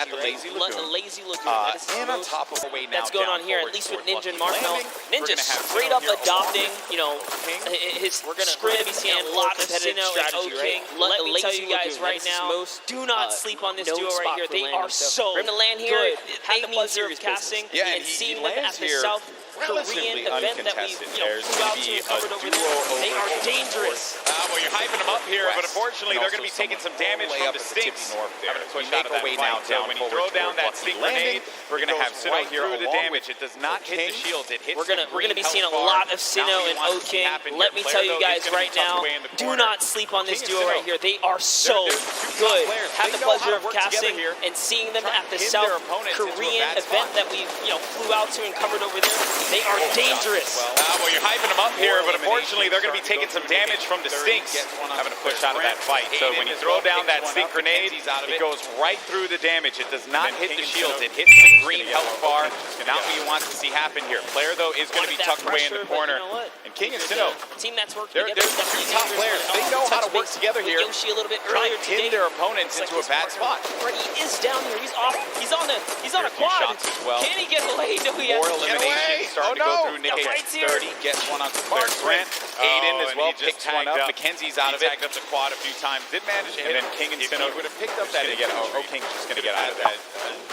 at the Lazy Lagoon. And on top of a way now that's going on here, at least with Ninja and Marshmallow. Ninja straight up adopting, you know, his script, and a lot of Sinnoh and O-King. Let me tell you guys right now, do not sleep on this duo right here. They are so good. Land here, they need zero casting, and seeing them at the South Korean event that we flew out to and covered over there, they are dangerous. Well, you're hyping them up here, but unfortunately, they're going to be taking some damage from the Stinks. Having to push out of that fight. So when you throw down that Stink grenade, we're going to have Sinnoh here through the damage. It does not hit the shields. It hits We're gonna be seeing a lot of Sinnoh and O-King. Let me tell you guys right now, do not sleep on this duo right here. They are so good. Had the pleasure of casting and seeing them at the South Korean event that we flew out to and covered over there. They are dangerous. Well, you're hyping them up here, but unfortunately, they're going to be taking some damage from the Stinks. Having to push out of that fight. So when you throw down that Stink grenade, it goes right through the damage. It does not hit the shields. It hits the green health bar. Not what you want to see happen here. Player, though, is going to be tucked away in the corner. And King and Sinnoh, team that's working they're together. two top players. They know how to work together here. Yoshi a little bit Trying earlier to pin today. their opponents into a bad spot. Freddy is down here. He's off. He's on a quad. Shots as well. Can he get away? No, he has More eliminations starting to go through. Nick right Hayes here. 30, gets one onto Clark Grant. Aiden as well picks one up. Mackenzie's out of it. Tagged up the quad a few times. Did manage to hit him. King and Sinnoh would have picked up that. King's just going to get out of that.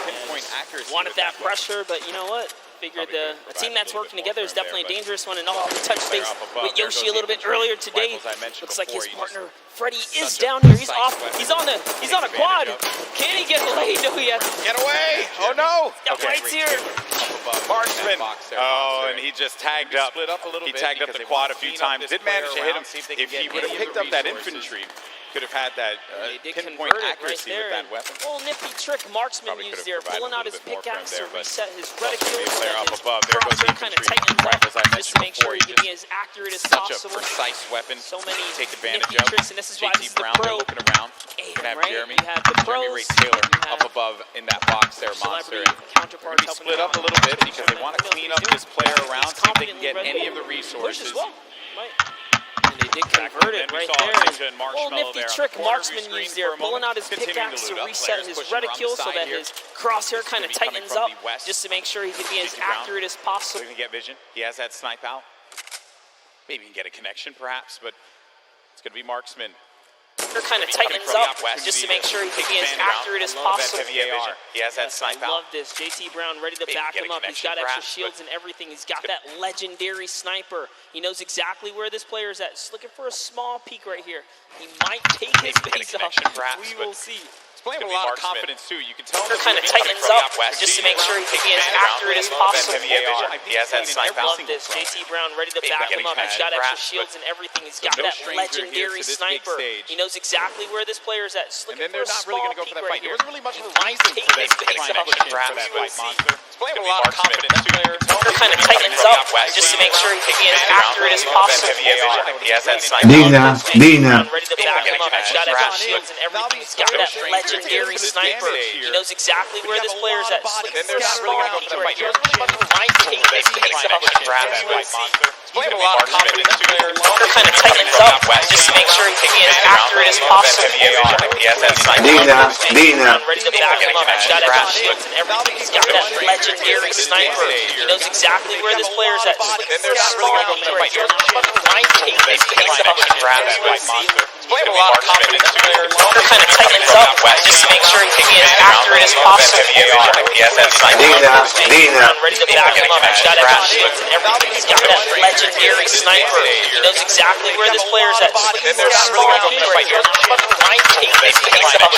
Pinpoint accuracy. Wanted that pressure, but you know what? Figured a team that's working together is definitely a dangerous one, and all the touch base with Yoshi a little bit earlier today. Looks like his partner Freddy is down here. He's off. He's on a quad. Can he get away? No, he has. Get away! Oh no! Right here. Marksman. Oh, and he just tagged up. He tagged up the quad a few times. Did manage to hit him. If he would have picked up that infantry, could have had that pinpoint accuracy with that weapon. Little nifty trick Marksman used there, pulling out his pickaxe to reset his reticule. Player up above. There goes the infantry rifles I mentioned to make sure he can be as accurate as possible. Such a precise weapon. So many take advantage nifty of. tricks, and this is why this is the Brown, pro. Looking around. You can have Jeremy. You have the pros. Ray Taylor up above in that box there, Monster. Counterpart split up a little bit because they want to clean up this player around, see if they can get any of the resources. They did convert it right there. Little nifty trick Marksman used there, pulling out his pickaxe to reset his reticule so that his crosshair kind of tightens up, just to make sure he can be as accurate as possible. He can get vision. He has that snipe out. Maybe he can get a connection, perhaps, but it's going to be Marksman. Kind of tightens up just to make sure he can be as accurate as possible. He has that snipe out. I love this. JT Brown ready to back him up. He's got extra shields and everything. He's got that legendary sniper. He knows exactly where this player is at. Just looking for a small peek right here. He might take his base off. We will see. He's playing with a lot of confidence, too. You can tell him kind of tightens up just to make sure he can be as accurate as possible. He has that snipe out. I love this. JT Brown ready to back him up. He's got extra shields and everything. He's got that legendary sniper. He knows exactly where this player is at. Just looking for a small peek right here. There wasn't really much of a reason for this to try and push in for that fight, Monster. He's playing with a lot of confidence, too. Kind of tightens up just to make sure he can be as accurate as possible. He has that sniper out. Dina. Ready to back him up. He's got extra shields and everything. He's got that legendary sniper. He knows exactly where this player is at. Then they're not really going to go for the fight. There wasn't really much of a Might take this base off. He's playing with a lot of confidence, too. Kind of tightens up just to make sure he can be as accurate as possible. He has that sniper. Dina. Ready to back him up. He's got extra shields and everything. He's got that legendary sniper. He knows exactly where this player is at. Then they're not really going to go for the fight. There wasn't really much of a Might take this base off. He's playing with a lot of confidence, too. Kind of tightens up just to make sure he can be as accurate as possible. He has that sniper. Dina. Ready to back him up. He's got extra shields and everything. He's got that legendary sniper. He knows exactly where this player is at. Then they're not really going to go for the fight. There wasn't really much of a Might take this base off.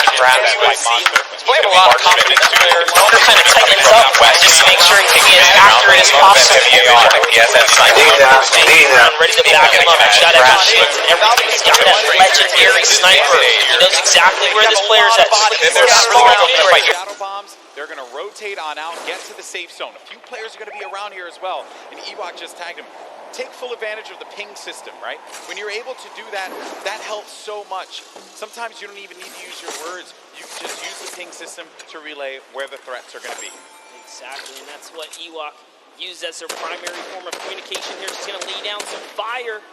He's playing with a lot of confidence, too. Kind of tightens up just to make sure he can be as accurate as possible. He has that sniper. Dina. Ready to back him up. He's got extra shields and everything. He's got that legendary sniper. He knows exactly where this player is at. Then they're not really going to go for the fight. Shadow bombs. They're going to rotate on out, get to the safe zone. A few players are going to be around here as well. And Ewok just tagged him. Take full advantage of the ping system, right? When you're able to do that, that helps so much. Sometimes you don't even need to use your words. You can just use the ping system to relay where the threats are going to be. Exactly, and that's what Ewok used as their primary form of communication here. She's going to lay down some fire.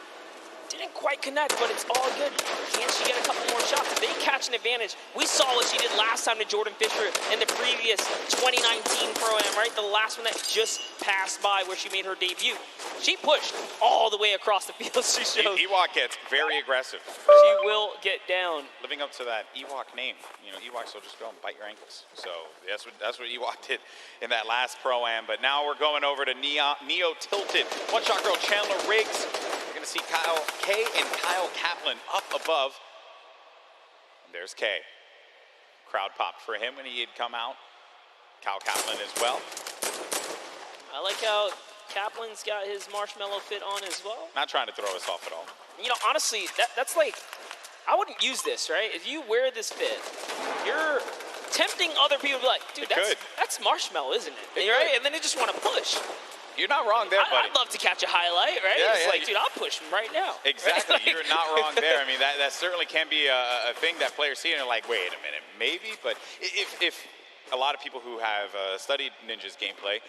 Didn't quite connect, but it's all good. Can she get a couple more shots? If they catch an advantage, we saw what she did last time to Jordan Fisher in the previous 2019 Pro-Am, right? The last one that just passed by where she made her debut. She pushed all the way across the field. She showed. Ewok gets very aggressive. She will get down. Living up to that Ewok name. You know, Ewoks will just go and bite your ankles. So that's what Ewok did in that last Pro-Am. But now we're going over to Neo Tilted. One-shot girl Chandler Riggs. We're going to see Kyle K and Kyle Kaplan up above. And there's K. Crowd popped for him when he had come out. Kyle Kaplan as well. I like how Kaplan's got his marshmallow fit on as well. Not trying to throw us off at all. You know, honestly, that's like, I wouldn't use this, right? If you wear this fit, you're tempting other people to be like, dude, that's marshmallow, isn't it? Right? And then they just want to push. You're not wrong there, buddy. I'd love to catch a highlight, right? Yeah, it's like, dude, I'll push him right now. Exactly. Right? You're not wrong there. I mean, that certainly can be a thing that players see and they're like, wait a minute, maybe? But if a lot of people who have studied Ninja's gameplay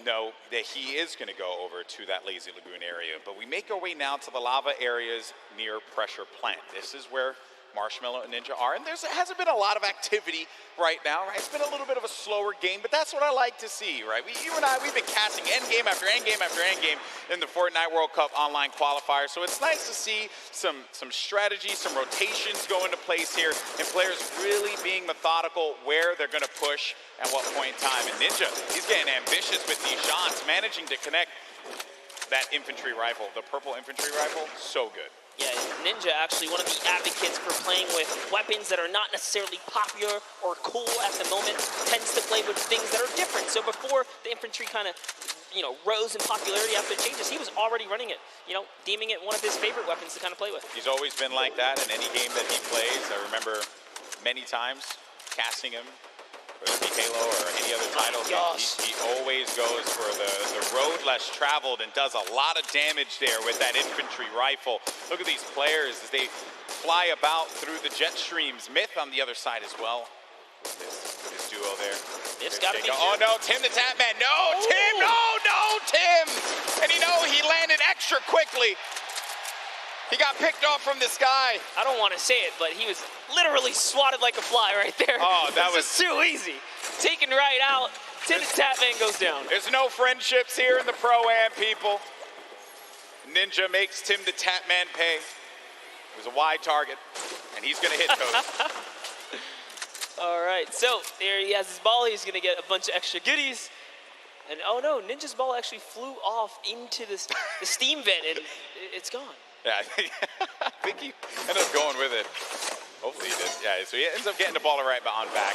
know that he is going to go over to that Lazy Lagoon area. But we make our way now to the lava areas near Pressure Plant. This is where Marshmallow and Ninja are, and there hasn't been a lot of activity right now, right? It's been a little bit of a slower game, but that's what I like to see, right? You and I, we've been casting endgame after endgame after endgame in the Fortnite World Cup online qualifier, so it's nice to see some strategy, some rotations go into place here, and players really being methodical where they're going to push at what point in time. And Ninja, he's getting ambitious with these shots, managing to connect that infantry rifle, the purple infantry rifle, so good. Yeah, Ninja actually one of the advocates for playing with weapons that are not necessarily popular or cool at the moment, tends to play with things that are different. So before the infantry kind of, you know, rose in popularity after changes, he was already running it, you know, deeming it one of his favorite weapons to kind of play with. He's always been like that in any game that he plays. I remember many times casting him, whether it be Halo or any other title. He always goes for the road less traveled and does a lot of damage there with that infantry rifle. Look at these players as they fly about through the jet streams. Myth on the other side as well. This duo there. It's got to be. Oh no, Tim the Tapman. No, ooh. Tim, no, Tim. And you know, he landed extra quickly. He got picked off from the sky. I don't want to say it, but he was literally swatted like a fly right there. Oh, that was too easy. Taken right out. Tim the Tapman goes down. There's no friendships here in the Pro-Am, people. Ninja makes Tim the Tapman pay. It was a wide target, and he's going to hit Toad. All right, so there he has his ball. He's going to get a bunch of extra goodies. And oh no, Ninja's ball actually flew off into the steam vent, and it's gone. Yeah, I think he ended up going with it. Hopefully he did. Yeah, so he ends up getting the ball right on back.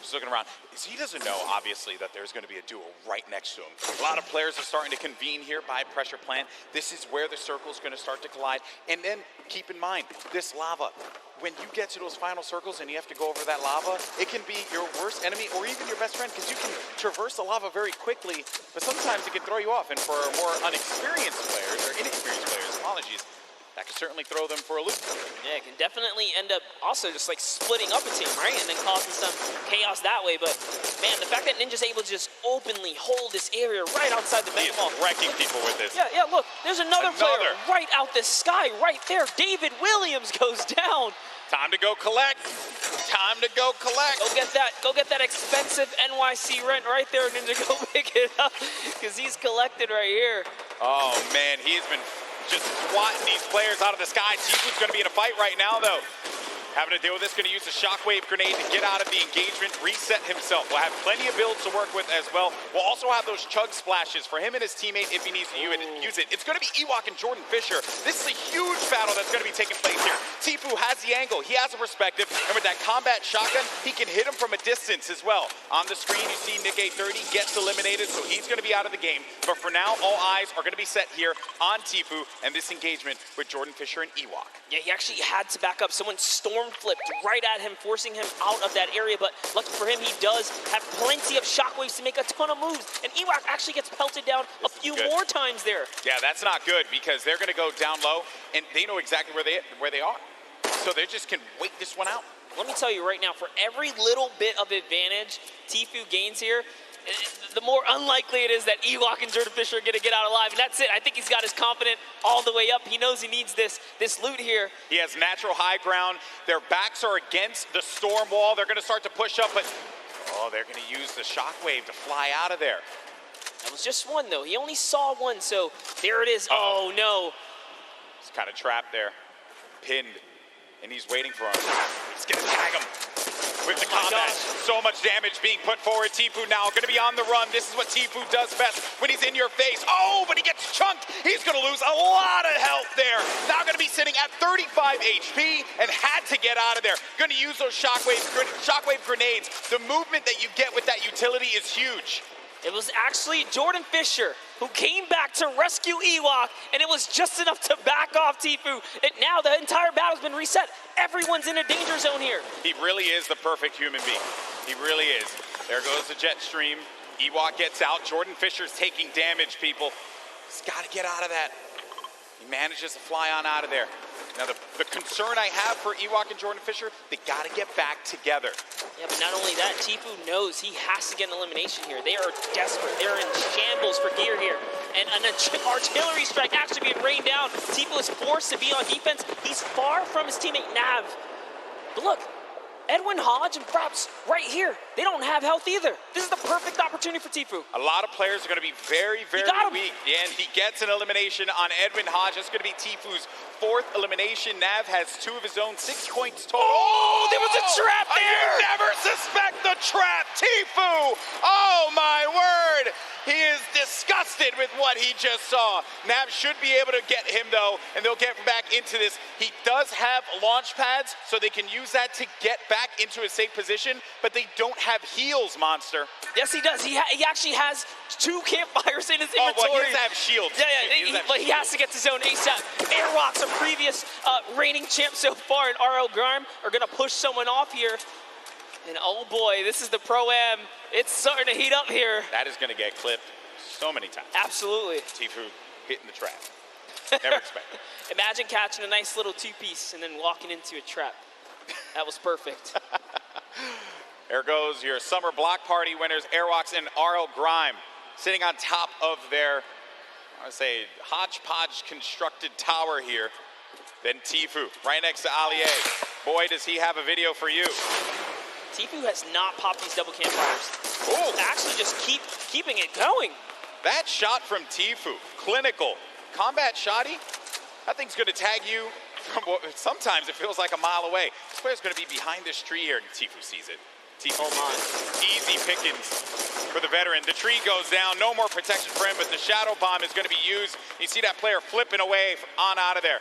Just looking around. So he doesn't know, obviously, that there's going to be a duo right next to him. A lot of players are starting to convene here by Pressure Plant. This is where the circle's going to start to collide. And then keep in mind, this lava. When you get to those final circles and you have to go over that lava, it can be your worst enemy or even your best friend because you can traverse the lava very quickly, but sometimes it can throw you off. And for more unexperienced players, or inexperienced players, apologies, that can certainly throw them for a loop. Yeah, it can definitely end up also just like splitting up a team, right? And then causing some chaos that way. But man, the fact that Ninja's able to just openly hold this area right outside the bench wall. Wrecking people with this. Yeah, look, there's another player right out the sky right there. David Williams goes down. Time to go collect. Time to go collect. Go get that expensive NYC rent right there, Ninja. Go pick it up because he's collected right here. Oh man, he's been just swatting these players out of the sky. Tifu's going to be in a fight right now, though. Having to deal with this, going to use a shockwave grenade to get out of the engagement, reset himself. We'll have plenty of builds to work with as well. We'll also have those chug splashes for him and his teammate if he needs to use it. It's going to be Ewok and Jordan Fisher. This is a huge battle that's going to be taking place here. Tifu has the angle. He has a perspective. And with that combat shotgun, he can hit him from a distance as well. On the screen, you see Nick A30 gets eliminated, so he's going to be out of the game. But for now, all eyes are going to be set here on Tifu and this engagement with Jordan Fisher and Ewok. Yeah, he actually had to back up. Someone storm flipped right at him, forcing him out of that area. But lucky for him, he does have plenty of shockwaves to make a ton of moves. And Ewok actually gets pelted down a few more times there. Yeah, that's not good because they're going to go down low, and they know exactly where they are. So they just can wait this one out. Let me tell you right now, for every little bit of advantage Tifu gains here, the more unlikely it is that Ewok and Jordan Fisher are going to get out alive. And that's it. I think he's got his confidence all the way up. He knows he needs this loot here. He has natural high ground. Their backs are against the storm wall. They're going to start to push up, but they're going to use the shockwave to fly out of there. That was just one, though. He only saw one, so there it is. Oh, no. He's kind of trapped there, pinned, and he's waiting for him. He's going to tag him with the combat. So much damage being put forward. Tfue now going to be on the run. This is what Tfue does best when he's in your face. Oh, but he gets chunked. He's going to lose a lot of health there. Now going to be sitting at 35 HP and had to get out of there. Going to use those shockwave grenades. The movement that you get with that utility is huge. It was actually Jordan Fisher who came back to rescue Ewok, and it was just enough to back off Tfue. And now the entire battle's been reset. Everyone's in a danger zone here. He really is the perfect human being. He really is. There goes the jet stream. Ewok gets out. Jordan Fisher's taking damage, people. He's got to get out of that. He manages to fly on out of there. Now, the concern I have for Ewok and Jordan Fisher, they got to get back together. Yeah, but not only that, Tfue knows he has to get an elimination here. They are desperate. They're in shambles for gear here. And an artillery strike actually being rained down. Tfue is forced to be on defense. He's far from his teammate Nav. But look, Edwin Hodge and Fraps right here. They don't have health either. This is the perfect opportunity for Tfue. A lot of players are going to be very, very weak. And he gets an elimination on Edwin Hodge. That's going to be Tfue's fourth elimination. Nav has 2 of his own, 6 points total. Oh, there was a trap there! You never suspect the trap, Tfue! Oh, my word! He is disgusted with what he just saw. Nav should be able to get him, though, and they'll get back into this. He does have launch pads, so they can use that to get back into a safe position, but they don't have heals, Monster. Yes, he does. He actually has 2 campfires in his inventory. Oh, well, he doesn't have shields. Yeah, but he has to get to zone ASAP. Airwalks, a previous reigning champ so far, and RL Grime are going to push someone off here. And oh boy, this is the Pro-Am. It's starting to heat up here. That is going to get clipped so many times. Absolutely. Tfue hitting the trap. Never expected. Imagine catching a nice little 2-piece and then walking into a trap. That was perfect. There goes your summer block party winners, Airwalks and RL Grime, sitting on top of their, I would say, hodgepodge constructed tower here. Then Tfue, right next to Allier. Boy, does he have a video for you. Tfue has not popped these double campfires. Ooh. Actually just keeping it going. That shot from Tfue, clinical. Combat shotty, that thing's gonna tag you from sometimes it feels like a mile away. This player's gonna be behind this tree here, and Tfue sees it. Tfue easy pickings for the veteran. The tree goes down, no more protection for him, but the shadow bomb is gonna be used. You see that player flipping away on out of there,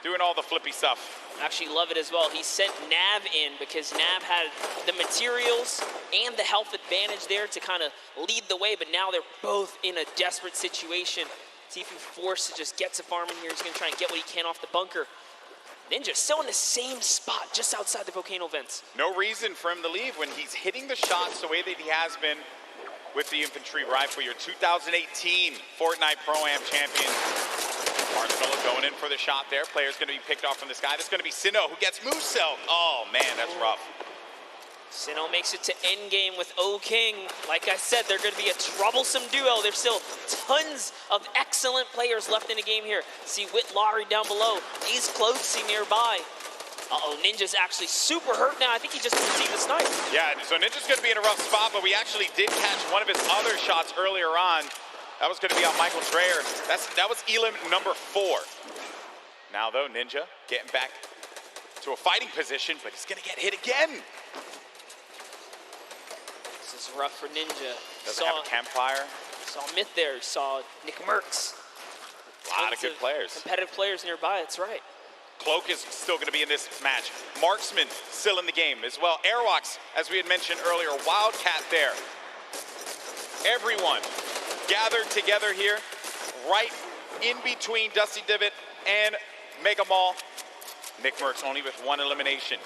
doing all the flippy stuff. Actually love it as well. He sent Nav in because Nav had the materials and the health advantage there to kind of lead the way, but now they're both in a desperate situation. Tfue forced to just get to farming here. He's going to try and get what he can off the bunker. Ninja still in the same spot just outside the volcano vents. No reason for him to leave when he's hitting the shots the way that he has been with the infantry rifle. Your 2018 Fortnite Pro-Am champion. Marshmallow going in for the shot there. Player's going to be picked off from this guy. That's going to be Sinnoh who gets Moose-Celled. Oh, man, that's rough. Sinnoh makes it to endgame with O-King. Like I said, they're going to be a troublesome duo. There's still tons of excellent players left in the game here. See Whit Lowry down below. He's closing nearby. Uh-oh, Ninja's actually super hurt now. I think he just received the snipe. Yeah, so Ninja's going to be in a rough spot, but we actually did catch one of his other shots earlier on. That was going to be on Michael Dreyer. That was elim number 4. Now, though, Ninja getting back to a fighting position, but he's going to get hit again. This is rough for Ninja. Doesn't have a campfire. Saw Myth there. Saw Nick Merckx. A lot of good players. Competitive players nearby, that's right. Cloak is still going to be in this match. Marksman still in the game as well. Airwalks, as we had mentioned earlier, Wildcat there. Everyone gathered together here, right in between Dusty Divot and Mega Mall. Nick Merckx only with 1 elimination.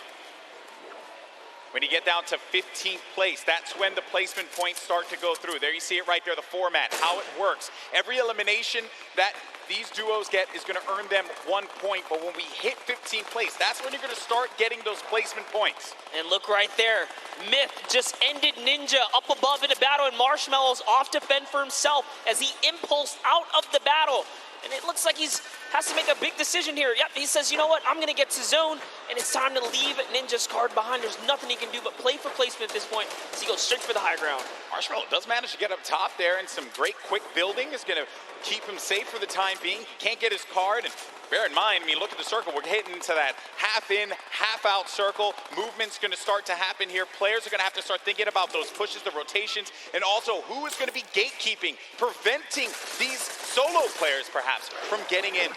When you get down to 15th place, that's when the placement points start to go through. There you see it right there, the format, how it works. Every elimination, that these duos get is going to earn them 1 point, but when we hit 15th place, that's when you're going to start getting those placement points. And look right there, Myth just ended Ninja up above in a battle, and Marshmallow's off to fend for himself as he impulsed out of the battle. And it looks like has to make a big decision here. Yep, he says, you know what, I'm going to get to zone, and it's time to leave Ninja's card behind. There's nothing he can do but play for placement at this point, so he goes straight for the high ground. Marshmallow does manage to get up top there, and some great quick building is going to keep him safe for the time being. He can't get his card, and bear in mind, I mean, look at the circle. We're hitting into that half in, half out circle. Movement's going to start to happen here. Players are going to have to start thinking about those pushes, the rotations, and also who is going to be gatekeeping, preventing these solo players perhaps from getting in.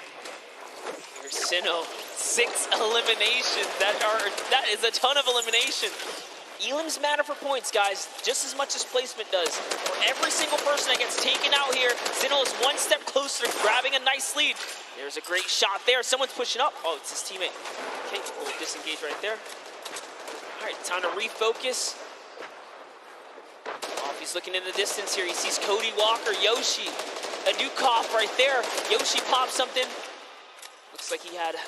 Here's Sinnoh, 6 eliminations. That is a ton of elimination. Elims matter for points, guys, just as much as placement does. For every single person that gets taken out here, Sinnoh is 1 step closer to grabbing a nice lead. There's a great shot there. Someone's pushing up. Oh, it's his teammate. Okay, a little disengage right there. All right, time to refocus. Oh, he's looking in the distance here. He sees Cody Walker, Yoshi, a new cough right there. Yoshi pops something. Looks like he had an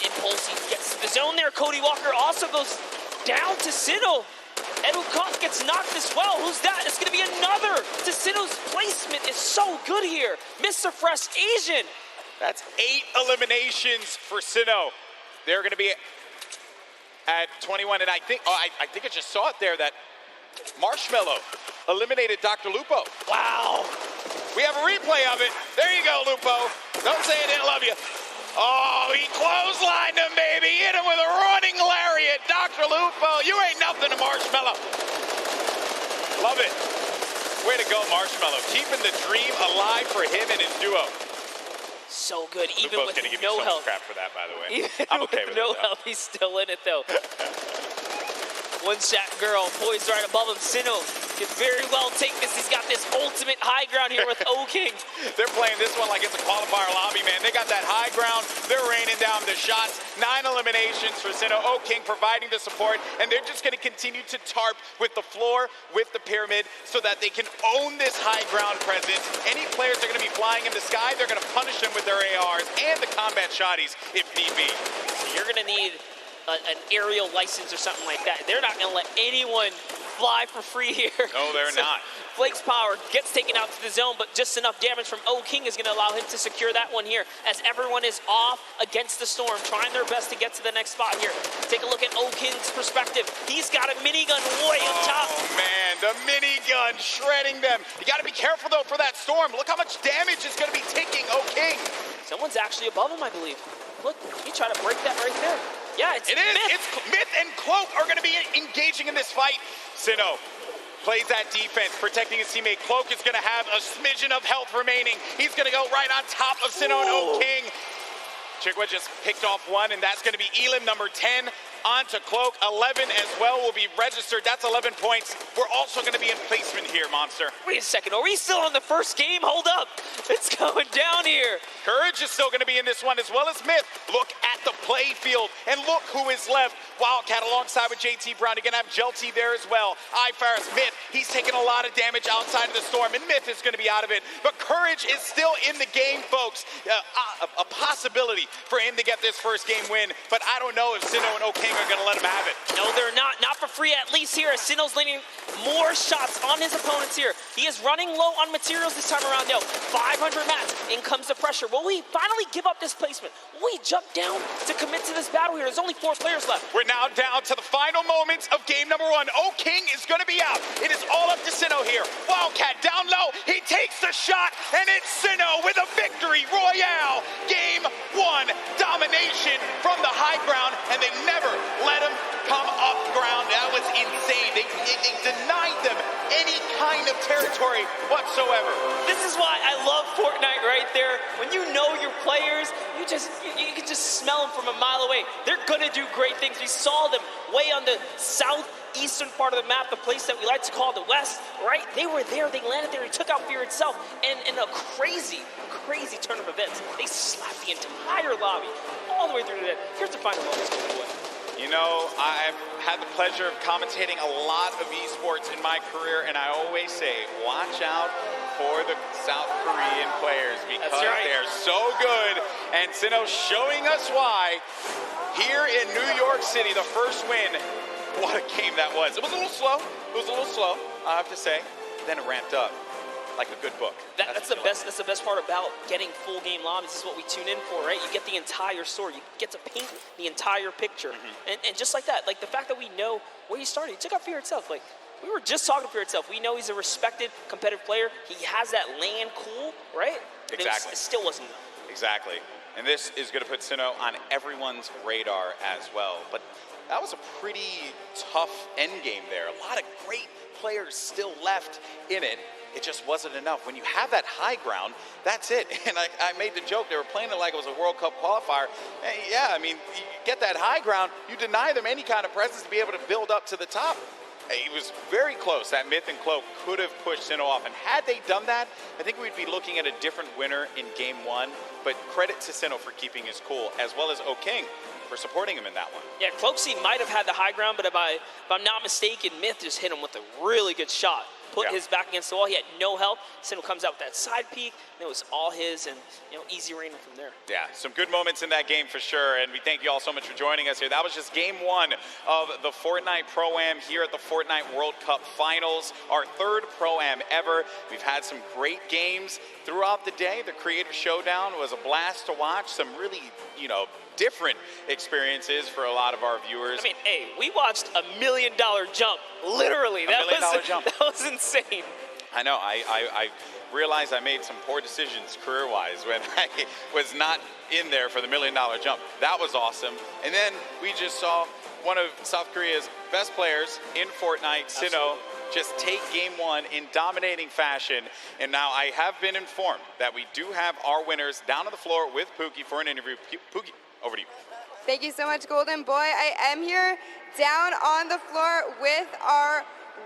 impulse. He gets to the zone there. Cody Walker also goes down to Sinnoh. Edukov gets knocked as well. Who's that? It's going to be another. Sinnoh's placement is so good here. Mr. Fresh Asian. That's 8 eliminations for Sinnoh. They're going to be at 21, and I think I think I just saw it there that Marshmallow eliminated Dr. Lupo. Wow. We have a replay of it. There you go, Lupo. Don't say I didn't love you. Oh, he clotheslined him, baby. Hit him with a running lariat. Dr. Lupo, you ain't nothing to Marshmallow. Love it. Way to go, Marshmallow. Keeping the dream alive for him and his duo. So good, even Lupo's with gonna give no me so help. much crap for that, by the way. Even I'm okay with no it, help, he's still in it, though. One shot girl poised right above him. Sinnoh could very well take this. He's got this ultimate high ground here with O-King. They're playing this one like it's a qualifier lobby, man. They got that high ground. They're raining down the shots. 9 eliminations for Sinnoh. O-King providing the support, and they're just going to continue to tarp with the floor, with the pyramid, so that they can own this high ground presence. Any players that are going to be flying in the sky, they're going to punish them with their ARs and the combat shotties if need be. So you're going to need an aerial license or something like that. They're not going to let anyone fly for free here. No, they're not. Flake's power gets taken out to the zone, but just enough damage from O-King is going to allow him to secure that one here as everyone is off against the storm, trying their best to get to the next spot here. Take a look at O-King's perspective. He's got a minigun way up top. Oh, man, the minigun shredding them. You got to be careful, though, for that storm. Look how much damage is going to be taking O-King. Someone's actually above him, I believe. Look, he tried to break that right there. Yeah, it is. It's Myth and Cloak are going to be engaging in this fight. Sinnoh plays that defense, protecting his teammate. Cloak is going to have a smidgen of health remaining. He's going to go right on top of Sinnoh and O-King. Chigwa just picked off one, and that's going to be Elim number 10. On to Cloak. 11 as well will be registered. That's 11 points. We're also going to be in placement here, Monster. Wait a second. Are we still on the first game? Hold up. It's going down here. Courage is still going to be in this one, as well as Myth. Look at the play field, and look who is left. Wildcat alongside with JT Brown. You're going to have Jelty there as well. iFaris, Myth, he's taking a lot of damage outside of the storm, and Myth is going to be out of it. But Courage is still in the game, folks. A possibility for him to get this first game win, but I don't know if Sinnoh and O-King are going to let him have it. No, they're not. Not for free, at least here, as Sinnoh's landing more shots on his opponents here. He is running low on materials this time around, though. 500 mats. In comes the pressure. Will we finally give up this placement? Will we jump down to commit to this battle here? There's only 4 players left. We're now down to the final moments of game number 1. O-King is going to be out. It is all up to Sinnoh here. Wildcat down low. He takes the shot, and it's Sinnoh with a victory royale. Game 1 domination from the high ground, and they never let him come up ground. That was insane. They denied them any kind of territory whatsoever. This is why I love Fortnite right there. When you know your players, you can just smell them from a mile away. They're gonna do great things. We saw them way on the southeastern part of the map, the place that we like to call the West, right? They were there, they landed there, they took out Fear itself, and in a crazy turn of events, they slapped the entire lobby all the way through to the end. Here's the final moments, boy. You know, I've had the pleasure of commentating a lot of esports in my career, and I always say, watch out for the South Korean players because they're so good. And Sinnoh showing us why here in New York City, the first win. What a game that was. It was a little slow. I have to say. Then it ramped up like a good book. That's the best part about getting full game lobbies. This is what we tune in for, right? You get the entire story. You get to paint the entire picture. And just like that, like the fact that we know where he started, he took out Fear Itself. Like, we were just talking to Fear Itself. We know he's a respected competitive player. He has that land cool, right? Exactly. It still wasn't enough. Exactly. And this is going to put Sinnoh on everyone's radar as well. But that was a pretty tough end game there. A lot of great players still left in it. It just wasn't enough. When you have that high ground, that's it. And I made the joke, they were playing it like it was a World Cup qualifier. Hey, yeah, I mean, you get that high ground, you deny them any kind of presence to be able to build up to the top. It was very close. That Myth and Cloak could have pushed Sinnoh off. And had they done that, I think we'd be looking at a different winner in game one. But credit to Sinnoh for keeping his cool, as well as O'King for supporting him in that one. Yeah, Cloaksy might have had the high ground, but if I'm not mistaken, Myth just hit him with a really good shot. Put his back against the wall. He had no help. Sinnoh comes out with that side peek, and it was all his, and easy raining from there. Yeah, some good moments in that game for sure, and we thank you all so much for joining us here. That was just game one of the Fortnite Pro-Am here at the Fortnite World Cup Finals, our third Pro-Am ever. We've had some great games throughout the day. The Creator Showdown was a blast to watch. Some really, different experiences for a lot of our viewers. I mean, hey, we watched $1 million jump, literally. $1 million jump. That was insane. I know. I realized I made some poor decisions career-wise when I was not in there for the $1 million jump. That was awesome. And then we just saw one of South Korea's best players in Fortnite, Sinnoh, just take game one in dominating fashion. And now I have been informed that we do have our winners down on the floor with Pookie for an interview. Pookie, over to you. Thank you so much, Golden Boy. I am here down on the floor with our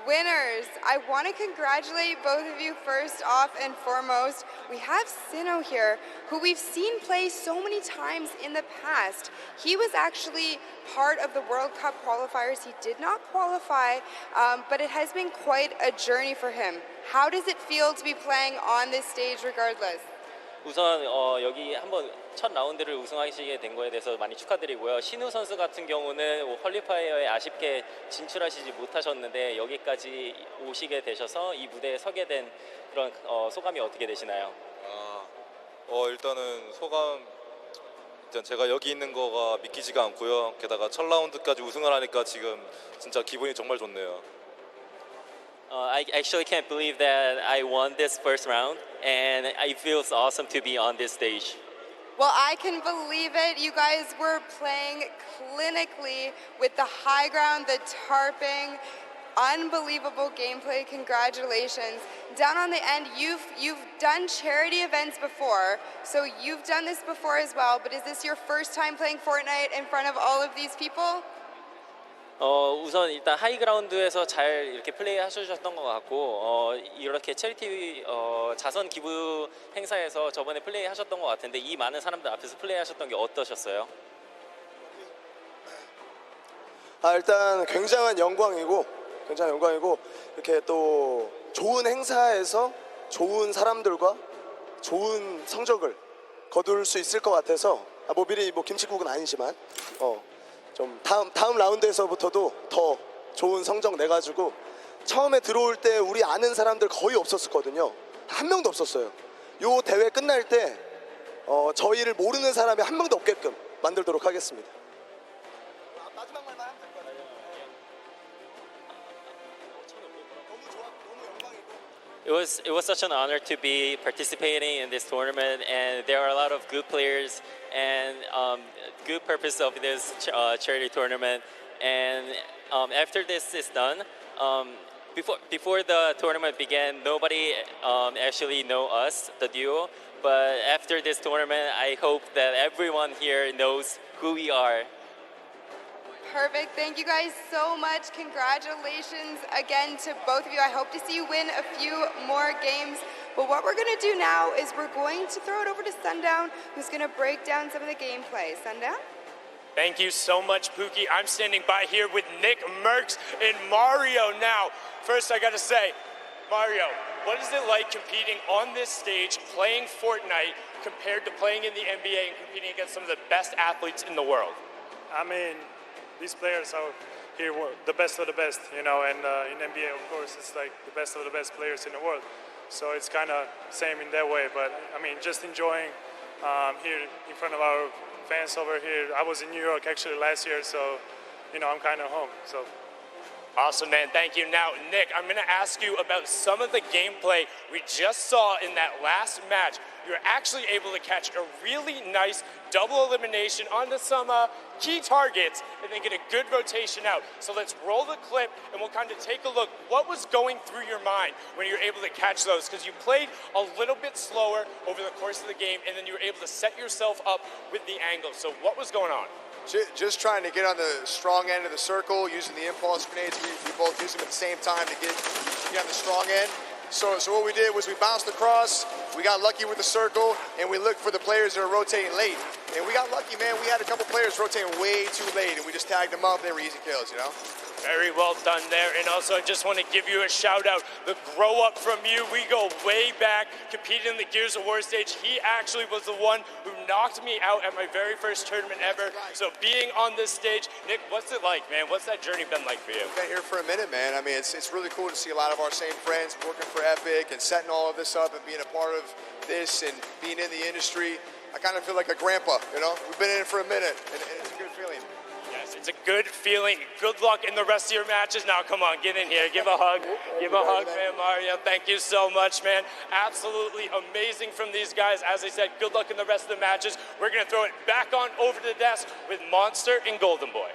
winners. I want to congratulate both of you first off and foremost. We have Sinnoh here, who we've seen play so many times in the past. He was actually part of the World Cup qualifiers. He did not qualify, but it has been quite a journey for him. How does it feel to be playing on this stage regardless? 우선 여기 한번 첫 라운드를 우승하시게 된 거에 대해서 많이 축하드리고요. 신우 선수 같은 경우는 퀄리파이어에 아쉽게 진출하시지 못하셨는데 여기까지 오시게 되셔서 이 무대에 서게 된 그런 소감이 어떻게 되시나요? 일단은 소감 일단 제가 여기 있는 거가 믿기지가 않고요. 게다가 첫 라운드까지 우승을 하니까 지금 진짜 기분이 정말 좋네요. I actually can't believe that I won this first round, and it feels awesome to be on this stage. Well, I can believe it. You guys were playing clinically with the high ground, the tarping, unbelievable gameplay. Congratulations. Down on the end, you've done charity events before, so you've done this before as well, but is this your first time playing Fortnite in front of all of these people? 우선 일단 하이그라운드에서 잘 이렇게 플레이 하셨던 것 같고 이렇게 체리티 자선 기부 행사에서 저번에 플레이 하셨던 것 같은데 이 많은 사람들 앞에서 플레이 하셨던 게 어떠셨어요? 일단 굉장한 영광이고 이렇게 또 좋은 행사에서 좋은 사람들과 좋은 성적을 거둘 수 있을 것 같아서 미리 김칫국은 아니지만 좀 다음 라운드에서부터도 더 좋은 성적 내가지고 처음에 들어올 때 우리 아는 사람들 거의 없었거든요. 한 명도 없었어요. 요 대회 끝날 때 저희를 모르는 사람이 한 명도 없게끔 만들도록 하겠습니다. 마지막 말만 하면 될 것 같아요. 너무 영광이고. It was such an honor to be participating in this tournament, and there are a lot of good players and good purpose of this charity tournament. And after this is done, before the tournament began, nobody actually know us, the duo. But after this tournament, I hope that everyone here knows who we are. Perfect. Thank you guys so much. Congratulations again to both of you. I hope to see you win a few more games. But what we're going to do now is we're going to throw it over to Sundown, who's going to break down some of the gameplay. Sundown? Thank you so much, Pookie. I'm standing by here with Nick Merckx and Mario now. First, I gotta say, Mario, what is it like competing on this stage, playing Fortnite, compared to playing in the NBA and competing against some of the best athletes in the world? I mean, these players are here the best of the best, you know, and in NBA, of course, it's like the best of the best players in the world. So it's kind of same in that way, but I mean, just enjoying here in front of our fans over here. I was in New York actually last year, so, you know, I'm kind of home, so. Awesome, man. Thank you. Now, Nick, I'm going to ask you about some of the gameplay we just saw in that last match. You're actually able to catch a really nice double elimination onto some key targets and then get a good rotation out. So let's roll the clip and we'll kind of take a look. What was going through your mind when you were able to catch those? Because you played a little bit slower over the course of the game and then you were able to set yourself up with the angle. So what was going on? Just trying to get on the strong end of the circle, using the impulse grenades. We both used them at the same time to get on the strong end. So what we did was we bounced across, we got lucky with the circle, and we looked for the players that are rotating late. And we got lucky, man. We had a couple players rotating way too late, and we just tagged them up. They were easy kills, you know? Very well done there. And also, I just want to give you a shout out. The grow up from you, we go way back, competed in the Gears of War stage. He actually was the one who knocked me out at my very first tournament ever. So being on this stage, Nick, what's it like, man? What's that journey been like for you? I've been here for a minute, man. I mean, it's really cool to see a lot of our same friends working for Epic and setting all of this up and being a part of this and being in the industry. I kind of feel like a grandpa, you know? We've been in it for a minute, and it's a good feeling. Yes, it's a good feeling. Good luck in the rest of your matches. Now, come on, get in here. Give a hug. Give a hug, man, Mario. Thank you so much, man. Absolutely amazing from these guys. As I said, good luck in the rest of the matches. We're going to throw it back on over to the desk with Monster and Golden Boy.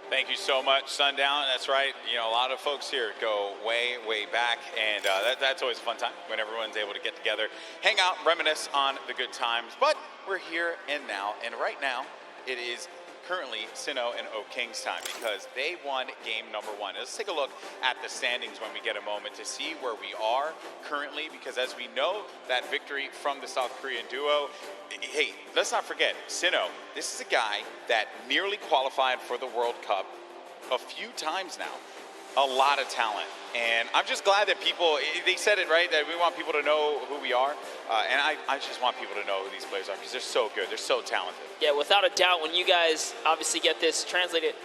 Thank you so much, Sundown. That's right. You know, a lot of folks here go way, way back, and that's always a fun time when everyone's able to get together, hang out, reminisce on the good times. But we're here and now, and right now it is currently Sinnoh and O King's time because they won game number 1. Let's take a look at the standings when we get a moment to see where we are currently, because as we know, that victory from the South Korean duo, hey, let's not forget, Sinnoh, this is a guy that nearly qualified for the World Cup a few times now. A lot of talent. And I'm just glad that people, they said it right, that we want people to know who we are. And I just want people to know who these players are because they're so good. They're so talented. Yeah, without a doubt, when you guys obviously get this translated,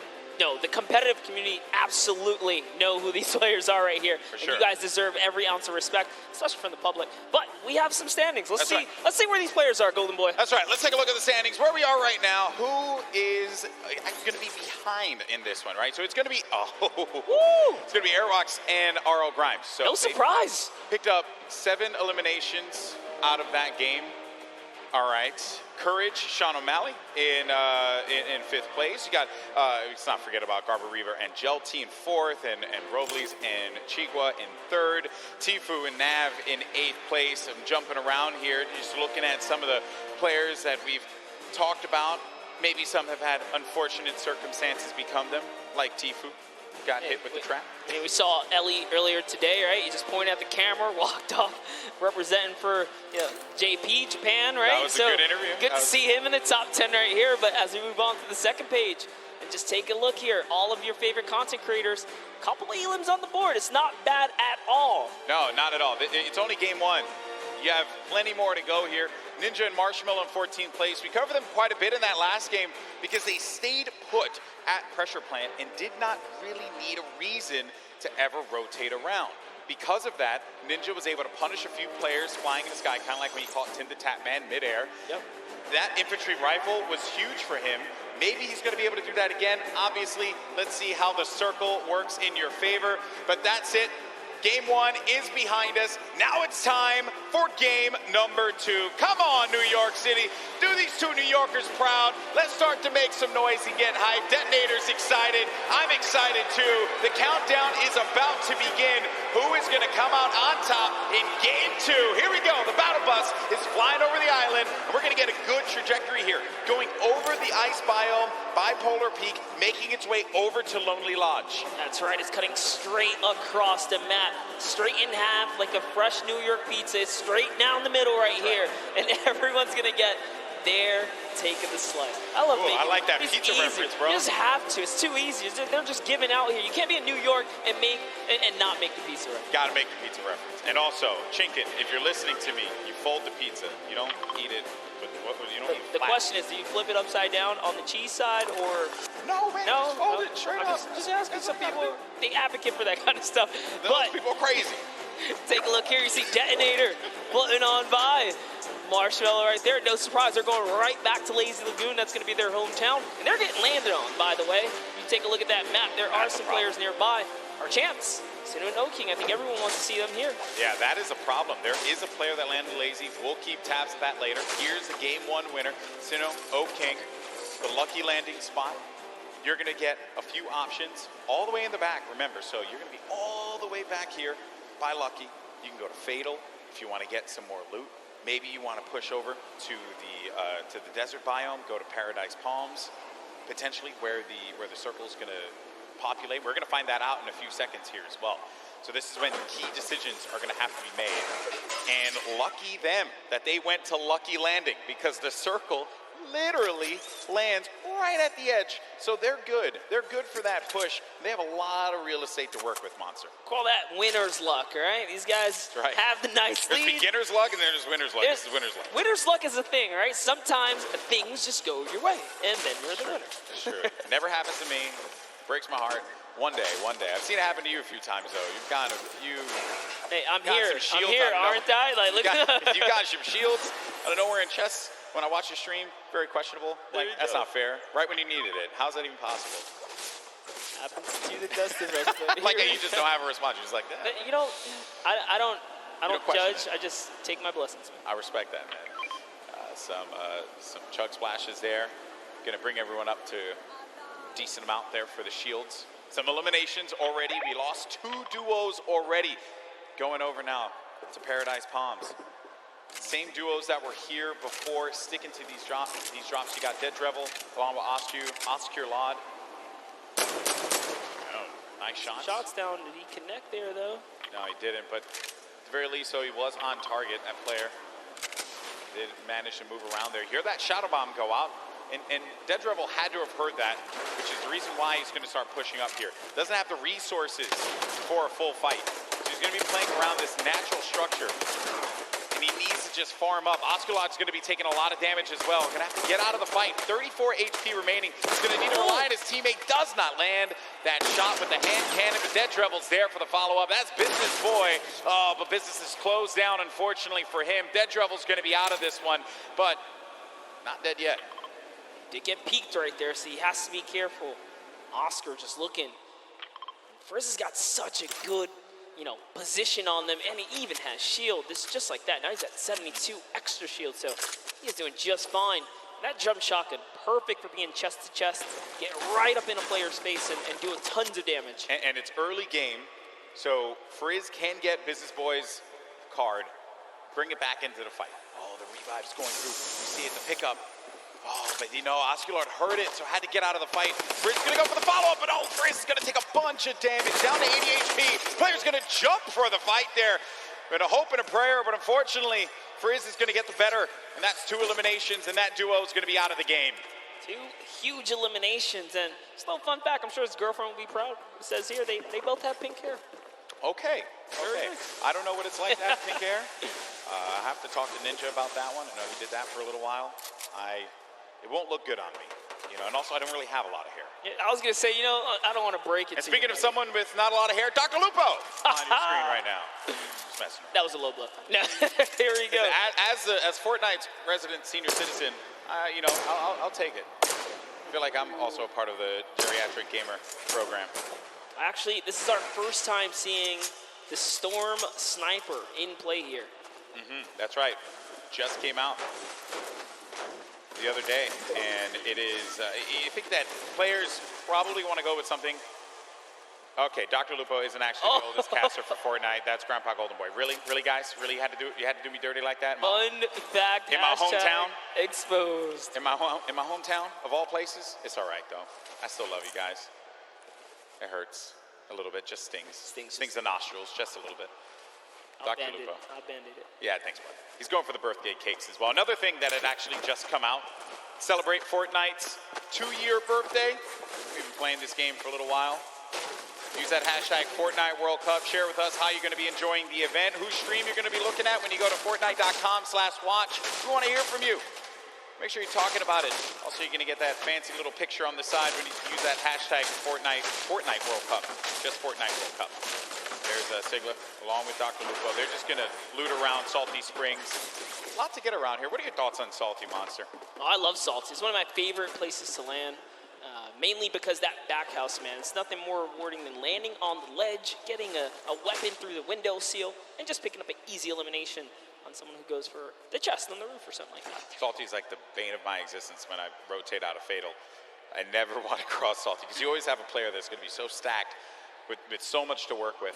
no, the competitive community absolutely know who these players are right here. For sure. And you guys deserve every ounce of respect, especially from the public. But we have some standings. Let's That's see. right. Let's see where these players are, Golden Boy. That's right. Let's take a look at the standings. Where we are right now. Who is going to be behind in this one, right? So it's going to be, it's going to be Airwalks and RL Grimes. So no surprise. Picked up 7 eliminations out of that game. All right. Courage, Sean O'Malley in 5th place. You got, let's not forget about Garber Reaver and Gelty in 4th, and Robles and Chigua in 3rd. Tifu and Nav in 8th place. I'm jumping around here, just looking at some of the players that we've talked about. Maybe some have had unfortunate circumstances become them, like Tifu. Got hit with the trap. And we saw Ellie earlier today, right? He just pointed at the camera, walked off, representing for JP, Japan, right? That was a good interview. Good to see him in the top 10 right here. But as we move on to the second page, and just take a look here, all of your favorite content creators, couple of elims on the board. It's not bad at all. No, not at all. It's only game 1. You have plenty more to go here. Ninja and Marshmallow in 14th place. We covered them quite a bit in that last game because they stayed put at pressure plant and did not really need a reason to ever rotate around. Because of that, Ninja was able to punish a few players flying in the sky, kind of like when you caught Tim the Tap Man midair. Yep. That infantry rifle was huge for him. Maybe he's going to be able to do that again. Obviously, let's see how the circle works in your favor. But that's it. Game 1 is behind us. Now it's time for game number 2. Come on, New York City. Do these 2 New Yorkers proud. Let's start to make some noise and get hyped. Detonator's excited. I'm excited too. The countdown is about to begin. Who is going to come out on top in game 2? Here we go. The battle bus is flying over the island, and we're going to get a good trajectory here. Going over the ice biome, Bipolar Peak, making its way over to Lonely Lodge. That's right. It's cutting straight across the map. Straight in half like a fresh New York pizza. It's straight down the middle right here. And everyone's going to get there taking the slice. I love making I like that it's pizza easy. reference, bro. You just have to. It's too easy. They're just giving out here. You can't be in New York and not make the pizza reference. Gotta make the pizza reference. And also, Chinkin, if you're listening to me, you fold the pizza. You don't eat it. You don't eat it The flat. question is, do you flip it upside down on the cheese side or No, man. no? Just fold it straight I'm up. just asking. Some people they advocate for that kind of stuff. Those people are crazy. Take a look here. You see Detonator floating on by. Marshmallow right there. No surprise. They're going right back to Lazy Lagoon. That's going to be their hometown. And they're getting landed on, by the way. You take a look at that map. There are some players nearby. Our champs, Sinu and O-King. I think everyone wants to see them here. Yeah, that is a problem. There is a player that landed lazy. We'll keep tabs of that later. Here's the game one winner. Sinu, O-King, the lucky landing spot. You're going to get a few options all the way in the back, remember. So you're going to be all the way back here by Lucky. You can go to Fatal if you want to get some more loot. Maybe you want to push over to the desert biome, go to Paradise Palms, potentially where the circle is going to populate. We're going to find that out in a few seconds here as well. So this is when key decisions are going to have to be made. And lucky them that they went to Lucky Landing, because the circle literally lands right at the edge. So they're good. They're good for that push. They have a lot of real estate to work with, Monster. Call that winner's luck, all right? These guys have the nice There's lead. beginner's luck and then there's winner's luck. This is winner's luck. Winner's luck is a thing, all right? Sometimes things just go your way, and then you're the winner. Sure. Never happens to me. Breaks my heart. One day. I've seen it happen to you a few times, though. You've got Hey, I'm here, I aren't I? Like, look at you got some shields out of nowhere in chess. When I watch your stream, very questionable. Like, that's not fair. Right when you needed it. How's that even possible? Happens to you, the Dustin Rex. Like, you just don't have a response. You're just like, that. You know, I don't judge. I just take my blessings. I respect that, man. Some chug splashes there. Gonna bring everyone up to a decent amount there for the shields. Some eliminations already. We lost 2 duos already. Going over now to Paradise Palms. Same duos that were here before, sticking to these drops. You got Dead Drevel along with Oscure Lod. Oh, nice shots. Shots down. Did he connect there, though? No, he didn't, but at the very least, so he was on target, that player. Did manage to move around there. Hear that Shadow Bomb go out, and Dead Drevel had to have heard that, which is the reason why he's going to start pushing up here. Doesn't have the resources for a full fight. So he's going to be playing around this natural structure. And he needs to just farm up. Osculot's going to be taking a lot of damage as well. Going to have to get out of the fight. 34 HP remaining. He's going to need to rely on his teammate. Does not land that shot with the hand cannon, but Dead Drevel's there for the follow-up. That's Business Boy. Oh, but business is closed down, unfortunately, for him. Dead Drevel's going to be out of this one, but not dead yet. Did get peeked right there, so he has to be careful. Oscar just looking. Frizz has got such a good position on them, and he even has shield. This is just like that. Now he's at 72 extra shield, so he's doing just fine. That jump shotgun, perfect for being chest to chest, get right up in a player's face and doing tons of damage. And it's early game, so Frizz can get Business Boy's card, bring it back into the fight. Oh, the revive's going through. You see it, the pickup. Oh, but Osculot heard it, so had to get out of the fight. Frizz gonna go for the follow-up, but Frizz is gonna take a bunch of damage, down to 80 HP. Player's gonna jump for the fight there. Been a hope and a prayer, but unfortunately, Frizz is gonna get the better, and that's 2 eliminations, and that duo is gonna be out of the game. 2 huge eliminations, and just a little fun fact, I'm sure his girlfriend will be proud. It says here, they both have pink hair. Okay. I don't know what it's like to have pink hair. I have to talk to Ninja about that one. I know he did that for a little while. It won't look good on me, and also I don't really have a lot of hair. Yeah, I was gonna say, I don't want to break it. And speaking of someone with not a lot of hair, Dr. Lupo on your screen right now. Just messing with That was a low blow. No, there we go. As Fortnite's resident senior citizen, I'll take it. I feel like I'm also a part of the geriatric gamer program. Actually, this is our first time seeing the Storm Sniper in play here. That's right. Just came out the other day, and it is, I think that players probably want to go with something. Okay, Dr. Lupo isn't actually the oldest caster for Fortnite. That's Grandpa Golden Boy. Really, guys? Really, you had to do me dirty like that? Fun fact. In my hometown? Exposed. In my hometown, of all places? It's all right, though. I still love you guys. It hurts a little bit, just stings. Stings the nostrils, just a little bit. Dr. Lupo. I'll band-aid it. Yeah, thanks, bud. He's going for the birthday cakes as well. Another thing that had actually just come out, celebrate Fortnite's 2-year birthday. We've been playing this game for a little while. Use that hashtag Fortnite World Cup. Share with us how you're going to be enjoying the event, whose stream you're going to be looking at when you go to Fortnite.com/watch. We want to hear from you. Make sure you're talking about it. Also, you're going to get that fancy little picture on the side when you use that hashtag Fortnite World Cup. Just Fortnite World Cup. There's Sigla along with Dr. Lupo. They're just going to loot around Salty Springs. A lot to get around here. What are your thoughts on Salty, Monster? Oh, I love Salty. It's one of my favorite places to land. Mainly because that back house, man, it's nothing more rewarding than landing on the ledge, getting a weapon through the window seal, and just picking up an easy elimination on someone who goes for the chest on the roof or something like that. Salty is like the bane of my existence when I rotate out of Fatal. I never want to cross Salty because you always have a player that's going to be so stacked with so much to work with.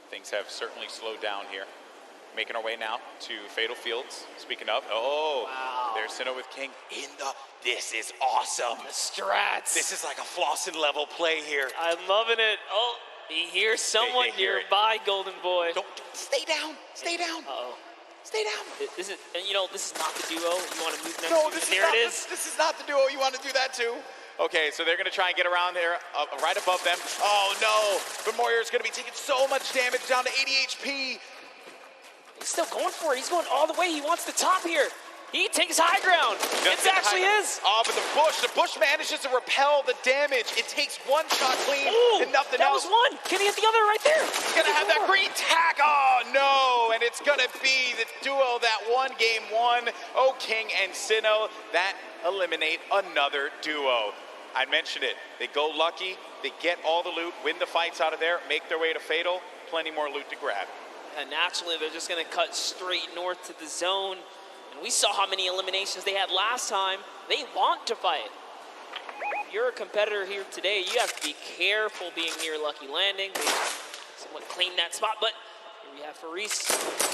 Things have certainly slowed down here. Making our way now to Fatal Fields. Speaking of, wow. There's Sinnoh with King in the. This is awesome. The strats. This is like a Flossin level play here. I'm loving it. Oh, he hears someone nearby, Golden Boy. Don't stay down. Stay down. Uh-oh. Stay down. This is, this is not the duo. You want to move next? No, this there is not, it is. This is not the duo. You want to do that too? Okay, so they're going to try and get around there, right above them. Oh no! But Moyer is going to be taking so much damage, down to 80 HP. He's still going for it. He's going all the way. He wants the top here. He takes high ground. It's actually his. Oh, but the bush manages to repel the damage. It takes one shot clean and nothing else. That was one. Can he hit the other right there? He's going to have that green tack. Oh, no. And it's going to be the duo that won game one. Oh, King and Sinnoh that eliminate another duo. I mentioned it. They go lucky. They get all the loot, win the fights out of there, make their way to Fatal. Plenty more loot to grab. And naturally, they're just going to cut straight north to the zone. And we saw how many eliminations they had last time. They want to fight. If you're a competitor here today, you have to be careful being near Lucky Landing. They somewhat claimed that spot, but here we have Faris.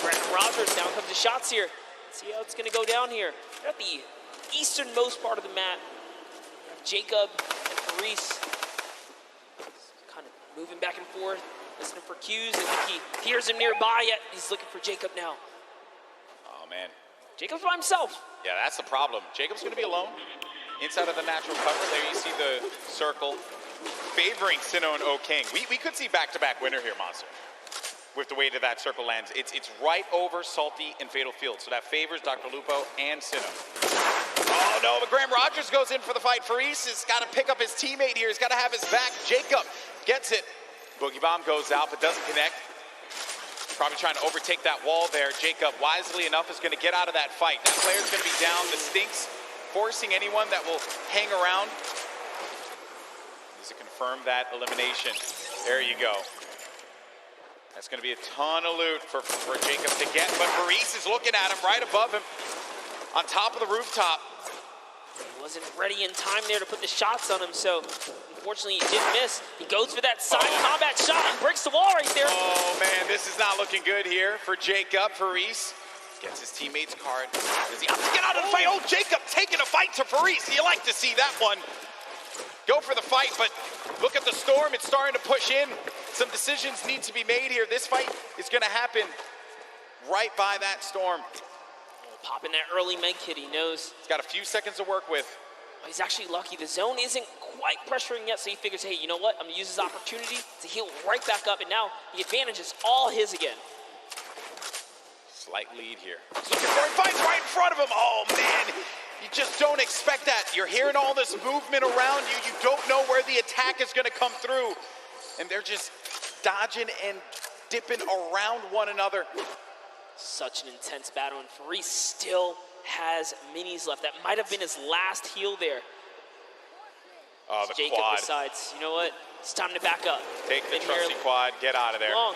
Brandon Rogers, down comes the shots here. Let's see how it's going to go down here. They're at the easternmost part of the map. Jacob and Faris kind of moving back and forth, listening for cues. I think he hears him nearby, yet he's looking for Jacob now. Oh, man. Jacob's by himself. Yeah, that's the problem. Jacob's going to be alone inside of the natural cover. There you see the circle favoring Sinnoh and O King. We could see back-to-back winner here, Monster, with the way that that circle lands. It's right over Salty and Fatal Field, so that favors Dr. Lupo and Sinnoh. Oh, no, but Graham Rogers goes in for the fight. Faris has got to pick up his teammate here. He's got to have his back. Jacob gets it. Boogie Bomb goes out, but doesn't connect. Probably trying to overtake that wall there. Jacob, wisely enough, is going to get out of that fight. That player's going to be down. The Stinks forcing anyone that will hang around. Needs to confirm that elimination. There you go. That's going to be a ton of loot for Jacob to get, but Faris is looking at him right above him on top of the rooftop. He wasn't ready in time there to put the shots on him, so unfortunately he didn't miss. He goes for that side combat shot and breaks the wall right there. Oh man, this is not looking good here for Jacob. Faris gets his teammate's card. Does he have to get out of the fight? Oh, Jacob taking a fight to Faris. You like to see that one. Go for the fight, but look at the storm. It's starting to push in. Some decisions need to be made here. This fight is going to happen right by that storm. Popping that early med kit, he knows. He's got a few seconds to work with. He's actually lucky. The zone isn't quite pressuring yet, so he figures, hey, you know what? I'm going to use this opportunity to heal right back up, and now the advantage is all his again. Slight lead here. He's looking for it. Finds right in front of him. Oh, man. You just don't expect that. You're hearing all this movement around you. You don't know where the attack is going to come through. And they're just dodging and dipping around one another. Such an intense battle, and Faris still has minis left. That might have been his last heal there. Oh, the Jacob quad. decides, you know what? It's time to back up. Take the trusty quad, get out of there. Long.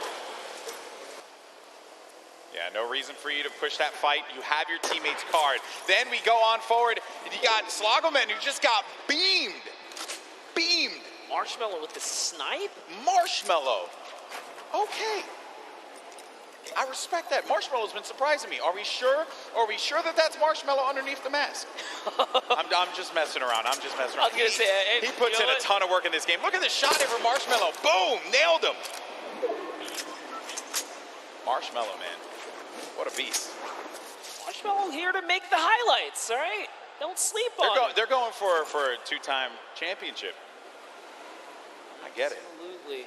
Yeah, no reason for you to push that fight. You have your teammate's card. Then we go on forward, and you got Slogoman, who just got beamed. Beamed. Marshmallow with the snipe? Marshmallow. Okay. I respect that. Marshmallow's been surprising me. Are we sure? Are we sure that that's Marshmallow underneath the mask? I'm just messing around. I'm just messing around. I was going to say, he puts in a ton of work in this game. Look at this shot here for Marshmallow. Boom! Nailed him. Marshmello, man. What a beast. Marshmello here to make the highlights, all right? Don't sleep on it. They're going for a two-time championship. I get it. Absolutely.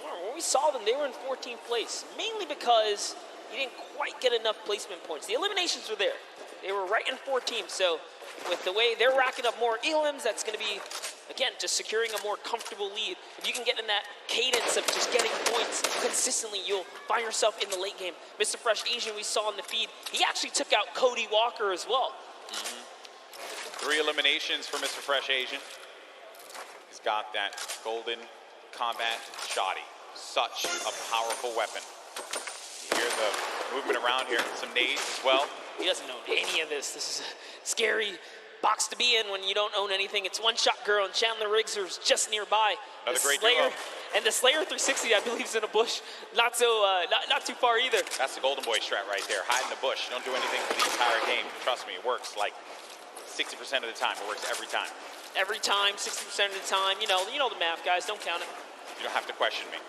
When we saw them, they were in 14th place, mainly because you didn't quite get enough placement points. The eliminations were there. They were right in 14th, so with the way they're racking up more elims, that's going to be, again, just securing a more comfortable lead. If you can get in that cadence of just getting points consistently, you'll find yourself in the late game. Mr. Fresh Asian, we saw in the feed, he actually took out Cody Walker as well. 3 eliminations for Mr. Fresh Asian. He's got that golden combat shoddy. Such a powerful weapon. You hear the movement around here. Some nades as well. He doesn't own any of this. This is a scary box to be in when you don't own anything. It's One Shot Girl and Chandler Riggs, who's just nearby. Another great Slayer, duo. and the Slayer 360, I believe, is in a bush. Not too far either. That's the Golden Boy strat right there. Hide in the bush. Don't do anything for the entire game. Trust me, it works like 60% of the time. It works every time. Every time, 60% of the time. You know the math, guys. Don't count it. You don't have to question me.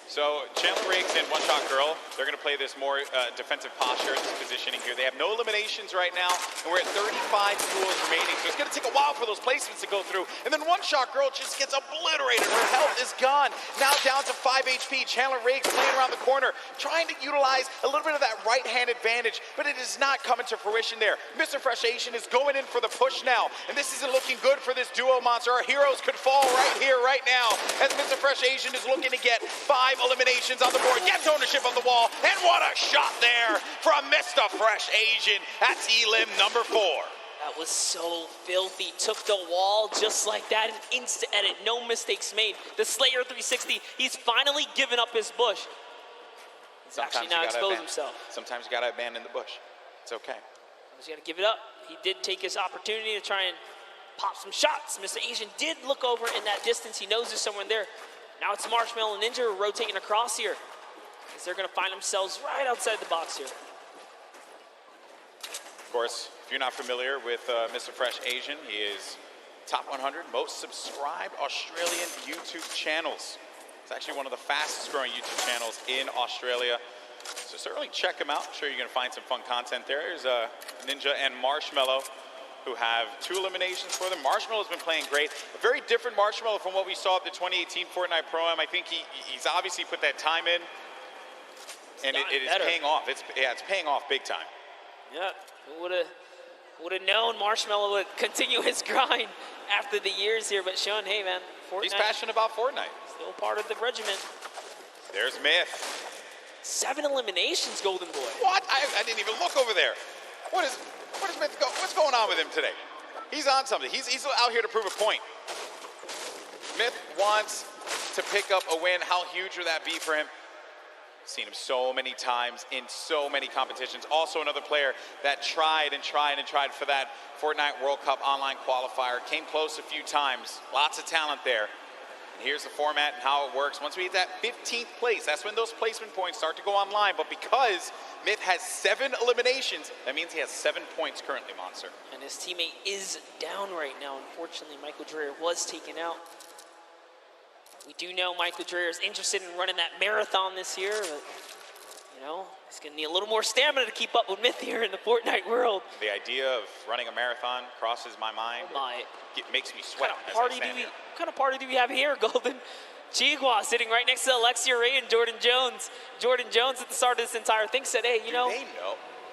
So Chandler Riggs and One Shot Girl, they're going to play this more defensive posture, this positioning here. They have no eliminations right now, and we're at 35 duels remaining. So it's going to take a while for those placements to go through. And then One Shot Girl just gets obliterated. Her health is gone. Now down to 5 HP. Chandler Riggs playing around the corner, trying to utilize a little bit of that right-hand advantage, but it is not coming to fruition there. Mr. Fresh Asian is going in for the push now, and this isn't looking good for this duo monster. Our heroes could fall right here, right now, as Mr. Fresh Asian is looking to get 5 eliminations on the board, gets ownership of the wall, and what a shot there from Mr. Fresh Asian. That's elim number 4. That was so filthy. Took the wall just like that. An instant edit. No mistakes made. The Slayer 360, he's finally given up his bush. He's actually now exposed himself. Sometimes you got to abandon the bush. It's okay. He's got to give it up. He did take his opportunity to try and pop some shots. Mr. Asian did look over in that distance. He knows there's someone there. Now it's Marshmello and Ninja rotating across here, as they're going to find themselves right outside the box here. Of course, if you're not familiar with Mr. Fresh Asian, he is top 100 most subscribed Australian YouTube channels. It's actually one of the fastest growing YouTube channels in Australia. So certainly check him out. I'm sure you're going to find some fun content there. There's Ninja and Marshmello, who have 2 eliminations for them. Marshmello's been playing great. A very different Marshmello from what we saw at the 2018 Fortnite Pro-Am. I think he's obviously put that time in, and it is paying off. It's paying off big time. Yeah, who would have known Marshmello would continue his grind after the years here, but Sean, hey man, Fortnite. He's passionate about Fortnite. Still part of the regiment. There's Myth. 7 eliminations, Golden Boy. What? I didn't even look over there. What is Myth what's going on with him today? He's on something. He's out here to prove a point. Myth wants to pick up a win. How huge would that be for him? Seen him so many times in so many competitions. Also another player that tried for that Fortnite World Cup online qualifier. Came close a few times. Lots of talent there. And here's the format and how it works. Once we hit that 15th place, that's when those placement points start to go online. But because Myth has 7 eliminations, that means he has 7 points currently, Monster. And his teammate is down right now. Unfortunately, Michael Dreher was taken out. We do know Michael Dreher is interested in running that marathon this year, but he's gonna need a little more stamina to keep up with Myth here in the Fortnite world. The idea of running a marathon crosses my mind. It makes me sweat. What kind of party do we have here, Golden? Chihua sitting right next to Alexia Ray and Jordan Jones. Jordan Jones at the start of this entire thing said, hey, they know.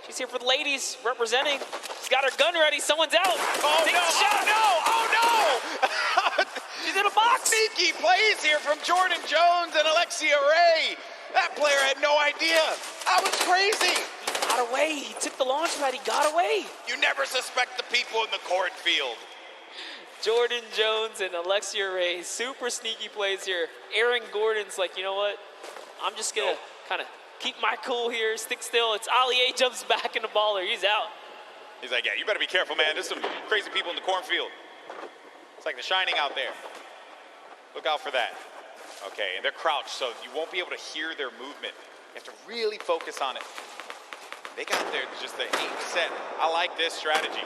She's here for the ladies, representing. She's got her gun ready. Someone's out. Oh no! She's in a box. Sneaky plays here from Jordan Jones and Alexia Ray. That player had no idea. That was crazy. He got away. He took the launch pad. He got away. You never suspect the people in the cornfield. Jordan Jones and Alexia Ray, super sneaky plays here. Aaron Gordon's like, you know what? I'm just going to kind of keep my cool here, stick still. It's Ali A jumps back in the baller. He's out. He's like, yeah, you better be careful, man. There's some crazy people in the cornfield. It's like The Shining out there. Look out for that. Okay, and they're crouched, so you won't be able to hear their movement. You have to really focus on it. They got there just the 8%. I like this strategy.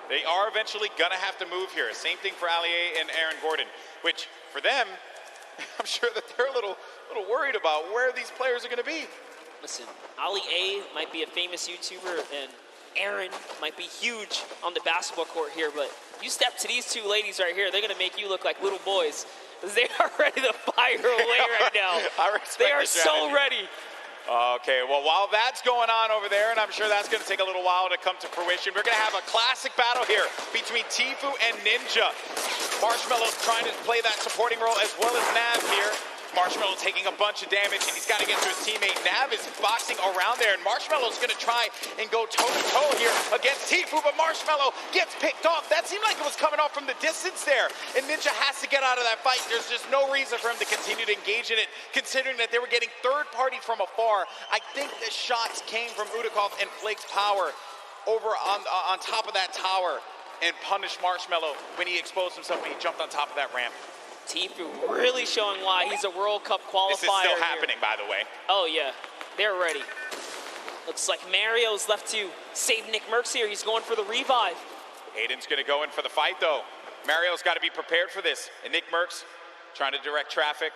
They are eventually going to have to move here. Same thing for Ali A and Aaron Gordon, which for them, I'm sure that they're a little little worried about where these players are going to be. Listen, Ali A might be a famous YouTuber, and Aaron might be huge on the basketball court here, but you step to these two ladies right here, they're going to make you look like little boys. They are ready to fire away right now. They are so ready. Okay, well, while that's going on over there, and I'm sure that's going to take a little while to come to fruition, we're going to have a classic battle here between Tfue and Ninja. Marshmallow's trying to play that supporting role as well as Nav here. Marshmallow taking a bunch of damage, and he's got to get to his teammate. Nav is boxing around there, and Marshmallow's going to try and go toe-to-toe here against Tfue, but Marshmallow gets picked off. That seemed like it was coming off from the distance there, and Ninja has to get out of that fight. There's just no reason for him to continue to engage in it, considering that they were getting third-party from afar. I think the shots came from Udakov and Flake's power over on top of that tower and punished Marshmallow when he exposed himself when he jumped on top of that ramp. Tfue really showing why he's a World Cup qualifier. This is still happening, by the way. Oh, yeah. They're ready. Looks like Mario's left to save Nick Merckx here. He's going for the revive. Aiden's going to go in for the fight, though. Mario's got to be prepared for this. And Nick Merckx trying to direct traffic.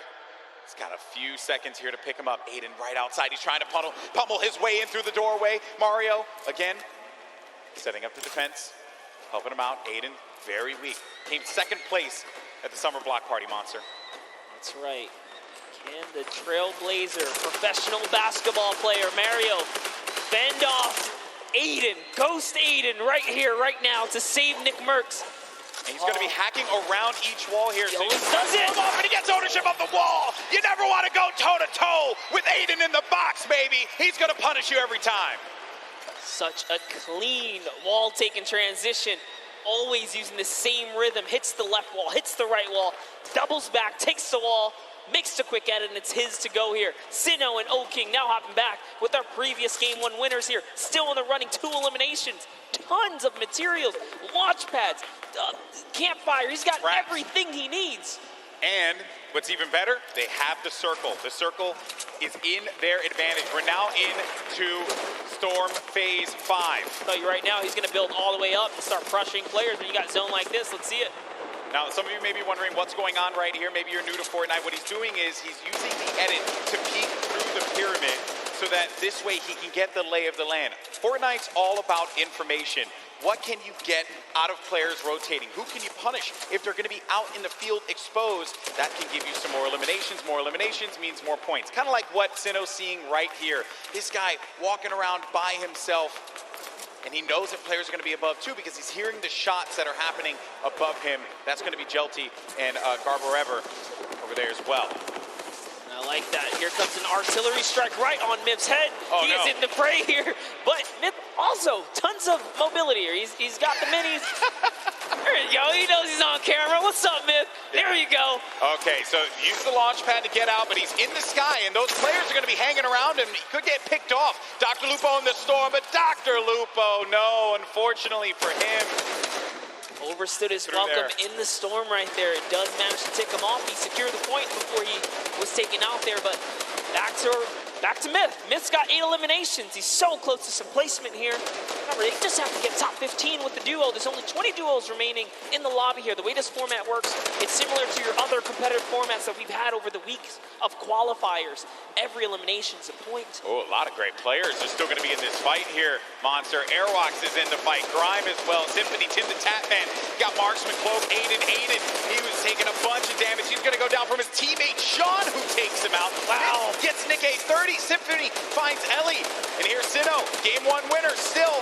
He's got a few seconds here to pick him up. Aiden right outside. He's trying to pummel his way in through the doorway. Mario, again, setting up the defense, helping him out. Aiden, very weak. Came second place at the Summer Block Party, Monster. That's right. Can the Trailblazer, professional basketball player, Mario, fend off Aiden, ghost Aiden right here, right now to save Nick Merckx. And he's going to be hacking around each wall here. He always does it. Off and he gets ownership of the wall. You never want to go toe-to-toe with Aiden in the box, baby. He's going to punish you every time. Such a clean wall-taking transition. Always using the same rhythm. Hits the left wall, hits the right wall, doubles back, takes the wall, makes the quick edit, and it's his to go here. Sinnoh and O-King now hopping back with our previous Game 1 winners here. Still in the running, 2 eliminations. Tons of materials, launch pads, campfire. He's got everything he needs. And what's even better, they have the circle. The circle is in their advantage. We're now into Storm Phase 5. I'll tell you right now, he's going to build all the way up and start crushing players. When you got zone like this, let's see it. Now, some of you may be wondering what's going on right here. Maybe you're new to Fortnite. What he's doing is he's using the edit to peek through the pyramid so that this way he can get the lay of the land. Fortnite's all about information. What can you get out of players rotating? Who can you punish? If they're going to be out in the field exposed, that can give you some more eliminations. More eliminations means more points. Kind of like what Sinnoh's seeing right here. This guy walking around by himself, and he knows that players are going to be above too because he's hearing the shots that are happening above him. That's going to be Jelty and Garborever over there as well. I like that. Here comes an artillery strike right on Mip's head. He is in the fray here. But Mip also, tons of mobility here. He's got the minis. There you go. He knows he's on camera. What's up, Mip? There you go. Okay, so use the launch pad to get out, but he's in the sky, and those players are going to be hanging around him. He could get picked off. Dr. Lupo in the storm, but Dr. Lupo, no, unfortunately for him. Overstood his welcome in the storm right there. It does manage to tick him off. He secured the point before he was taken out there, but back to Myth. Myth's got 8 eliminations. He's so close to some placement here. Remember, they just have to get top 15 with the duo. There's only 20 duos remaining in the lobby here. The way this format works, it's similar to your other competitive formats that we've had over the weeks of qualifiers. Every elimination's a point. Oh, a lot of great players are still going to be in this fight here. Monster Airwalks is in the fight. Grime as well. Symphony, Tim the Tatman. Got Marksman, Cloak, Aiden. He was taking a bunch of damage. He's going to go down from his teammate, Sean, who takes him out. Wow. Gets Nick a 30. Symphony finds Ellie. And here's Sinnoh, Game 1 winner, still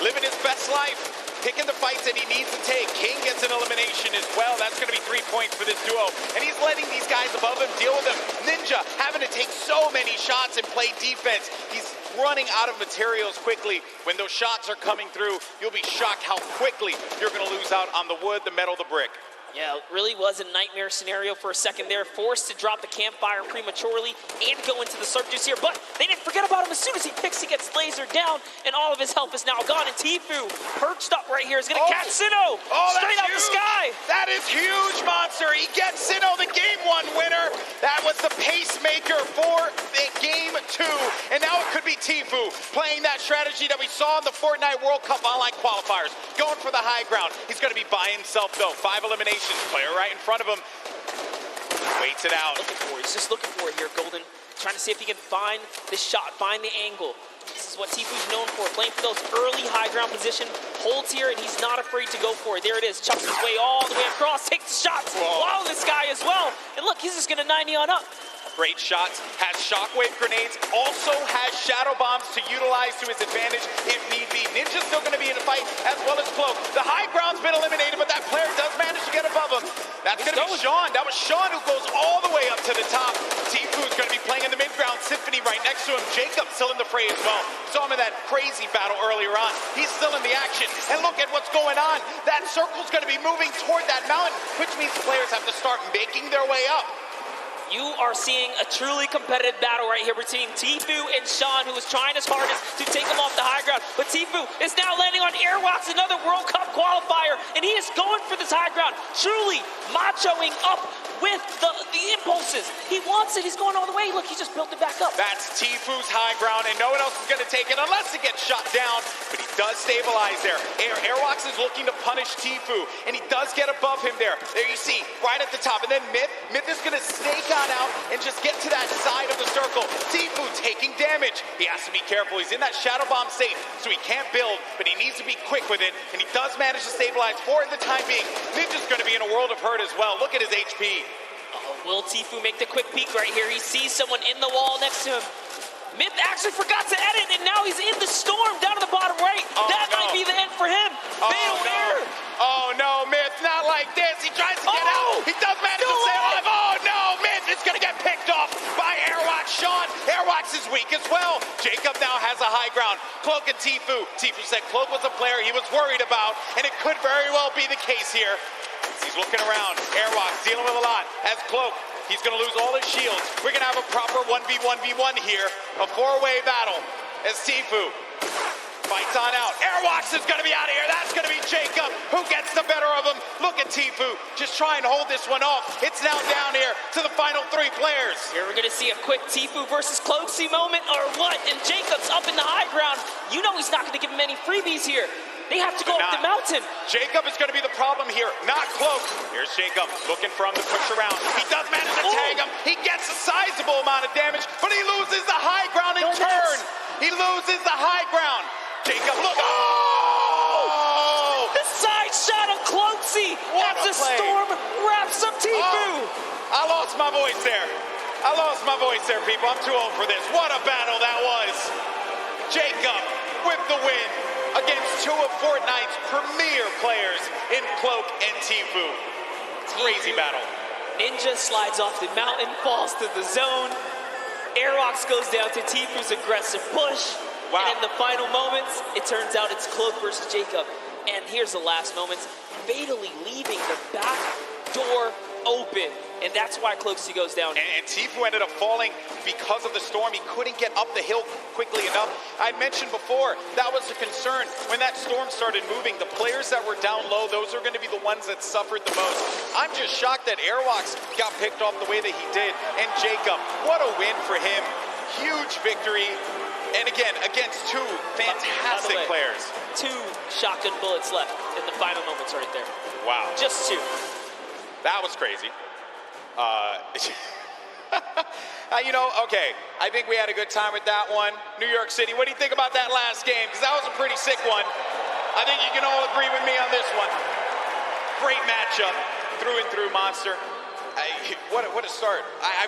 living his best life. Picking the fights that he needs to take. King gets an elimination as well. That's going to be 3 points for this duo. And he's letting these guys above him deal with him. Ninja having to take so many shots and play defense. He's running out of materials quickly. When those shots are coming through, you'll be shocked how quickly you're going to lose out on the wood, the metal, the brick. Yeah, it really was a nightmare scenario for a second there. Forced to drop the campfire prematurely and go into the surf juice here. But they didn't forget about him. As soon as he picks, he gets lasered down, and all of his health is now gone. And Tfue, perched up right here, is going to catch Sinnoh straight out the sky. That is huge, Monster. He gets Sinnoh, the Game 1 winner. That was the pacemaker for the Game 2. And now it could be Tfue playing that strategy that we saw in the Fortnite World Cup online qualifiers. Going for the high ground. He's going to be by himself, though. 5 eliminations. Player right in front of him. Waits it out. He's just looking for it here. Golden trying to see if he can find the shot, find the angle. This is what Tifu's known for, playing for those early high ground position, holds here, and he's not afraid to go for it. There it is, chucks his way all the way across, takes the shots. Wow, this guy as well. And look, he's just gonna 90 on up. Great shots, has shockwave grenades, also has shadow bombs to utilize to his advantage if need be. Ninja's still going to be in the fight, as well as Cloak. The high ground's been eliminated, but that player does manage to get above him. That's going to be Sean. That was Sean who goes all the way up to the top. Tifu's going to be playing in the mid-ground. Symphony right next to him. Jacob still in the fray as well. Saw him in that crazy battle earlier on. He's still in the action. And look at what's going on. That circle's going to be moving toward that mountain, which means players have to start making their way up. You are seeing a truly competitive battle right here between Tifu and Sean, who is trying his hardest to take him off the high ground. But Tifu is now landing on Airwalks, another World Cup qualifier, and he is going for this high ground, truly machoing up with the impulses. He wants it. He's going all the way. Look, he just built it back up. That's Tifu's high ground, and no one else is going to take it unless it gets shot down. But he does stabilize there. Airwalks is looking to punish Tifu, and he does get above him there. There you see, right at the top. And then Myth is going to snake out and just get to that side of the circle. Tifu taking damage. He has to be careful. He's in that shadow bomb safe, so he can't build, but he needs to be quick with it, and he does manage to stabilize for the time being. Ninja's going to be in a world of hurt as well. Look at his HP. Will Tifu make the quick peek right here? He sees someone in the wall next to him. Myth actually forgot to edit, and now he's in the storm down to the bottom right. That might be the end for him. Fatal error. Oh no, Myth, not like this. He tries to get out. He does manage to stay alive. Oh no, Myth is going to get picked off by Airwalks. Sean, Airwalks is weak as well. Jacob now has a high ground. Cloak and Tifu. Tifu said Cloak was a player he was worried about, and it could very well be the case here. He's looking around. Airwalks dealing with a lot. As Cloak, he's going to lose all his shields. We're going to have a proper 1v1v1 here. A four-way battle as Tifu fights on out. Airwalks is going to be out of here. That's going to be Jacob who gets the better of him. Look at Tifu just trying to hold this one off. It's now down here to the final three players. Here we're going to see a quick Tifu versus Cloaksy moment or what? And Jacob's up in the high ground. You know he's not going to give him any freebies here. They have to go up the mountain. Jacob is going to be the problem here, not Cloak. Here's Jacob looking for him to push around. He does manage to tag him. He gets a sizable amount of damage, but he loses the high ground in turn. He loses the high ground. Jacob, look. Oh! The side shot of Cloaksy as the storm wraps up Tifu. I lost my voice there. People. I'm too old for this. What a battle that was. Jacob with the win against two of Fortnite's premier players in Cloak and Tifu. Crazy battle. Ninja slides off the mountain, falls to the zone. Airwalks goes down to Tifu's aggressive push. Wow. And in the final moments, it turns out it's Cloak versus Jacob. And here's the last moments, fatally leaving the back door open. And that's why Cloaksy goes down. And Tifu ended up falling because of the storm. He couldn't get up the hill quickly enough. I mentioned before, that was a concern. When that storm started moving, the players that were down low, those are going to be the ones that suffered the most. I'm just shocked that Airwalks got picked off the way that he did. And Jacob, what a win for him. Huge victory. And again, against two fantastic players. 2 shotgun bullets left in the final moments right there. Wow. Just 2. That was crazy. You know, okay, I think we had a good time with that one. New York City, what do you think about that last game? Because that was a pretty sick one. I think you can all agree with me on this one. Great matchup, through and through, Monster. What a start. I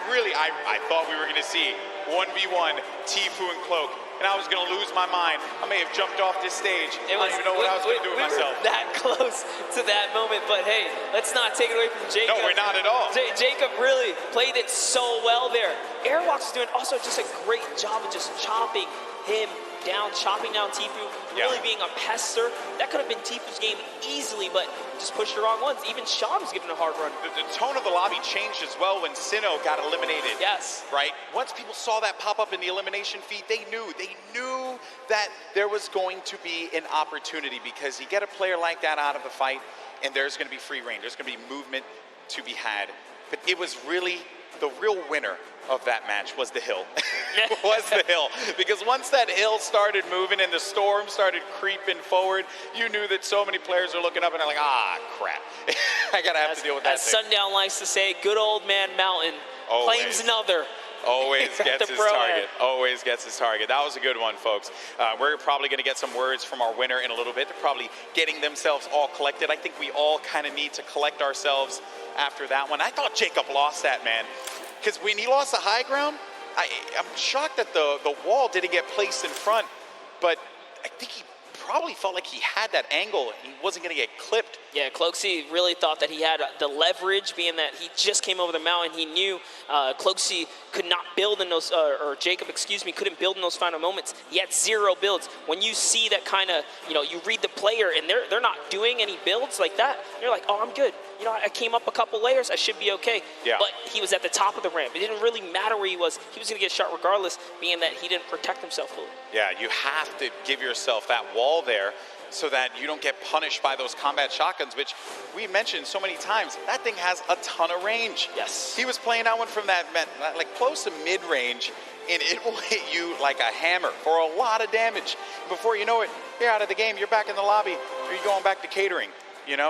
thought we were going to see 1v1 Tifu and Cloak, and I was going to lose my mind. I may have jumped off this stage. I don't even know what I was going to do with myself. We were that close to that moment, but hey, let's not take it away from Jacob. No, we're not at all. Jacob really played it so well there. Airwalks is doing also just a great job of just chopping him down, chopping down Tifu, really being a pester. That could have been Tifu's game easily, but just pushed the wrong ones. Even Sean was giving a hard run. The tone of the lobby changed as well when Sinnoh got eliminated. Yes. Right? Once people saw that pop up in the elimination feed, they knew that there was going to be an opportunity, because you get a player like that out of the fight, and there's going to be free reign. There's going to be movement to be had. But it was really the real winner of that match was the hill. Because once that hill started moving and the storm started creeping forward, you knew that so many players are looking up and they're like, ah, crap. I gotta have to deal with that thing. As Sundown likes to say, good old man Mountain claims another. Always gets his target. Pro-Am. Always gets his target. That was a good one, folks. We're probably going to get some words from our winner in a little bit. They're probably getting themselves all collected. I think we all kind of need to collect ourselves after that one. I thought Jacob lost that, man. Because when he lost the high ground, I'm shocked that the wall didn't get placed in front. But I think he probably felt like he had that angle. He wasn't going to get clipped. Yeah, Cloakzy really thought that he had the leverage, being that he just came over the mountain. He knew Cloakzy could not build in those, or Jacob, excuse me, couldn't build in those final moments. He had 0 builds. When you see that kind of, you read the player and they're not doing any builds like that, you're like, oh, I'm good. I came up a couple layers, I should be okay. Yeah. But he was at the top of the ramp. It didn't really matter where he was. He was going to get shot regardless, being that he didn't protect himself fully. Yeah, you have to give yourself that wall there so that you don't get punished by those combat shotguns, which we mentioned so many times. That thing has a ton of range. Yes. He was playing that one from that, like close to mid-range, and it will hit you like a hammer for a lot of damage. Before you know it, you're out of the game, you're back in the lobby, or you're going back to catering,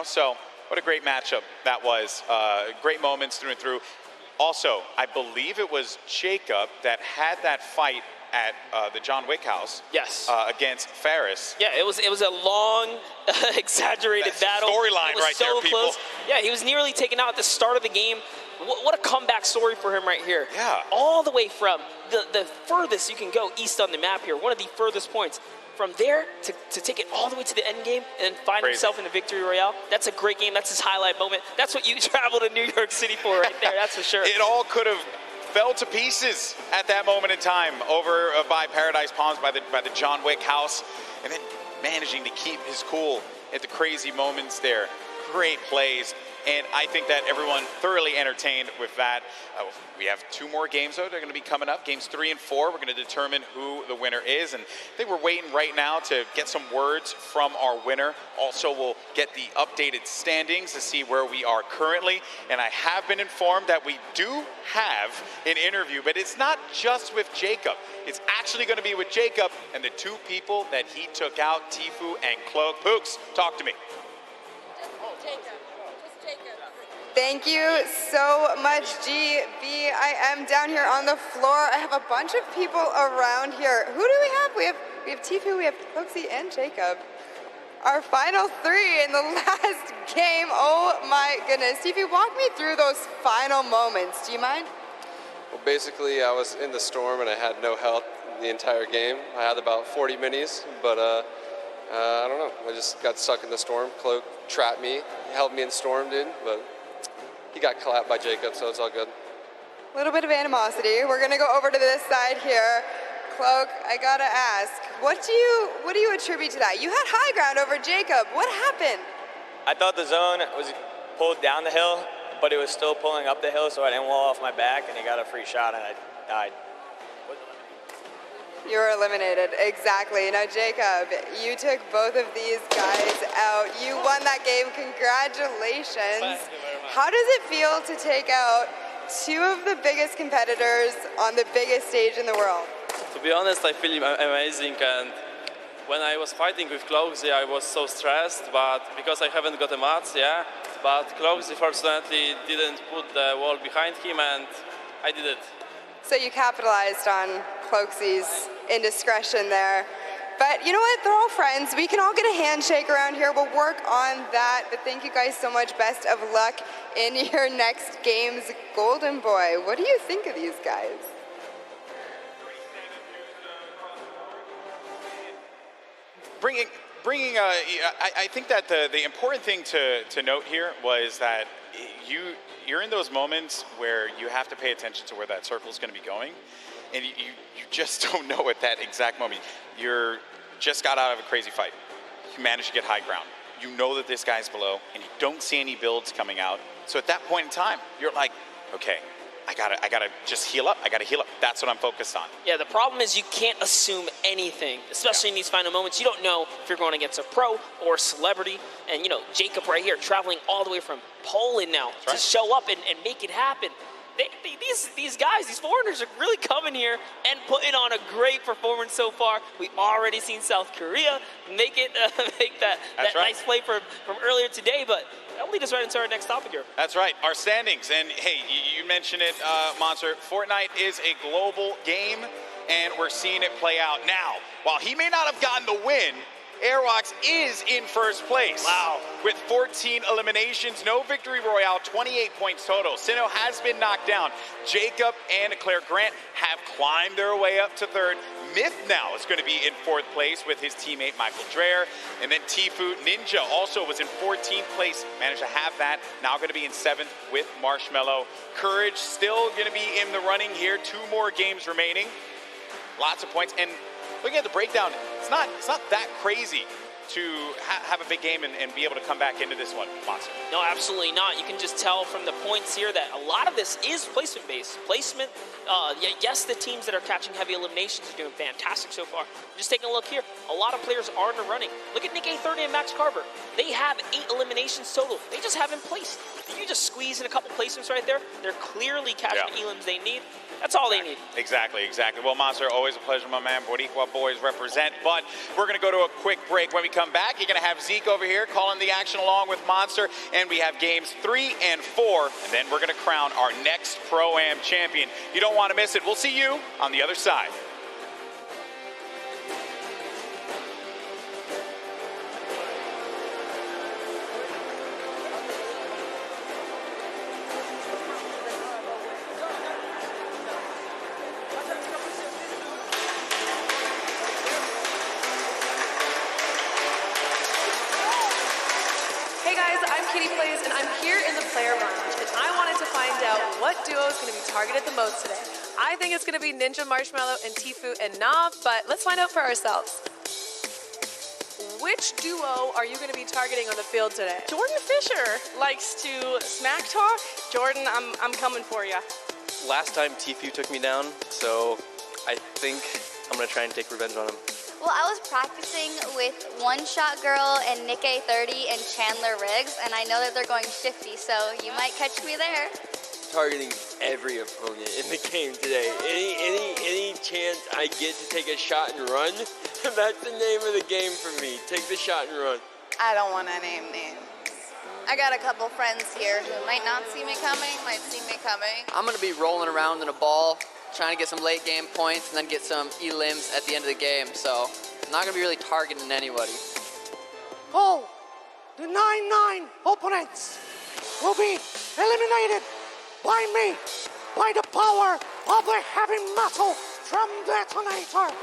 So what a great matchup that was. Great moments through and through. Also, I believe it was Jacob that had that fight at the John Wick house. Yes. Against Ferris. Yeah, it was a long, exaggerated battle. Storyline right there, people. Close. Yeah, he was nearly taken out at the start of the game. What a comeback story for him right here. Yeah. All the way from the furthest you can go east on the map here, one of the furthest points. From there to take it all the way to the end game and find himself in the victory royale, that's a great game. That's his highlight moment. That's what you travel to New York City for right there, that's for sure. It all could have fell to pieces at that moment in time over by Paradise Palms, by the John Wick house, and then managing to keep his cool at the crazy moments there. Great plays. And I think that everyone thoroughly entertained with that. We have 2 more games, though. They're going to be coming up. Games 3 and 4. We're going to determine who the winner is. And I think we're waiting right now to get some words from our winner. Also, we'll get the updated standings to see where we are currently. And I have been informed that we do have an interview, but it's not just with Jacob. It's actually going to be with Jacob and the 2 people that he took out, Tfue and Cloak. Pooks, talk to me. Thank you so much, GB. I am down here on the floor. I have a bunch of people around here. Who do we have? We have Tfue, we have Cloakzy, and Jacob. Our final 3 in the last game. Oh my goodness. Tfue, walk me through those final moments. Do you mind? Well, basically, I was in the storm and I had no health the entire game. I had about 40 minis, but I don't know. I just got stuck in the storm. Cloak trapped me, held me in storm, dude, but he got clapped by Jacob, so it's all good. A little bit of animosity. We're gonna go over to this side here. Cloak, I gotta ask, what do you attribute to that? You had high ground over Jacob. What happened? I thought the zone was pulled down the hill, but it was still pulling up the hill, so I didn't wall off my back, and he got a free shot, and I died. You were eliminated, exactly. Now, Jacob, you took both of these guys out. You won that game, congratulations. How does it feel to take out 2 of the biggest competitors on the biggest stage in the world? To be honest, I feel amazing, and when I was fighting with Cloakzy, I was so stressed, but because I haven't got a match, yeah, but Cloakzy fortunately didn't put the wall behind him, and I did it. So you capitalized on Cloakzy's indiscretion there. But you know what? They're all friends. We can all get a handshake around here. We'll work on that. But thank you guys so much. Best of luck in your next games. Golden Boy, what do you think of these guys? I think that the important thing to note here was that you're in those moments where you have to pay attention to where that circle is going to be going, and you just don't know at that exact moment. You're just got out of a crazy fight. You managed to get high ground. You know that this guy's below, and you don't see any builds coming out. So at that point in time, you're like, okay, I gotta just heal up. I gotta heal up. That's what I'm focused on. Yeah, the problem is you can't assume anything, especially in these final moments. You don't know if you're going against a pro or a celebrity. And, Jacob right here traveling all the way from Poland now to show up and make it happen. these guys, these foreigners are really coming here and putting on a great performance so far. We already seen South Korea make that nice play from earlier today, but that'll lead us right into our next topic here. That's right, our standings. And hey, you mentioned it, Monster. Fortnite is a global game, and we're seeing it play out now. While he may not have gotten the win, Airwalks is in first place. Wow. With 14 eliminations, no victory royale, 28 points total. Sinnoh has been knocked down. Jacob and Claire Grant have climbed their way up to third. Myth now is going to be in fourth place with his teammate Michael Dreher. And then Tfue Ninja also was in 14th place, managed to have that. Now going to be in 7th with Marshmello. Courage still going to be in the running here. 2 more games remaining. Lots of points. And looking at the breakdown, it's not that crazy to have a big game and be able to come back into this one, Monster. No, absolutely not. You can just tell from the points here that a lot of this is placement-based. Placement, yes, the teams that are catching heavy eliminations are doing fantastic so far. Just taking a look here, a lot of players are in the running. Look at Nick A30 and Max Carver. They have 8 eliminations total. They just haven't placed. If you just squeeze in a couple placements right there, they're clearly catching the elims they need. That's all they need. Exactly. Well, Monster, always a pleasure, my man. Boricua boys represent. But we're going to go to a quick break. When we come back, you're going to have Zeke over here calling the action along with Monster. And we have games 3 and 4. And then we're going to crown our next Pro-Am champion. You don't want to miss it. We'll see you on the other side. And I'm here in the player lounge, and I wanted to find out what duo is going to be targeted the most today. I think it's going to be Ninja, Marshmello, and Tfue and Nav, but let's find out for ourselves. Which duo are you going to be targeting on the field today? Jordan Fisher likes to smack talk. Jordan, I'm coming for you. Last time Tfue took me down, so I think I'm going to try and take revenge on him. Well, I was practicing with One Shot Girl and Nick A30 and Chandler Riggs, and I know that they're going shifty, so you might catch me there. Targeting every opponent in the game today. Any chance I get to take a shot and run, that's the name of the game for me. Take the shot and run. I don't want to name names. I got a couple friends here who might not see me coming, might see me coming. I'm going to be rolling around in a ball, trying to get some late game points and then get some elims at the end of the game, so I'm not going to be really targeting anybody. All the 9-9 opponents will be eliminated by me, by the power of the heavy metal drum detonator.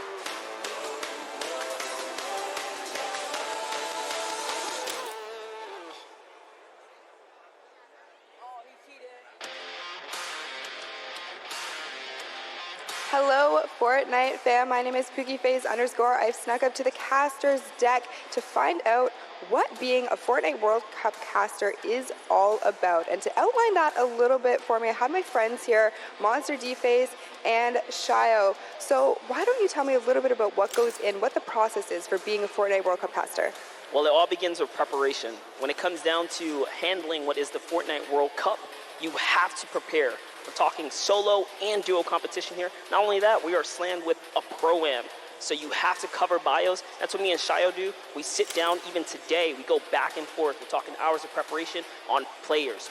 Hello, Fortnite fam. My name is PookieFaze_. I've snuck up to the caster's deck to find out what being a Fortnite World Cup caster is all about. And to outline that a little bit for me, I have my friends here, Monster D-Face and Shio. So why don't you tell me a little bit about what goes in, what the process is for being a Fortnite World Cup caster? Well, it all begins with preparation. When it comes down to handling what is the Fortnite World Cup, you have to prepare. We're talking solo and duo competition here. Not only that, we are slammed with a Pro-Am. So you have to cover bios. That's what me and Shio do. We sit down even today. We go back and forth. We're talking hours of preparation on players.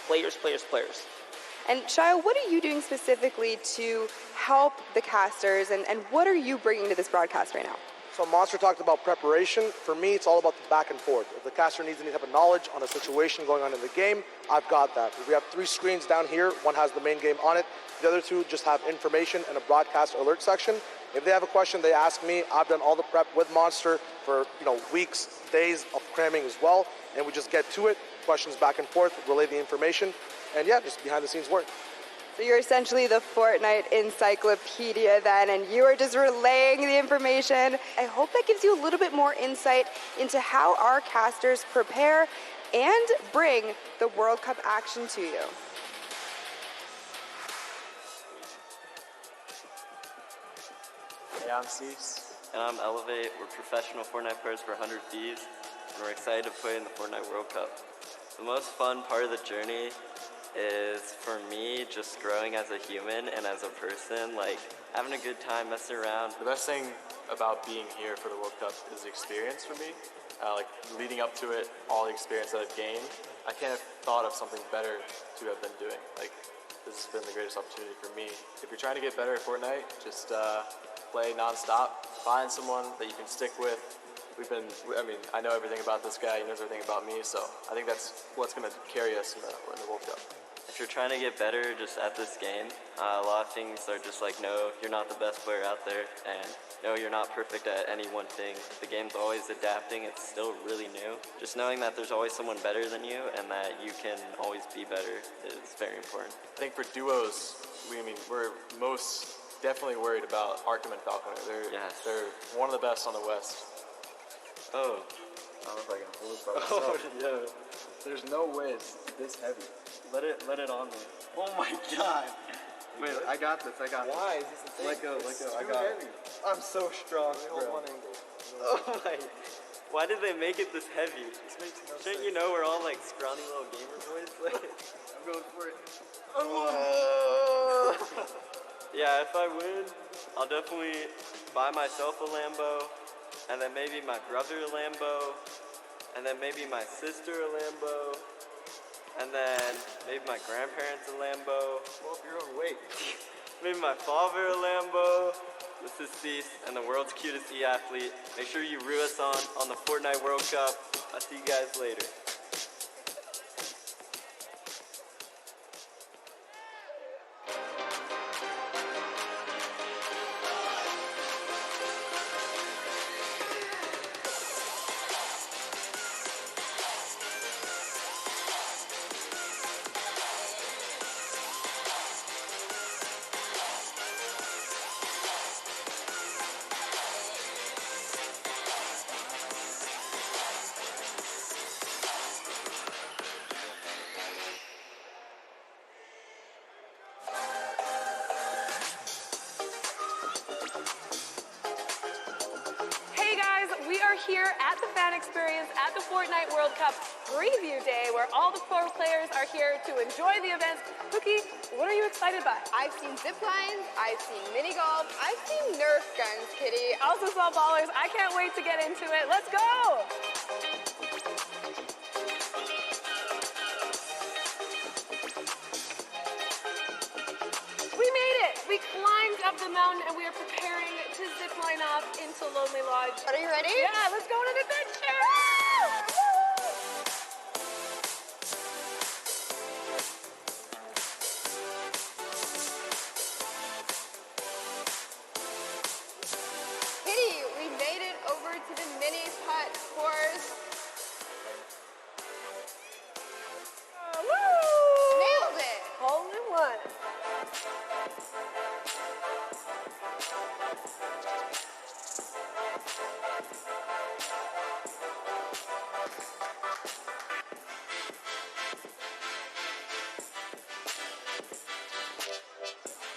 And Shio, what are you doing specifically to help the casters, and what are you bringing to this broadcast right now? So Monster talked about preparation. For me, it's all about the back and forth. If the caster needs any type of knowledge on a situation going on in the game, I've got that. We have 3 screens down here. One has the main game on it. The other 2 just have information and a broadcast alert section. If they have a question, they ask me. I've done all the prep with Monster for weeks, days of cramming as well, and we just get to it. Questions back and forth, relay the information, and yeah, just behind the scenes work. So you're essentially the Fortnite encyclopedia then, and you are just relaying the information. I hope that gives you a little bit more insight into how our casters prepare and bring the World Cup action to you. Hey, I'm Cease. And I'm Elevate. We're professional Fortnite players for 100 Thieves, and we're excited to play in the Fortnite World Cup. The most fun part of the journey is for me just growing as a human and as a person, like having a good time messing around. The best thing about being here for the World Cup is the experience for me. Like leading up to it, all the experience that I've gained, I can't have thought of something better to have been doing. Like this has been the greatest opportunity for me. If you're trying to get better at Fortnite, just play non-stop. Find someone that you can stick with. I know everything about this guy, he knows everything about me, so I think that's what's going to carry us in the World Cup. If you're trying to get better just at this game, a lot of things are just like, no, you're not the best player out there, and no, you're not perfect at any one thing. The game's always adapting, it's still really new. Just knowing that there's always someone better than you and that you can always be better is very important. I think for duos, we're most definitely worried about Arkham and Falconer. They're one of the best on the West. Oh. I don't know if I can hold it by myself. Yeah. There's no way it's this heavy. Let it on me. Oh my god. Wait, I got this. Why is this a thing? Let go. I got it. I'm so strong, bro. Oh my. Why did they make it this heavy? This makes no Shouldn't sense. you know we're all like scrawny little gamer boys? I'm going for it. Yeah, if I win, I'll definitely buy myself a Lambo, and then maybe my brother a Lambo, and then maybe my sister a Lambo, and then maybe my grandparents a Lambo. Well, if your own weight. Maybe my father a Lambo. This is Cease and the world's cutest e-athlete. Make sure you root us on the Fortnite World Cup. I'll see you guys later. Hey guys, we are here at the fan experience at the Fortnite World Cup preview day where all the pro players are here to enjoy the events. Cookie, what are you excited by? I've seen zip lines, I've seen mini golf, I've seen Nerf guns, Kitty. Also saw ballers. I can't wait to get into it. Let's go! We made it! We climbed up the mountain and we are preparing to zip line off into Lonely Lodge. Are you ready? Yeah, let's go on an adventure! Kitty, we made it over to the mini putt course. Woo! Nailed it! Hole in one.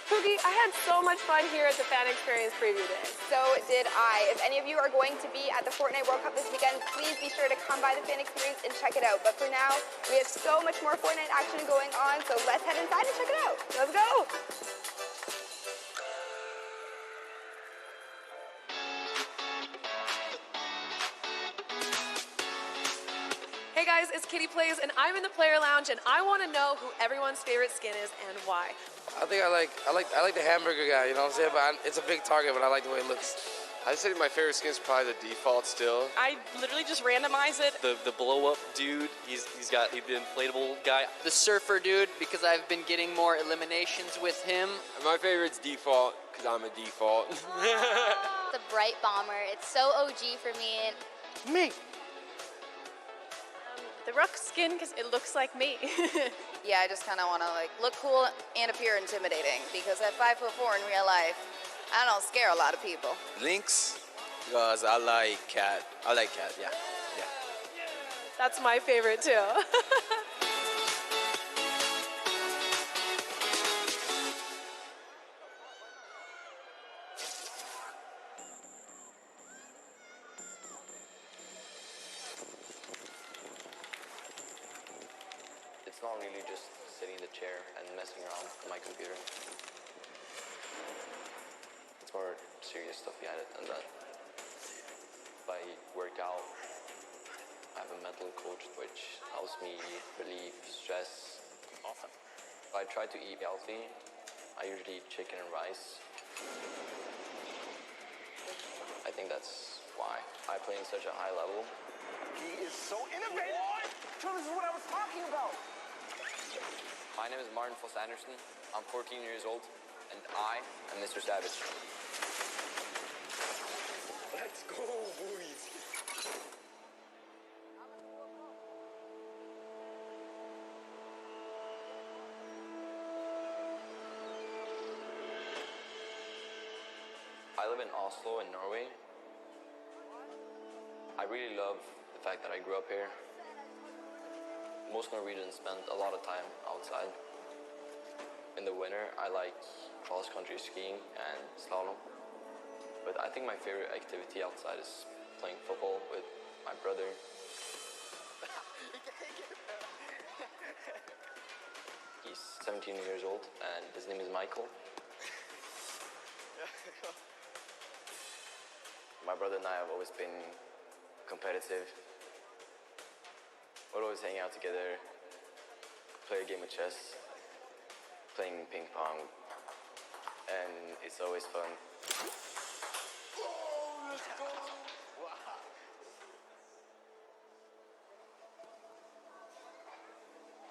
Cookie, I had so much fun here at the Fan Experience Preview Day. So did I. If any of you are going to be at the Fortnite World Cup this weekend, please be sure to come by the Fan Experience and check it out. But for now, we have so much more Fortnite action going on, so let's head inside and check it out. Let's go! Hey guys, it's Kitty Plays, and I'm in the player lounge, and I want to know who everyone's favorite skin is and why. I think I like the hamburger guy, you know what I'm saying? But it's a big target, but I like the way it looks. I'd say my favorite skin is probably the default still. I literally just randomize it. The blow up dude, he's got the inflatable guy. The surfer dude, because I've been getting more eliminations with him. My favorite's default, because I'm a default. The bright bomber. It's so OG for me. Me. The Rook skin, because it looks like me. Yeah, I just kind of want to like look cool and appear intimidating because at 5'4" in real life, I don't scare a lot of people. Lynx, because I like cat. Yeah. That's my favorite too. It's not really just sitting in the chair and messing around on my computer. It's more serious stuff behind it than that. If I work out, I have a mental coach which helps me relieve stress. Awesome. If I try to eat healthy, I usually eat chicken and rice. I think that's why I play in such a high level. He is so innovative. What? This is what I was talking about. My name is Martin Foss Anderson. I'm 14 years old, and I am Mr. Savage. Let's go, boys. I live in Oslo in Norway. I really love the fact that I grew up here. Most Norwegians spend a lot of time outside. In the winter, I like cross-country skiing and slalom. But I think my favorite activity outside is playing football with my brother. He's 17 years old and his name is Michael. My brother and I have always been competitive. We'll always hang out together, play a game of chess, playing ping pong, and it's always fun. Oh, let's go.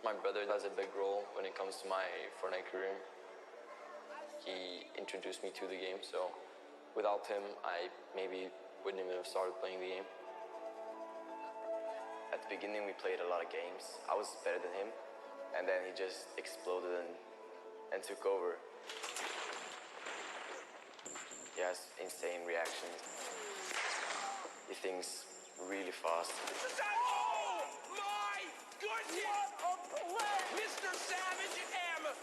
My brother has a big role when it comes to my Fortnite career. He introduced me to the game, so without him, I maybe wouldn't even have started playing the game. At the beginning, we played a lot of games. I was better than him, and then he just exploded and took over. He has insane reactions. He thinks really fast. Oh my goodness! Mr. Savage M!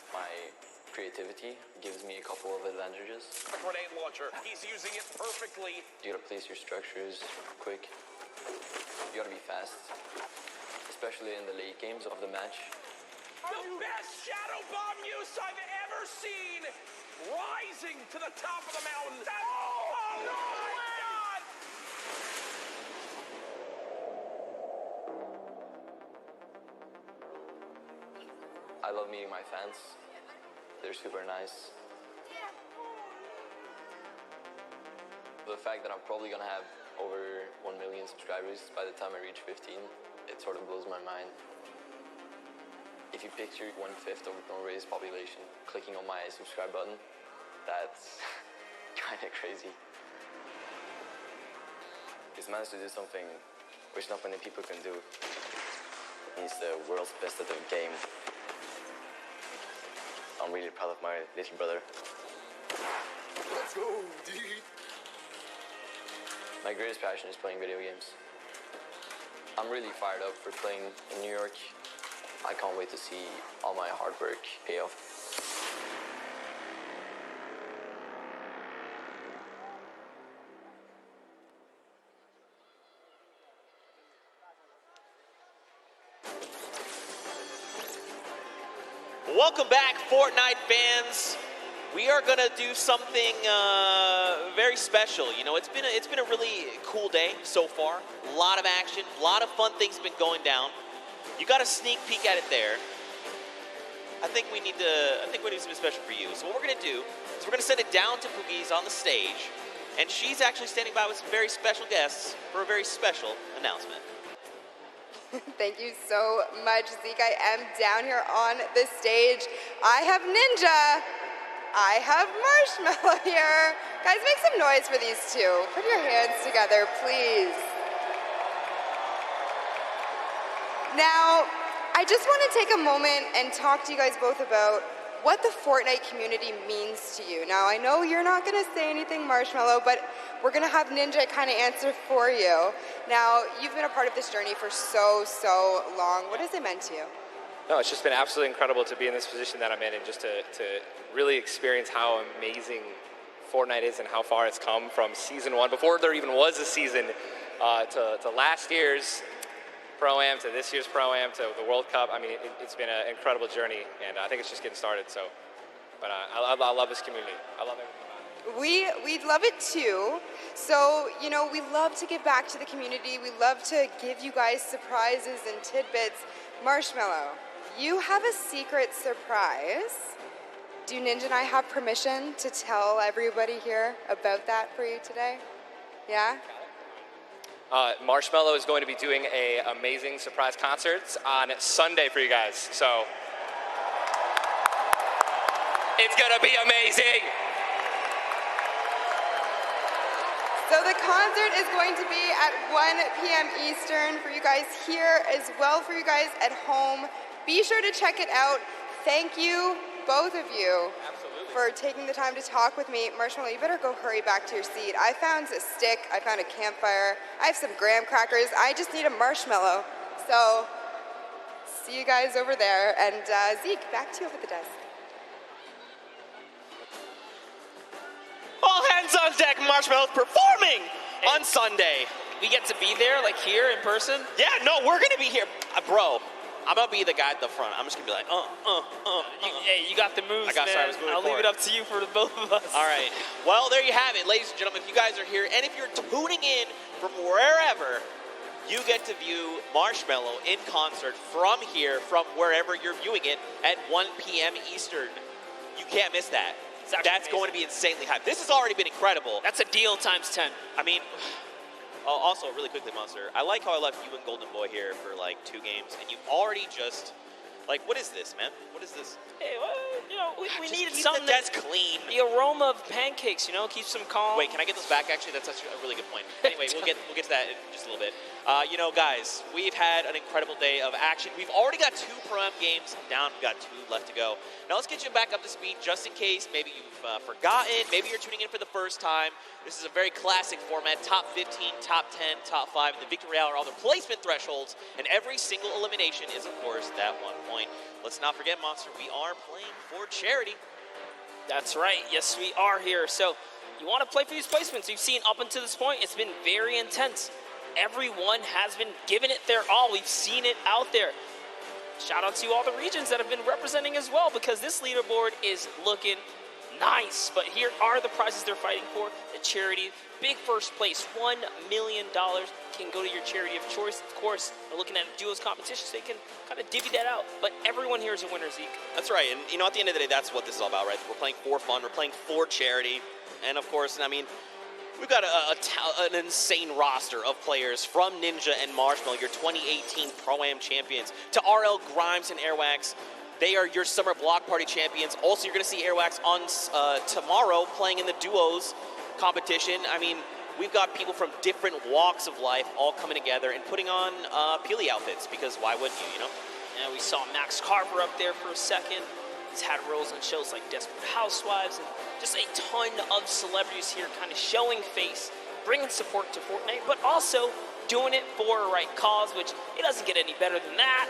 My creativity gives me a couple of advantages. Grenade launcher. He's using it perfectly. You gotta place your structures quick. You gotta be fast, especially in the late games of the match. The best shadow bomb use I've ever seen! Rising to the top of the mountain. Oh my God! I love meeting my fans. They're super nice. The fact that I'm probably gonna have over 1 million subscribers by the time I reach 15, it sort of blows my mind. If you picture 1/5 of Norway's population clicking on my subscribe button, that's kind of crazy. He's managed to do something which not many people can do. He's the world's best at the game. I'm really proud of my little brother. Let's go, dude. My greatest passion is playing video games. I'm really fired up for playing in New York. I can't wait to see all my hard work pay off. Welcome back, Fortnite fans. We are gonna do something very special. You know, it's been a really cool day so far. A lot of action, a lot of fun things been going down. You got a sneak peek at it there. I think we need something special for you. So what we're gonna do is we're gonna send it down to Poogie's on the stage, and she's actually standing by with some very special guests for a very special announcement. Thank you so much, Zeke. I am down here on the stage. I have Ninja. I have Marshmallow here. Guys, make some noise for these two. Put your hands together, please. Now, I just want to take a moment and talk to you guys both about what the Fortnite community means to you. Now, I know you're not going to say anything, Marshmallow, but we're going to have Ninja kind of answer for you. Now, you've been a part of this journey for so long. What has it meant to you? No, it's just been absolutely incredible to be in this position that I'm in and just to really experience how amazing Fortnite is and how far it's come from season 1, before there even was a season, to last year's Pro-Am to this year's Pro-Am to the World Cup. I mean, it's been an incredible journey, and I think it's just getting started. So, but I love this community. I love everything. We love it too. So, you know, we love to give back to the community. We love to give you guys surprises and tidbits. Marshmallow, you have a secret surprise. Do Ninja and I have permission to tell everybody here about that for you today? Yeah? Marshmallow is going to be doing a amazing surprise concerts on Sunday for you guys. So it's gonna be amazing. So the concert is going to be at 1 p.m. Eastern for you guys here, as well for you guys at home. Be sure to check it out. Thank you, both of you, for taking the time to talk with me. Marshmallow, you better go hurry back to your seat. I found a stick, I found a campfire, I have some graham crackers, I just need a marshmallow. So, see you guys over there. And Zeke, back to you over the desk. All hands on deck, Marshmallow's performing on Sunday. We get to be there, like here in person? Yeah, no, we're gonna be here. Bro, I'm gonna be the guy at the front. I'm just gonna be like, Hey, you got the moves, I got, man. sorry, I was moving I'll leave forward. it up to you for the both of us. All right. Well, there you have it, ladies and gentlemen. If you guys are here, and if you're tuning in from wherever, you get to view Marshmallow in concert from here, from wherever you're viewing it at 1 p.m. Eastern. You can't miss that. That's going to be insanely hype. This has already been incredible. That's a deal times 10. I mean, also, really quickly, Monster, I like how I left you and Golden Boy here for like 2 games, and you already just, like, what is this, man? What is this? Hey, well, you know, we Just needed keep something the desk clean. The aroma of pancakes, you know, keeps them calm. Wait, can I get this back? Actually, that's actually a really good point. Anyway, we'll get to that in just a little bit. You know, guys, we've had an incredible day of action. We've already got 2 Pro-Am games down. We've got 2 left to go. Now let's get you back up to speed, just in case maybe you've forgotten. Maybe you're tuning in for the first time. This is a very classic format: top 15, top 10, top 5. The victory royale are all the placement thresholds, and every single elimination is, of course, that 1 point. Let's not forget, Monster, we are playing for charity. That's right. Yes, we are here. So you want to play for these placements. You've seen up until this point, it's been very intense. Everyone has been giving it their all. We've seen it out there. Shout out to all the regions that have been representing as well, because this leaderboard is looking nice. But here are the prizes they're fighting for. The charity, big first place, $1 million can go to your charity of choice. Of course, they're looking at duos competitions, they can kind of divvy that out. But everyone here is a winner, Zeke. That's right, and you know, at the end of the day, that's what this is all about, right? We're playing for fun, we're playing for charity, and of course, I mean, we've got an insane roster of players from Ninja and Marshmallow, your 2018 Pro-Am champions, to RL Grimes and Airwax. They are your Summer Block Party champions. Also, you're going to see Airwax on tomorrow playing in the duos competition. I mean, we've got people from different walks of life all coming together and putting on Peely outfits, because why wouldn't you, you know? And we saw Max Carver up there for a second. He's had roles on shows like Desperate Housewives, and just a ton of celebrities here kind of showing face, bringing support to Fortnite, but also doing it for a right cause, which it doesn't get any better than that.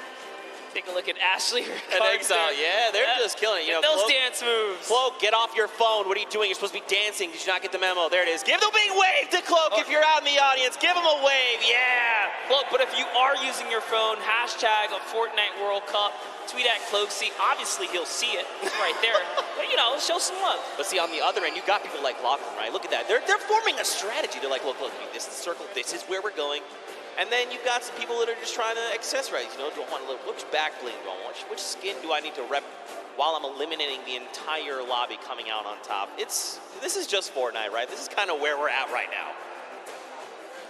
Take a look at Ashley and Exile. Yeah, they're just killing it. You know, those Cloak, dance moves. Cloak, get off your phone. What are you doing? You're supposed to be dancing. Did you not get the memo? There it is. Give the big wave to Cloak if you're out in the audience. Give him a wave. Yeah. Cloak, but if you are using your phone, hashtag a Fortnite World Cup, tweet at Cloaksy. Obviously, he'll see it. It's right there. But, you know, show some love. But see, on the other end, you got people like Lachlan, right? Look at that. They're forming a strategy. They're like, look, this is the circle. This is where we're going. And then you've got some people that are just trying to accessorize, you know, do I want to look, which back bling do I want? Which skin do I need to rep while I'm eliminating the entire lobby coming out on top? This is just Fortnite, right? This is kind of where we're at right now.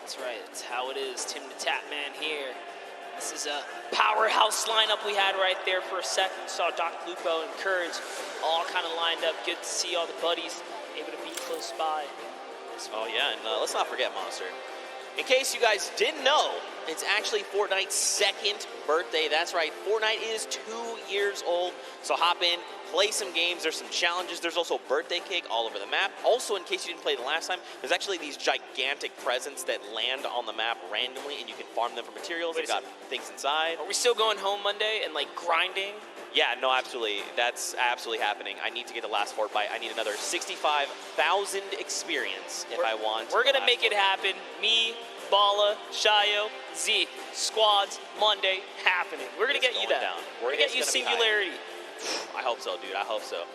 That's right. It's how it is. Tim the Tapman here. This is a powerhouse lineup we had right there for a second. Saw Doc Lupo and Courage all kind of lined up. Good to see all the buddies able to be close by. Oh, yeah, and let's not forget Monster. In case you guys didn't know, it's actually Fortnite's 2nd birthday. That's right, Fortnite is 2 years old. So hop in, play some games. There's some challenges. There's also birthday cake all over the map. Also, in case you didn't play the last time, there's actually these gigantic presents that land on the map randomly, and you can farm them for materials. They've got things inside. Are we still going home Monday and, like, grinding? Yeah, no, absolutely. That's absolutely happening. I need to get the last Fort Bite. I need another 65,000 experience if I want. We're going to make it happen. Me, Bala, Shayo, Z, squads, Monday, happening. We're going to get you that. We're going to get you Singularity. I hope so, dude. I hope so.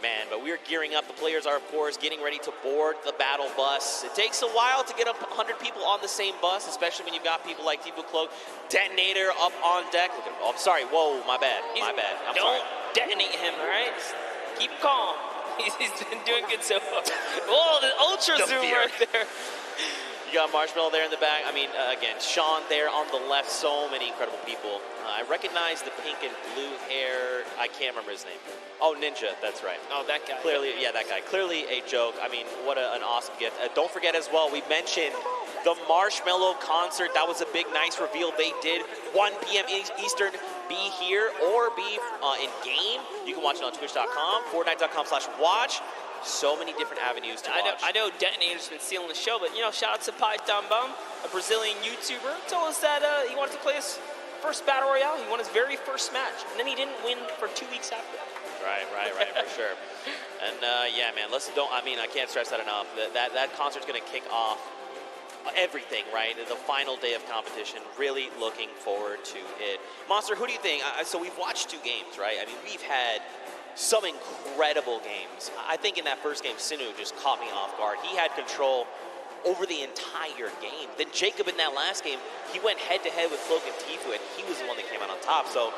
Man, but we're gearing up. The players are, of course, getting ready to board the battle bus. It takes a while to get up 100 people on the same bus, especially when you've got people like Tifu Cloak, Detonator up on deck. Look at him. Oh, I'm sorry. Whoa, my bad. My bad. I'm sorry. Don't detonate him, all right? Keep calm. He's been doing good so far. Whoa, the ultra zoom right there. You got Marshmallow there in the back. I mean, again, Sean there on the left. So many incredible people. I recognize the pink and blue hair. I can't remember his name. Oh, Ninja. That's right. Oh, that guy. Clearly, yeah, that guy. Clearly a joke. I mean, what an awesome gift. Don't forget as well, we mentioned the Marshmallow concert. That was a big, nice reveal they did. 1 p.m. Eastern. Be here or be in game. You can watch it on twitch.com, Fortnite.com/watch. So many different avenues to watch. I know Detonator's been stealing the show, but, you know, shout out to Python Bum, a Brazilian YouTuber. Told us that he wanted to play his first Battle Royale. He won his very first match, and then he didn't win for 2 weeks after that. Right, for sure. And, yeah, man, I can't stress that enough. That concert's going to kick off everything, right? The final day of competition. Really looking forward to it. Monster, who do you think? So we've watched 2 games, right? I mean, we've had some incredible games. I think in that first game, Sinu just caught me off guard. He had control over the entire game. Then Jacob in that last game, he went head-to-head with Cloak and Tifu, and he was the one that came out on top. So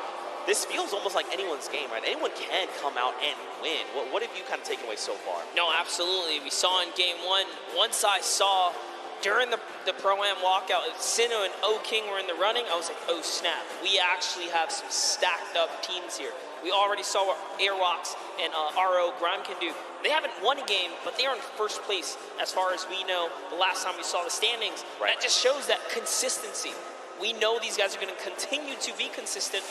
this feels almost like anyone's game, right? Anyone can come out and win. What have you kind of taken away so far? No, absolutely. We saw in game 1, once I saw during the Pro-Am walkout, Sinu and O-King were in the running, I was like, oh snap, we actually have some stacked up teams here. We already saw what Airwalks and RO Grime can do. They haven't won a game, but they are in first place as far as we know the last time we saw the standings. Right. That just shows that consistency. We know these guys are going to continue to be consistent,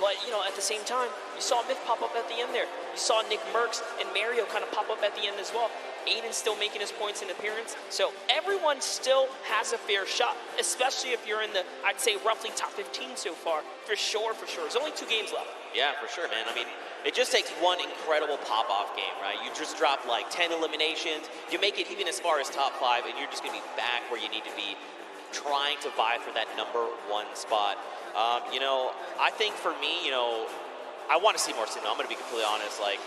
but, you know, at the same time, you saw Myth pop up at the end there. You saw Nick Merckx and Mario kind of pop up at the end as well. Aiden's still making his points in appearance. So everyone still has a fair shot, especially if you're in the, I'd say, roughly top 15 so far. For sure. There's only 2 games left. Yeah, for sure, man. I mean, it just takes one incredible pop-off game, right? You just drop like 10 eliminations. You make it even as far as top 5, and you're just going to be back where you need to be, trying to vie for that number 1 spot. You know, I think for me, you know, I want to see more Sinu. I'm going to be completely honest. Like,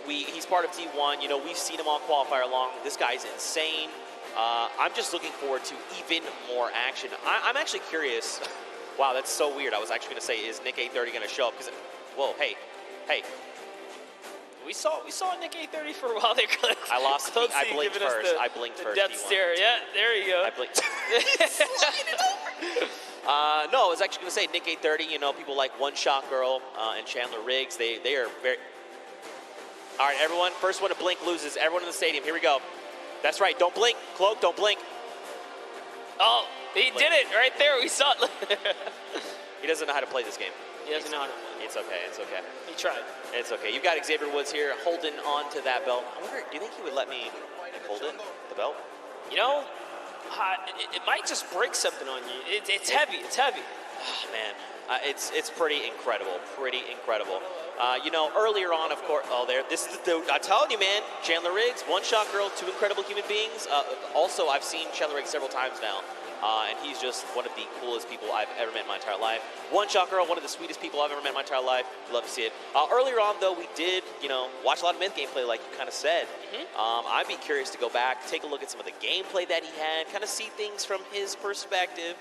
he's part of T1. You know, we've seen him on qualifier long. This guy's insane. I'm just looking forward to even more action. I'm actually curious. Wow, that's so weird. I was actually going to say, is Nick A30 going to show up? Because, whoa, hey. We saw Nick A30 for a while there. I lost. I blinked first. I blinked first. Death stare. Yeah, there you go. I blinked. No, I was actually going to say Nick A30. You know, people like One Shot Girl and Chandler Riggs. They are very. All right, everyone. First one to blink loses. Everyone in the stadium. Here we go. That's right. Don't blink. Cloak, don't blink. Oh, he did it right there. We saw it. He doesn't know how to play this game. He doesn't know how to play. It's okay. It's okay. He tried. It's okay. You've got Xavier Woods here holding on to that belt. I wonder, do you think he would let me hold it, the belt? You know, it might just break something on you. It's heavy. It's heavy. Oh, man. It's pretty incredible. You know, earlier on, of course, this is the, I'm telling you, man, Chandler Riggs, One Shot Girl, 2 incredible human beings. Also, I've seen Chandler Riggs several times now, and he's just one of the coolest people I've ever met in my entire life. One Shot Girl, one of the sweetest people I've ever met in my entire life. Love to see it. Earlier on, though, we did, you know, watch a lot of Myth gameplay, like you kind of said. I'd be curious to go back, take a look at some of the gameplay that he had, kind of see things from his perspective,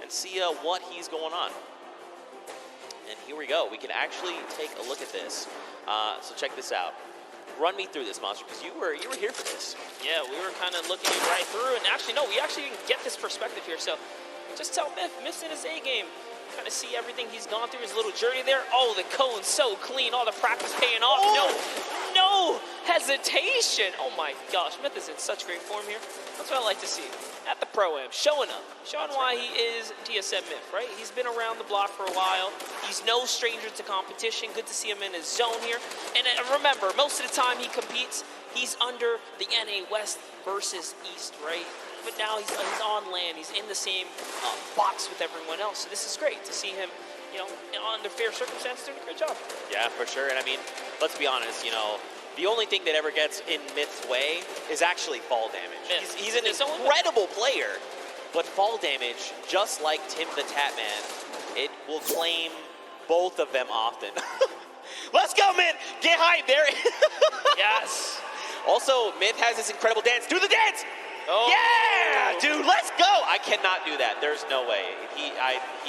and see what he's going on. And here we go. We can actually take a look at this. So check this out. Run me through this, Monster, because you were here for this. Yeah, we were kind of looking right through, and actually, no, we actually didn't get this perspective here. So just tell Myth in his A game. Kind of see everything he's gone through, his little journey there. Oh, the cone's so clean. All the practice paying off. Oh. No hesitation. Oh my gosh, Myth is in such great form here. That's what I like to see. At the Pro-Am, showing up. Showing why he is TSM Myth, right? He's been around the block for a while. He's no stranger to competition. Good to see him in his zone here. And remember, most of the time he competes, he's under the NA West versus East, right? But now he's on land. He's in the same box with everyone else. So this is great to see him, you know, under fair circumstances, doing a great job. Yeah, for sure. And I mean, let's be honest, you know, the only thing that ever gets in Myth's way is actually fall damage. He's an incredible player, but fall damage, just like Tim the Tatman, it will claim both of them often. Let's go, Myth! Get hype there! Yes! Also, Myth has this incredible dance. Do the dance! Oh. Yeah, dude, let's go! I cannot do that. There's no way. He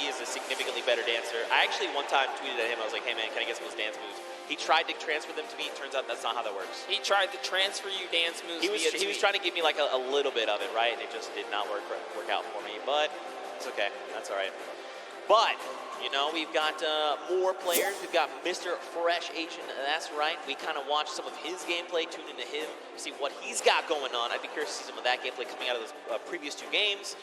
is a significantly better dancer. I actually one time tweeted at him. I was like, hey, man, can I get some of those dance moves? He tried to transfer them to me. Turns out that's not how that works. He tried to transfer you dance moves. He was trying to give me like a little bit of it, right? And it just did not work out for me. But it's okay. That's all right. But, you know, we've got more players. We've got Mr. Fresh Asian. That's right. We kind of watched some of his gameplay, tuned into him, see what he's got going on. I'd be curious to see some of that gameplay coming out of those previous 2 games.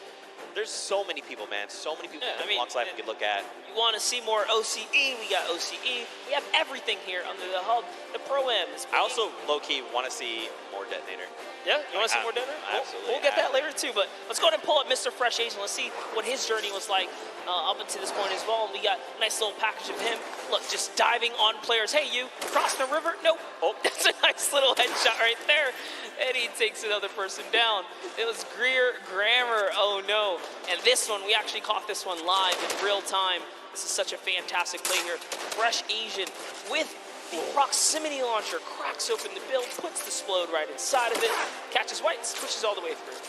There's so many people, man. So many people from Walks Life we could look at. You want to see more OCE? We got OCE. We have everything here under the hub. The Pro-Am is I also, low-key, want to see more Detonator. Yeah, you want to see more Detonator? Absolutely. We'll get that later, too. But let's go ahead and pull up Mr. Fresh Asian. Let's see what his journey was like up until this point as well. And we got a nice little package of him. Look, just diving on players. Hey, you, cross the river? Nope. Oh, that's a nice little headshot right there. And he takes another person down. It was Greer Grammar. Oh, no. And this one, we actually caught this one live in real time. This is such a fantastic play here. Fresh Asian with the proximity launcher, cracks open the build, puts the Splode right inside of it, catches White, switches all the way through.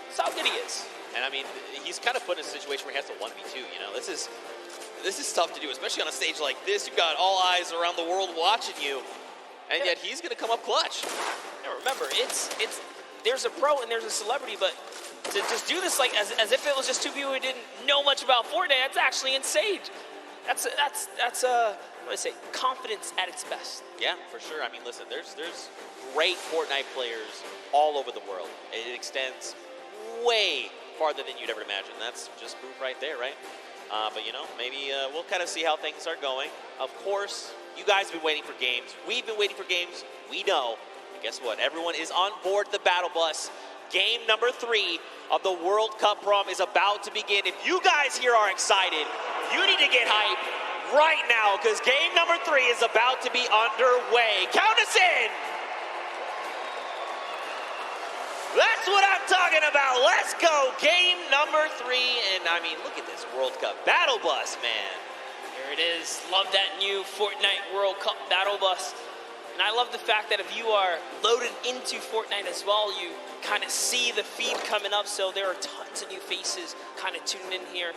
That's how good he is. And I mean, he's kind of put in a situation where he has to 1v2, you know. This is tough to do, especially on a stage like this. You've got all eyes around the world watching you, and yet he's going to come up clutch. Now remember, there's a pro and there's a celebrity, but to just do this like as if it was just 2 people who didn't know much about Fortnite, that's actually insane. That's what do I say, confidence at its best. Yeah, for sure. I mean, listen, there's great Fortnite players all over the world. It extends way farther than you'd ever imagine. That's just proof right there, right? But, you know, maybe we'll kind of see how things are going. Of course, you guys have been waiting for games. We've been waiting for games. We know. And guess what? Everyone is on board the battle bus. Game number 3 of the World Cup prom is about to begin. If you guys here are excited, you need to get hype right now because game number 3 is about to be underway. Count us in! That's what I'm talking about. Let's go. Game number 3. And I mean, look at this World Cup battle bus, man. There it is. Love that new Fortnite World Cup battle bus. And I love the fact that if you are loaded into Fortnite as well, you kind of see the feed coming up. So there are tons of new faces kind of tuning in here.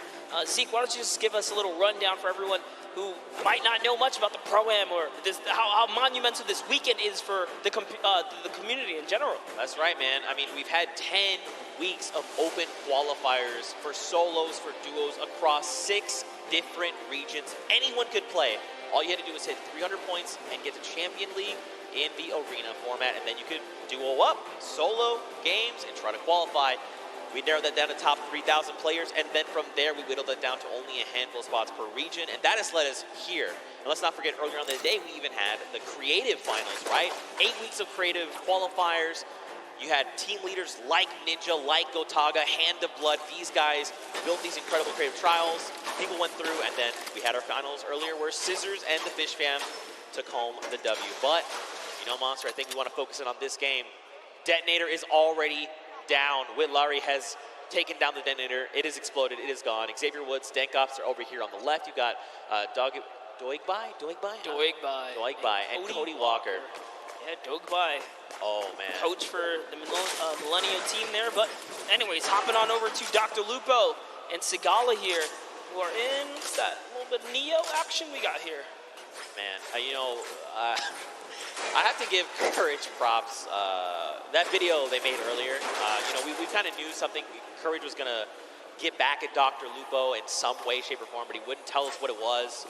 Zeke, why don't you just give us a little rundown for everyone who might not know much about the Pro-Am or this, how monumental this weekend is for the community in general. That's right, man. I mean, we've had 10 weeks of open qualifiers for solos, for duos across 6 different regions. Anyone could play. All you had to do was hit 300 points and get to Champion League in the arena format, and then you could duo up, solo games, and try to qualify. We narrowed that down to top 3,000 players, and then from there, we whittled that down to only a handful of spots per region, and that has led us here. And let's not forget, earlier on in the day, we even had the creative finals, right? 8 weeks of creative qualifiers. You had team leaders like Ninja, like Gotaga, Hand of Blood. These guys built these incredible creative trials. People went through, and then we had our finals earlier where Scissors and the Fish Fam took home the W. But, you know, Monster, I think we want to focus in on this game. Detonator is already down. Whitlari has taken down the Detonator. It has exploded. It is gone. Xavier Woods, Stankoffs are over here on the left. You got Doigbai, and Cody Walker. Yeah, Doigbai. Oh, man. Coach for the Millennial team there. But anyways, hopping on over to Dr. Lupo and Sigala here, who are in, what's that, a little bit of Neo action we got here. Man, I have to give Courage props. That video they made earlier, we kind of knew something. Courage was going to get back at Dr. Lupo in some way, shape, or form, but he wouldn't tell us what it was.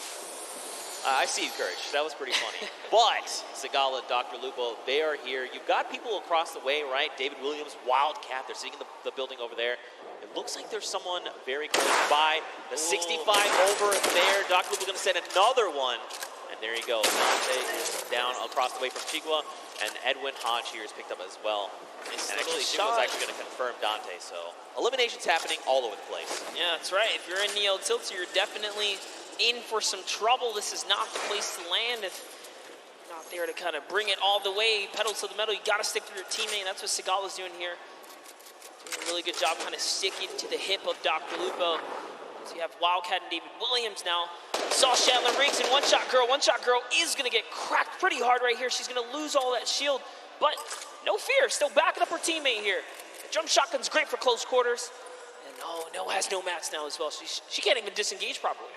I see you, Courage. That was pretty funny. But Sigala, Dr. Lupo, they are here. You've got people across the way, right? David Williams, Wildcat. They're sitting in the building over there. It looks like there's someone very close by. The 65 over there. Dr. Lupo's going to send another one. And there you go. Dante is down across the way from Chigua. And Edwin Hodge here is picked up as well. And actually, Chigua's actually going to confirm Dante. So eliminations happening all over the place. Yeah, that's right. If you're in Neo Tilted, you're definitely in for some trouble. This is not the place to land if you're not there to kind of bring it all the way, pedal to the metal. You got to stick to your teammate, and that's what Sigala's doing here. Doing a really good job kind of sticking to the hip of Dr. Lupo. So you have Wildcat and David Williams now. Saw Chandler Riggs and One Shot Girl. One Shot Girl is going to get cracked pretty hard right here. She's going to lose all that shield, but no fear. Still backing up her teammate here. The jump shotgun's great for close quarters. And No has no mats now as well. She can't even disengage properly.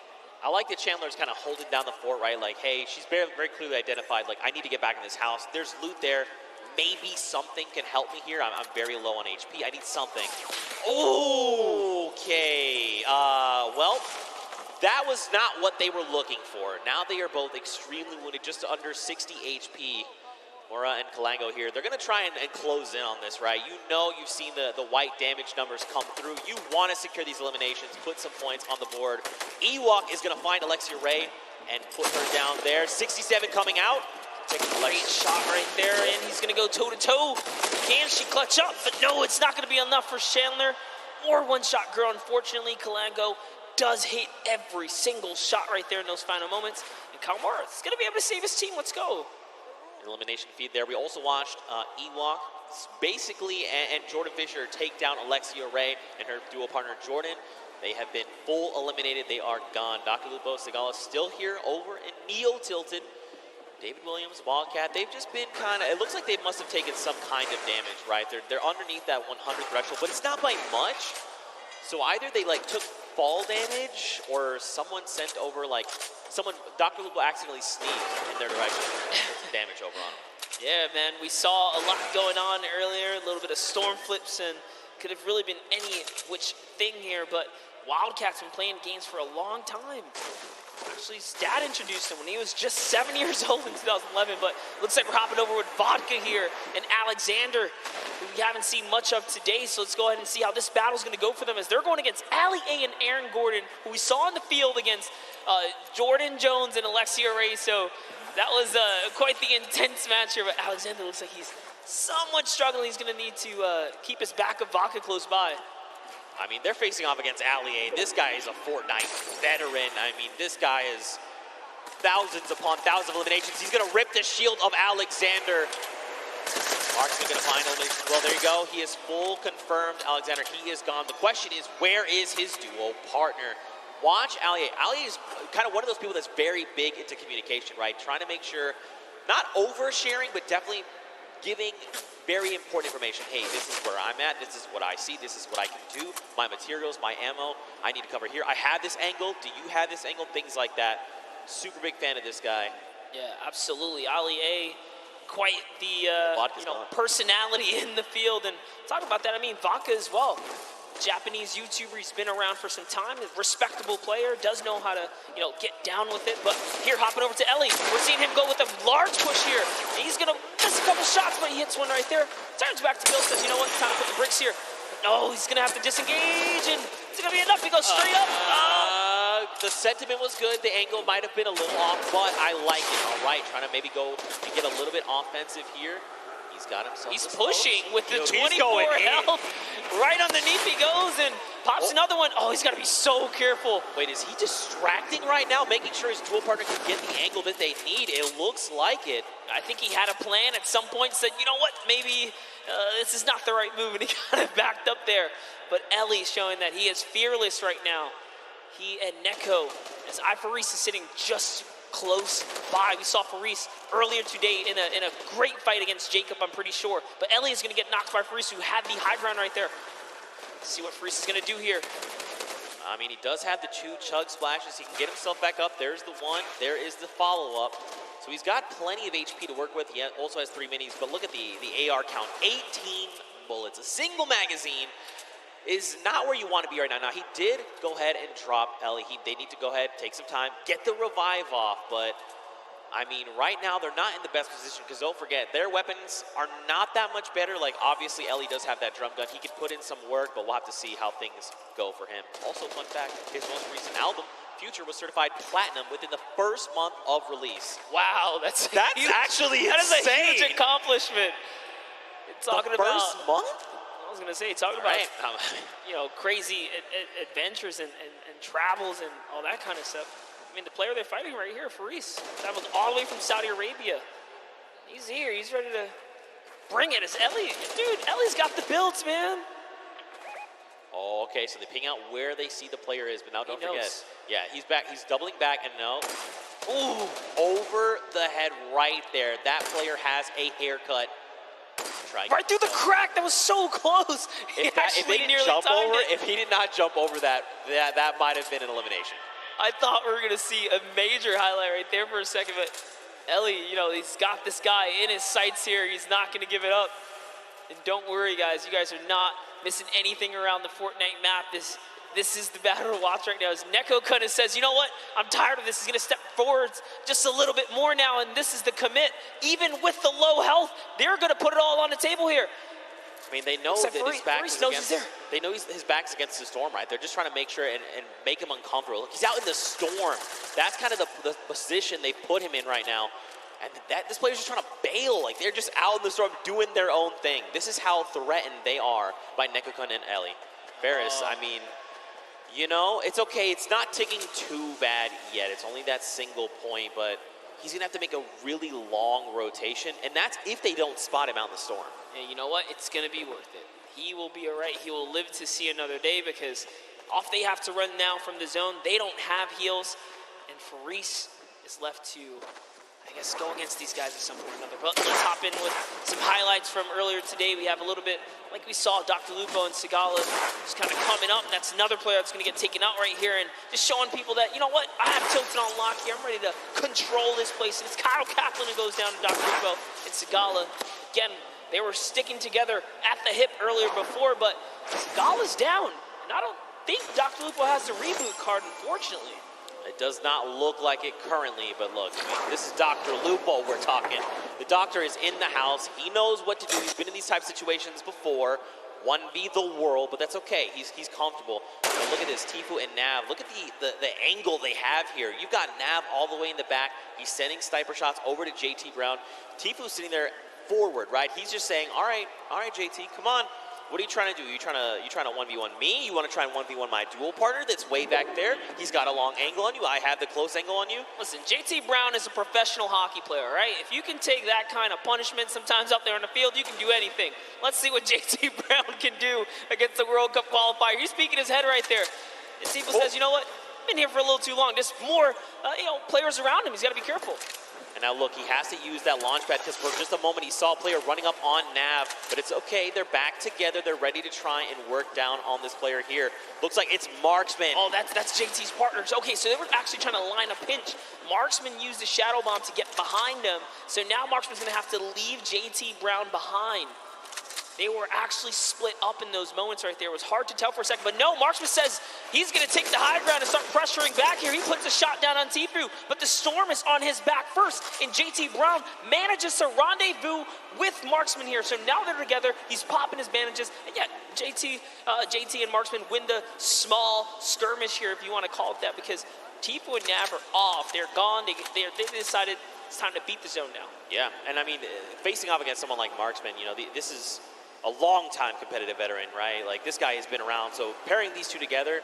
I like that Chandler's kind of holding down the fort, right? Like, hey, she's very, very clearly identified, like, I need to get back in this house. There's loot there. Maybe something can help me here. I'm very low on HP. I need something. Okay. Well, that was not what they were looking for. Now they are both extremely wounded, just under 60 HP. Mora and Kalango here. They're going to try and close in on this, right? You know, you've seen the white damage numbers come through. You want to secure these eliminations, put some points on the board. Ewok is going to find Alexia Ray and put her down there. 67 coming out. Taking a great shot right there, and he's going to go toe-to-toe. Can she clutch up? But no, it's not going to be enough for Chandler. Or One Shot Girl, unfortunately. Kalango does hit every single shot right there in those final moments. And Kalmar is going to be able to save his team. Let's go. Elimination feed there. We also watched Ewok basically and Jordan Fisher take down Alexia Ray and her duo partner Jordan. They have been full eliminated. They are gone. Dr. Lupo Segala still here over in Neo Tilted. David Williams, Wildcat, they've just been kind of, it looks like they must have taken some kind of damage, right? They're underneath that 100 threshold, but it's not by much. So either they like took fall damage or someone sent over like, Dr. Lupo accidentally sneaked in their direction. Damage over on them. Yeah, man, we saw a lot going on earlier, a little bit of storm flips, and could have really been any which thing here, but Wildcat's been playing games for a long time. Actually, his dad introduced him when he was just 7 years old in 2011, but looks like we're hopping over with Vodka here and Alexander, who we haven't seen much of today, so let's go ahead and see how this battle's going to go for them as they're going against Ali A and Aaron Gordon, who we saw on the field against Jordan Jones and Alexia Ray, so that was quite the intense match here, but Alexander looks like he's somewhat struggling. He's going to need to keep his back of Vodka close by. I mean, they're facing off against Ali A. This guy is a Fortnite veteran. I mean, this guy is thousands upon thousands of eliminations. He's going to rip the shield of Alexander. Marksman going to find elimination. Well, there you go. He is full confirmed. Alexander, he is gone. The question is, where is his duo partner? Watch Ali A. Ali is kind of one of those people that's very big into communication, right? Trying to make sure, not oversharing, but definitely giving very important information. Hey, this is where I'm at. This is what I see. This is what I can do. My materials, my ammo, I need to cover here. I have this angle. Do you have this angle? Things like that. Super big fan of this guy. Yeah, absolutely. Ali A, quite the personality in the field. And talk about that, I mean, Vodka as well. Japanese YouTuber, he's been around for some time, a respectable player, does know how to, get down with it. But here, hopping over to Ellie, we're seeing him go with a large push here. He's gonna miss a couple shots, but he hits one right there. Turns back to Bill, says, you know what, time to put the bricks here. No, he's gonna have to disengage, and it's gonna be enough. He goes straight up. The sentiment was good. The angle might have been a little off, but I like it. All right, trying to maybe go and get a little bit offensive here. He's got himself. He's pushing with the 24 health. Right underneath he goes and pops another one. Oh, he's got to be so careful. Wait, is he distracting right now, making sure his dual partner can get the angle that they need? It looks like it. I think he had a plan at some point, said, you know what, maybe this is not the right move, and he kind of backed up there. But Ellie's showing that he is fearless right now. He and Neko, as Ifaris is sitting just close by. We saw Faris earlier today in a great fight against Jacob, I'm pretty sure. But Ellie is going to get knocked by Faris, who had the high ground right there. Let's see what Faris is going to do here. I mean, he does have the 2 chug splashes. He can get himself back up. There's the 1. There is the follow-up. So he's got plenty of HP to work with. He also has 3 minis. But look at the AR count. 18 bullets. A single magazine is not where you want to be right now. Now, he did go ahead and drop Ellie. They need to go ahead, take some time, get the revive off. But, I mean, right now, they're not in the best position because don't forget, their weapons are not that much better. Like, obviously, Ellie does have that drum gun. He can put in some work, but we'll have to see how things go for him. Also, fun fact, his most recent album, Future, was certified platinum within the first month of release. Wow, that's huge, actually that insane. Is a huge accomplishment. Talking the first about month? I was gonna say, talking about crazy adventures and travels and all that kind of stuff. I mean, the player they're fighting right here, Faris, traveled all the way from Saudi Arabia. He's here. He's ready to bring it. It's Ellie, dude. Ellie's got the builds, man. Oh, okay, so they ping out where they see the player is, but now don't forget. knows. Yeah, he's back. He's doubling back, and no. Ooh, over the head right there. That player has a haircut. Try right through the crack. That was so close. If they didn't jump over, if he did not jump over that might have been an elimination. I thought we were going to see a major highlight right there for a second, but Ellie, you know, he's got this guy in his sights here. He's not going to give it up. And don't worry, guys. You guys are not missing anything around the Fortnite map. This is the battle to watch right now. As Neko kind of says, you know what? I'm tired of this. He's going to step forwards just a little bit more now, and this is the commit. Even with the low health, they're going to put it all on the table here. I mean, they know that his back is against. They know his back's against the storm, right? They're just trying to make sure and make him uncomfortable. Look, he's out in the storm. That's kind of the position they put him in right now. And this player's just trying to bail. Like, they're just out in the storm doing their own thing. This is how threatened they are by Nekokun and Ellie. Ferris, I mean, you know, it's okay. It's not ticking too bad yet. It's only that single point, but he's going to have to make a really long rotation, and that's if they don't spot him out in the storm. Yeah, you know what? It's going to be worth it. He will be all right. He will live to see another day because off they have to run now from the zone. They don't have heals, and Faris is left to, I guess, go against these guys at some point or another. But let's hop in with some highlights from earlier today. We have a little bit, like we saw, Dr. Lupo and Sigala just kind of coming up, and that's another player that's going to get taken out right here, and just showing people that, you know what, I have Tilted on lock here. I'm ready to control this place. And it's Kyle Kaplan who goes down to Dr. Lupo and Sigala. Again, they were sticking together at the hip earlier before, but Sigala's down, and I don't think Dr. Lupo has the reboot card, unfortunately. It does not look like it currently, but look, I mean, this is Dr. Lupo we're talking. The doctor is in the house. He knows what to do. He's been in these type of situations before. 1v the world, but that's okay. He's comfortable. But look at this, Tifu and Nav. Look at the angle they have here. You've got Nav all the way in the back. He's sending sniper shots over to JT Brown. Tifu's sitting there forward, right? He's just saying, all right, JT, come on. What are you trying to do? You trying to 1v1 me? You want to try and 1v1 my dual partner that's way back there? He's got a long angle on you. I have the close angle on you. Listen, JT Brown is a professional hockey player, right? If you can take that kind of punishment sometimes out there on the field, you can do anything. Let's see what JT Brown can do against the World Cup qualifier. He's speaking his head right there. And Tifu says, you know what? I've been here for a little too long. There's more players around him. He's got to be careful. And now look, he has to use that launch pad because for just a moment he saw a player running up on Nav, but it's okay. They're back together. They're ready to try and work down on this player here. Looks like it's Marksman. Oh, that's JT's partners. Okay, so they were actually trying to line a pinch. Marksman used the Shadow Bomb to get behind him, so now Marksman's going to have to leave JT Brown behind. They were actually split up in those moments right there. It was hard to tell for a second, but no, Marksman says he's going to take the high ground and start pressuring back here. He puts a shot down on Tifu, but the storm is on his back first, and JT Brown manages to rendezvous with Marksman here. So now they're together. He's popping his bandages, and yet JT and Marksman win the small skirmish here, if you want to call it that, because Tifu and Nav are off. They're gone. They decided it's time to beat the zone now. Yeah, and I mean, facing off against someone like Marksman, you know, this is a long-time competitive veteran, right? Like, this guy has been around, so pairing these two together,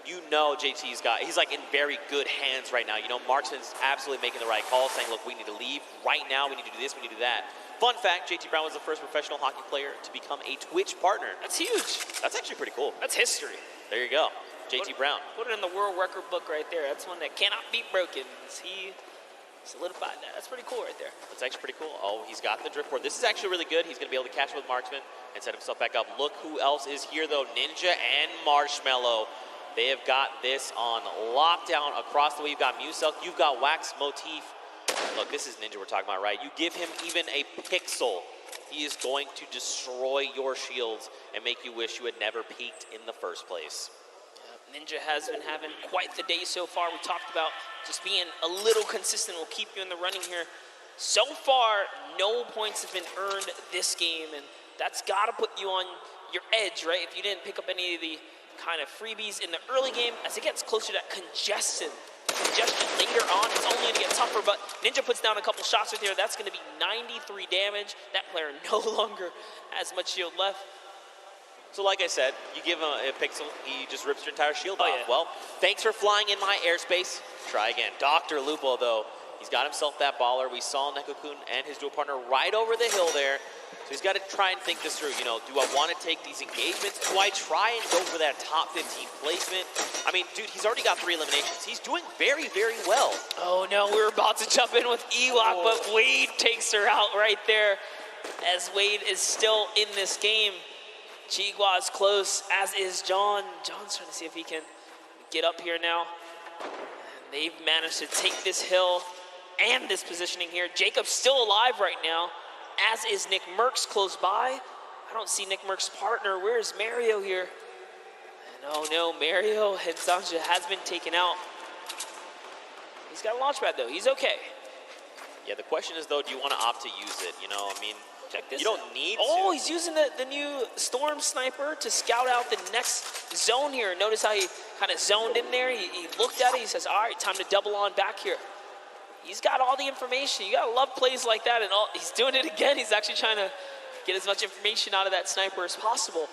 you know he's like in very good hands right now. You know, Marksman's absolutely making the right call, saying, look, we need to leave right now, we need to do this, we need to do that. Fun fact, JT Brown was the first professional hockey player to become a Twitch partner. That's huge. That's actually pretty cool. That's history. There you go, JT Brown. Put it in the world record book right there. That's one that cannot be broken. He solidified that. That's pretty cool right there. That's actually pretty cool. Oh, he's got the drift board. This is actually really good. He's going to be able to catch with Marksman and set himself back up. Look who else is here, though. Ninja and Marshmallow. They have got this on lockdown across the way. You've got Muselk. You've got Wax Motif. Look, this is Ninja we're talking about, right? You give him even a pixel, he is going to destroy your shields and make you wish you had never peaked in the first place. Ninja has been having quite the day so far. We talked about just being a little consistent will keep you in the running here. So far, no points have been earned this game, and that's got to put you on your edge, right? If you didn't pick up any of the kind of freebies in the early game, as it gets closer to that congestion later on, it's only going to get tougher, but Ninja puts down a couple shots right there. That's going to be 93 damage. That player no longer has much shield left. So like I said, you give him a pixel, he just rips your entire shield off. Yeah. Well, thanks for flying in my airspace. Try again. Dr. Lupo, though, he's got himself that baller. We saw Nekokun and his dual partner right over the hill there. So he's got to try and think this through. You know, do I want to take these engagements? Do I try and go for that top 15 placement? I mean, dude, he's already got 3 eliminations. He's doing very, very well. Oh no, we were about to jump in with Ewok, but Wade takes her out right there as Wade is still in this game. Chigua's close, as is John. John's trying to see if he can get up here now. And they've managed to take this hill and this positioning here. Jacob's still alive right now, as is Nick Merckx close by. I don't see Nick Merckx's partner. Where's Mario here? And oh no, Mario and Sanja has been taken out. He's got a launch pad though, he's okay. Yeah, the question is though, do you want to opt to use it? You know, I mean, check this. You don't need Oh, to. he's using the new Storm Sniper to scout out the next zone here. Notice how he kind of zoned in there. He looked at it, he says, all right, time to double on back here. He's got all the information. You gotta love plays like that, and he's doing it again. He's actually trying to get as much information out of that sniper as possible.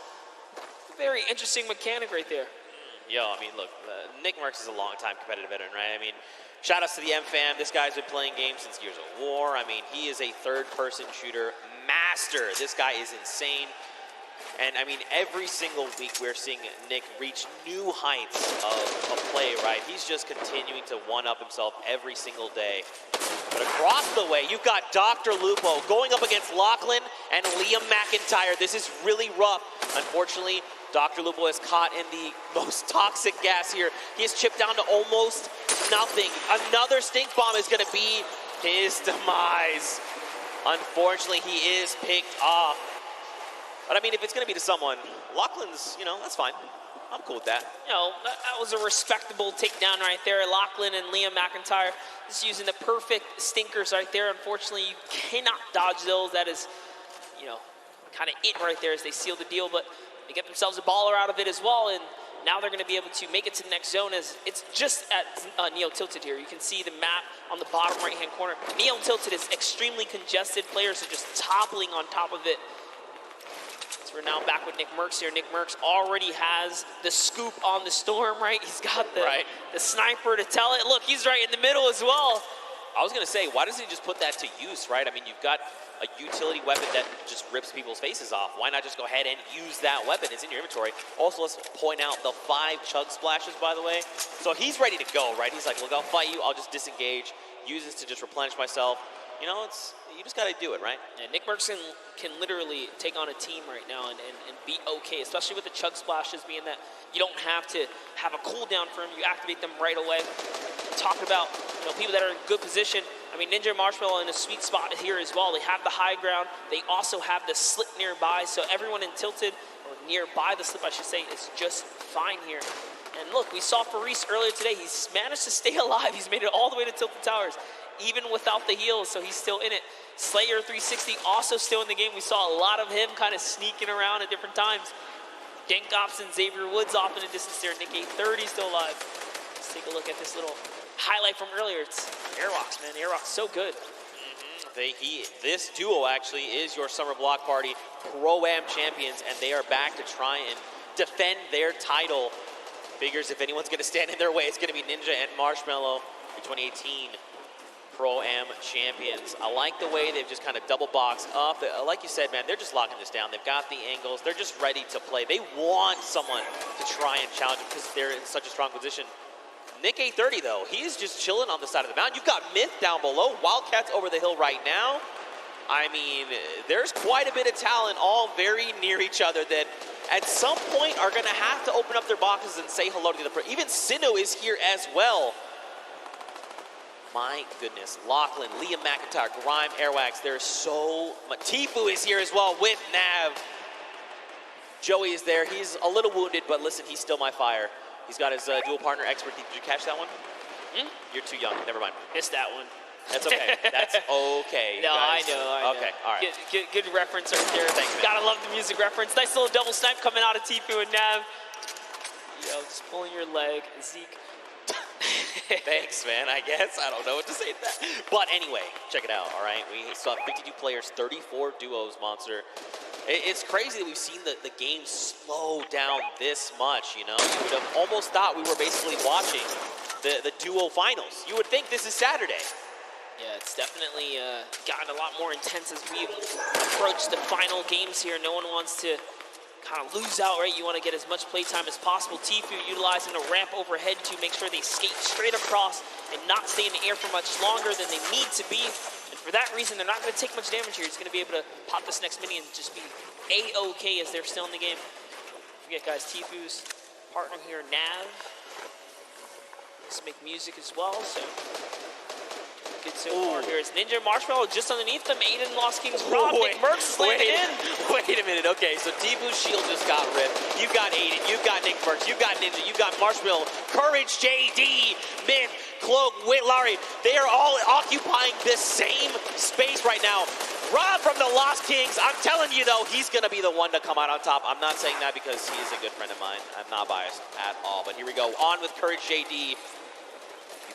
Very interesting mechanic right there. Yo, I mean, look, Nick Merckx is a long-time competitive veteran, right? I mean, shout-outs to the M-Fam. This guy's been playing games since Gears of War. I mean, he is a third-person shooter master. This guy is insane. And, I mean, every single week we're seeing Nick reach new heights of play, right? He's just continuing to one-up himself every single day. But across the way, you've got Dr. Lupo going up against Lachlan and Liam McIntyre. This is really rough. Unfortunately, Dr. Lupo is caught in the most toxic gas here. He is chipped down to almost nothing. Another stink bomb is going to be his demise. Unfortunately, he is picked off. But I mean, if it's going to be to someone, Lachlan's, you know, that's fine. I'm cool with that. You know, that was a respectable takedown right there. Lachlan and Liam McIntyre just using the perfect stinkers right there. Unfortunately, you cannot dodge those. That is, you know, kind of it right there as they seal the deal. But they get themselves a baller out of it as well. And now they're going to be able to make it to the next zone as it's just at Neo Tilted here. You can see the map on the bottom right-hand corner. Neo Tilted is extremely congested. Players are just toppling on top of it. We're now back with Nick Merckx here. Nick Merckx already has the scoop on the Storm, right? He's got the sniper to tell it. Look, he's right in the middle as well. I was going to say, why doesn't he just put that to use, right? I mean, you've got a utility weapon that just rips people's faces off. Why not just go ahead and use that weapon? It's in your inventory. Also, let's point out the 5 chug splashes, by the way. So he's ready to go, right? He's like, look, I'll fight you. I'll just disengage. Use this to just replenish myself. You know, you just got to do it, right? Yeah, Nick Merckx can literally take on a team right now and be okay, especially with the chug splashes being that you don't have to have a cooldown for them. You activate them right away. Talking about, you know, people that are in good position. I mean, Ninja and Marshmallow in a sweet spot here as well. They have the high ground. They also have the slip nearby. So everyone in Tilted, or nearby the slip, I should say, is just fine here. And look, we saw Faris earlier today. He's managed to stay alive. He's made it all the way to Tilted Towers, even without the heals, so he's still in it. Slayer 360 also still in the game. We saw a lot of him kind of sneaking around at different times. Dank Ops and Xavier Woods off in the distance there. Nick 830 still alive. Let's take a look at this little highlight from earlier. It's Airwalks, man. Airwalks so good. This duo actually is your Summer Block Party Pro-Am champions, and they are back to try and defend their title. Figures if anyone's going to stand in their way, it's going to be Ninja and Marshmallow, the 2018 Pro-Am champions. I like the way they've just kind of double boxed up. Like you said, man, they're just locking this down. They've got the angles. They're just ready to play. They want someone to try and challenge them because they're in such a strong position. Nick 830, though, he's just chilling on the side of the mountain. You've got Myth down below. Wildcats over the hill right now. I mean, there's quite a bit of talent all very near each other that at some point are going to have to open up their boxes and say hello to the pro. Even Sino is here as well. My goodness, Lachlan, Liam McIntyre, Grime, Airwax, there's so much. Tifu is here as well with Nav. Joey is there. He's a little wounded, but listen, he's still my fire. He's got his dual partner expert. Did you catch that one? You're too young. Never mind. Missed that one. That's okay. That's okay. No, guys. I know. Okay, all right. Good reference right there. Thanks, man. Gotta love the music reference. Nice little double snipe coming out of Tifu and Nav. Yo, just pulling your leg, Zeke. Thanks, man, I guess. I don't know what to say to that. But anyway, check it out, all right? We saw 52 players, 34 duos, Monster. It's crazy that we've seen the game slow down this much, you know? You would have almost thought we were basically watching the duo finals. You would think this is Saturday. Yeah, it's definitely gotten a lot more intense as we approach the final games here. No one wants to kind of lose out, right? You want to get as much playtime as possible. Tfue utilizing the ramp overhead to make sure they skate straight across and not stay in the air for much longer than they need to be. And for that reason, they're not going to take much damage here. He's going to be able to pop this next mini and just be A-OK as they're still in the game. Don't forget, guys, Tfue's partner here, Nav, let's make music as well, so good so far here. It's Ninja and Marshmallow just underneath them. Aiden lost King's Rob. Nick Merckx is landing in. Wait a minute. Okay, so Tfue's shield just got ripped. You've got Aiden. You've got Nick Merckx. You've got Ninja. You've got Marshmallow. Courage, JD, Myth, Cloak, Whitlory. They are all occupying this same space right now. Rob from the Lost Kings. I'm telling you, though, he's going to be the one to come out on top. I'm not saying that because he is a good friend of mine. I'm not biased at all. But here we go. On with Courage, JD.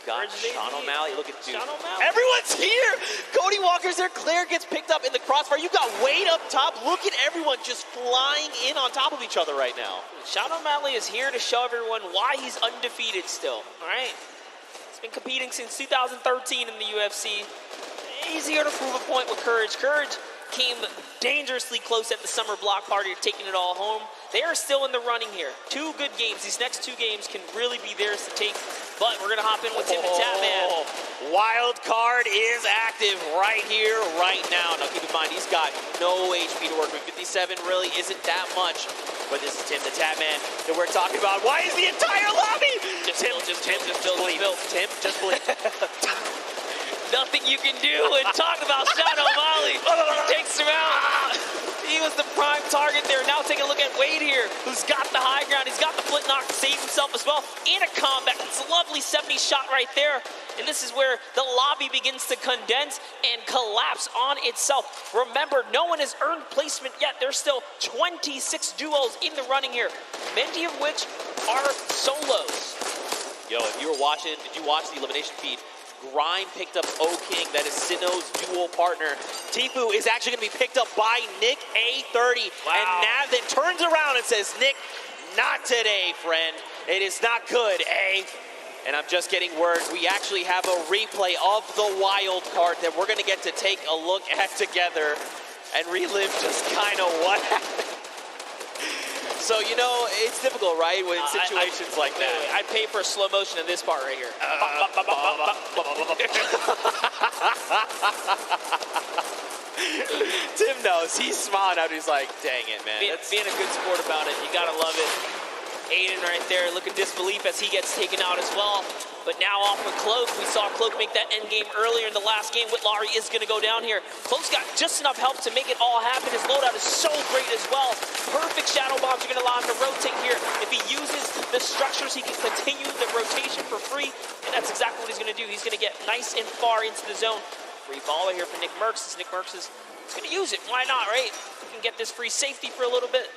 Got Sean O'Malley. Look at dude. Everyone's here. Cody Walker's there. Claire gets picked up in the crossfire. You got Wade up top. Look at everyone just flying in on top of each other right now. Sean O'Malley is here to show everyone why he's undefeated still. All right. He's been competing since 2013 in the UFC. He's here to prove a point with Courage. Courage came dangerously close at the summer block party, taking it all home. They are still in the running here. 2 good games. These next 2 games can really be theirs to take. But we're going to hop in with Tim and Tatman. Wild card is active right here, right now. Now keep in mind, he's got no HP to work with. 57 really isn't that much. But this is Tim the Tatman that we're talking about. Why is the entire lobby? Tim, just believe. Tim, just believe. Nothing you can do and talk about Sean O'Malley. Takes him out. He was the prime target there. Now take a look at Wade here, who's got the high ground. He's got the flint knock to save himself as well. And a combat. It's a lovely 70 shot right there. And this is where the lobby begins to condense and collapse on itself. Remember, no one has earned placement yet. There's still 26 duos in the running here, many of which are solos. Yo, if you were watching, did you watch the elimination feed? Grind picked up O-King, that is Sinnoh's dual partner. Tfue is actually going to be picked up by Nick A30. Wow. And Nav then turns around and says, Nick, not today, friend. It is not good, eh? And I'm just getting word, we actually have a replay of the wild card that we're going to get to take a look at together and relive just kind of what happened. So, you know, it's difficult, right, in situations like that. I'd pay for a slow motion in this part right here. Tim knows. He's smiling out. He's like, dang it, man. Being a good sport about it. You got to love it. Aiden right there looking disbelief as he gets taken out as well. But now off with Cloak. We saw Cloak make that end game earlier in the last game. Whitlory is going to go down here. Cloak's got just enough help to make it all happen. His loadout is so great as well. Perfect shadow bombs are going to allow him to rotate here. If he uses the structures, he can continue the rotation for free. And that's exactly what he's going to do. He's going to get nice and far into the zone. Free follow here for Nick Merckx. Nick Merckx is going to use it. Why not, right? He can get this free safety for a little bit.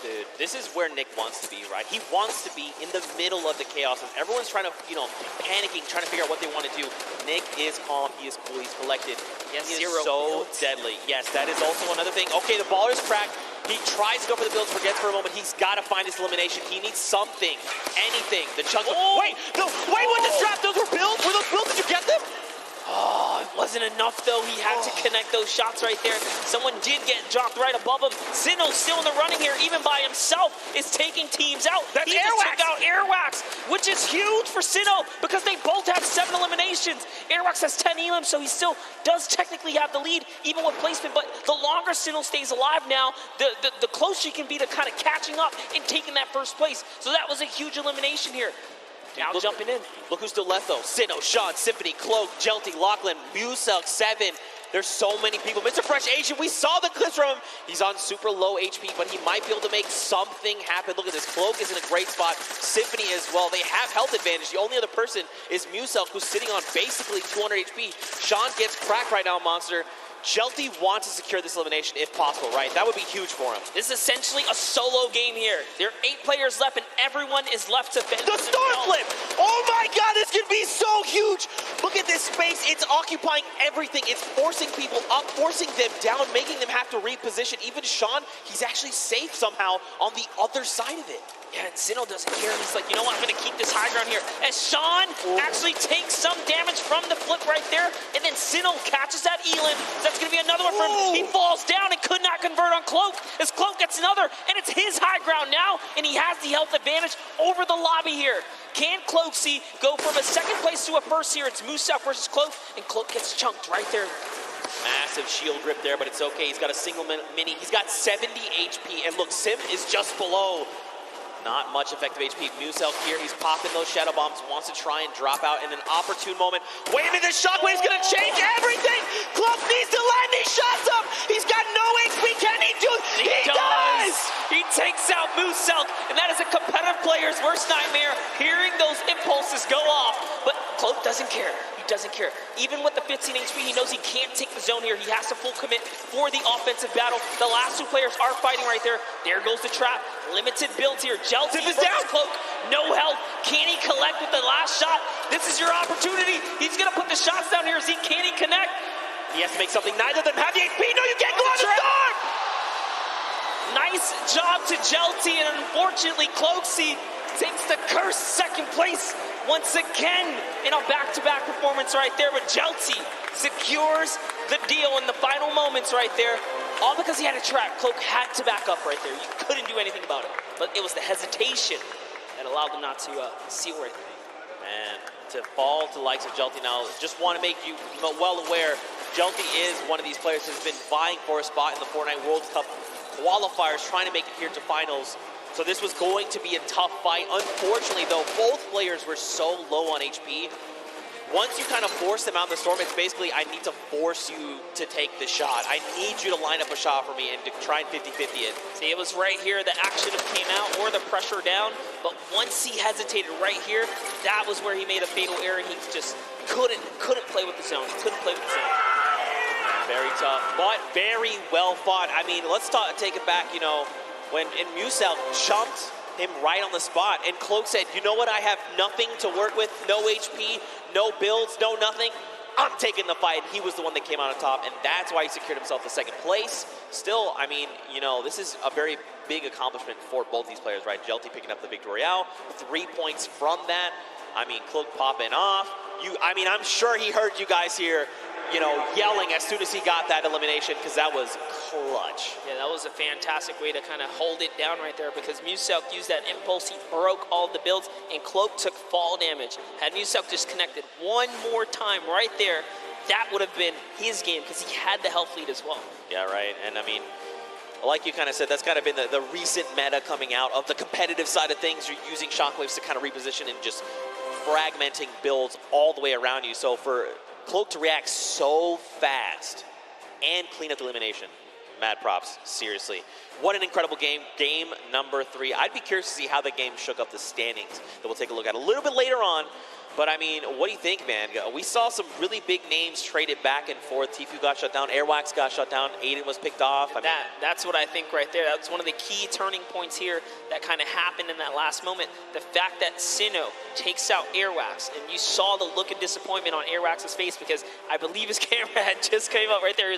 Dude, this is where Nick wants to be, right? He wants to be in the middle of the chaos. Everyone's trying to, you know, panicking, trying to figure out what they want to do. Nick is calm, he is cool, he's collected. Yes, he is so deadly. Yes, that is also another thing. Okay, the baller is cracked. He tries to go for the builds, forgets for a moment. He's got to find his elimination. He needs something, anything. The chunk. Oh! Wait, what the strap? Those were builds? Were those builds? Did you get them? Oh, it wasn't enough, though. He had to connect those shots right there. Someone did get dropped right above him. Sinnoh's still in the running here, even by himself, is taking teams out. That's he Airwax. took out Airwax, which is huge for Sinnoh because they both have 7 eliminations. Airwax has 10 elims, so he still does technically have the lead, even with placement. But the longer Sinnoh stays alive now, the closer he can be to kind of catching up and taking that first place. So that was a huge elimination here. Now jumping in. Look who's still left, though. Sinnoh, Sean, Symphony, Cloak, Jelty, Lachlan, Muselk, 7. There's so many people. Mr. Fresh Asian, we saw the clips from him. He's on super low HP, but he might be able to make something happen. Look at this. Cloak is in a great spot. Symphony as well. They have health advantage. The only other person is Muselk, who's sitting on basically 200 HP. Sean gets cracked right now, Monster. Jelty wants to secure this elimination if possible, right? That would be huge for him. This is essentially a solo game here. There are 8 players left, and everyone is left to fend. The star flip! Oh my god, this could be so huge! Look at this space. It's occupying everything. It's forcing people up, forcing them down, making them have to reposition. Even Sean, he's actually safe somehow on the other side of it. Yeah, and Sinnoh doesn't care. He's like, you know what, I'm going to keep this high ground here. As Sean actually takes some damage from the flip right there, and then Sinnoh catches that Elim. That's going to be another one for him. He falls down and could not convert on Cloak, as Cloak gets another, and it's his high ground now, and he has the health advantage over the lobby here. Can Cloakzy go from a second place to a first here? It's Moose out versus Cloak, and Cloak gets chunked right there. Massive shield rip there, but it's okay. He's got a single mini. He's got 70 HP, and look, Sim is just below. Not much effective HP. Muselk here, he's popping those shadow bombs, wants to try and drop out in an opportune moment. Wait a minute, this shockwave's gonna change everything! Cloak needs to land these shots up! He's got no HP, can he do it? He does! He takes out Muselk, and that is a competitive player's worst nightmare, hearing those impulses go off. But Cloak doesn't care. He doesn't care. Even with the 15 HP, he knows he can't take the zone here. He has to full commit for the offensive battle. The last two players are fighting right there. There goes the trap. Limited builds here. Jelty is down. Cloak, no health. Can he collect with the last shot? This is your opportunity. He's going to put the shots down here. Can he connect? He has to make something. Neither of them have the HP. No, you can't go on the storm! Nice job to Jelty, and unfortunately, Cloakzy takes the cursed second place once again in a back-to-back performance right there. But Jelty secures the deal in the final moments right there. All because he had a trap. Cloak had to back up right there. You couldn't do anything about it. But it was the hesitation that allowed them not to seal right there. And to fall to the likes of Jelty now, just want to make you well aware, Jelty is one of these players who's been vying for a spot in the Fortnite World Cup qualifiers, trying to make it here to finals. So this was going to be a tough fight. Unfortunately, though, both players were so low on HP. Once you kind of force them out in the storm, it's basically, I need to force you to take the shot. I need you to line up a shot for me and to try and 50-50 it. See, it was right here that action came out, or the pressure down, but once he hesitated right here, that was where he made a fatal error. He just couldn't play with the zone. He couldn't play with the zone. Very tough, but very well fought. I mean, let's take it back, you know, when Muselk jumped him right on the spot, and Cloak said, you know what, I have nothing to work with, no HP, no builds, no nothing, I'm taking the fight. He was the one that came out on top, and that's why he secured himself the second place. Still, I mean, you know, this is a very big accomplishment for both these players, right? Jelty picking up the Victory Royale, 3 points from that. I mean, Cloak popping off. I mean, I'm sure he heard you guys here, you know, yelling as soon as he got that elimination, because that was clutch. Yeah, that was a fantastic way to kind of hold it down right there, because Muselk used that impulse. He broke all the builds, and Cloak took fall damage. Had Muselk just connected one more time right there, that would have been his game, because he had the health lead as well. Yeah, right. And I mean, like you kind of said, that's kind of been the recent meta coming out of the competitive side of things. You're using shockwaves to kind of reposition and just fragmenting builds all the way around you. So for Cloak to react so fast and clean up the elimination, mad props, seriously. What an incredible game, game number 3. I'd be curious to see how the game shook up the standings that we'll take a look at a little bit later on. But I mean, what do you think, man? We saw some really big names traded back and forth. Tfue got shut down, Airwax got shut down, Aiden was picked off. That's what I think right there. That's one of the key turning points here that kind of happened in that last moment. The fact that Sinnoh takes out Airwax, and you saw the look of disappointment on Airwax's face, because I believe his camera had just came up right there.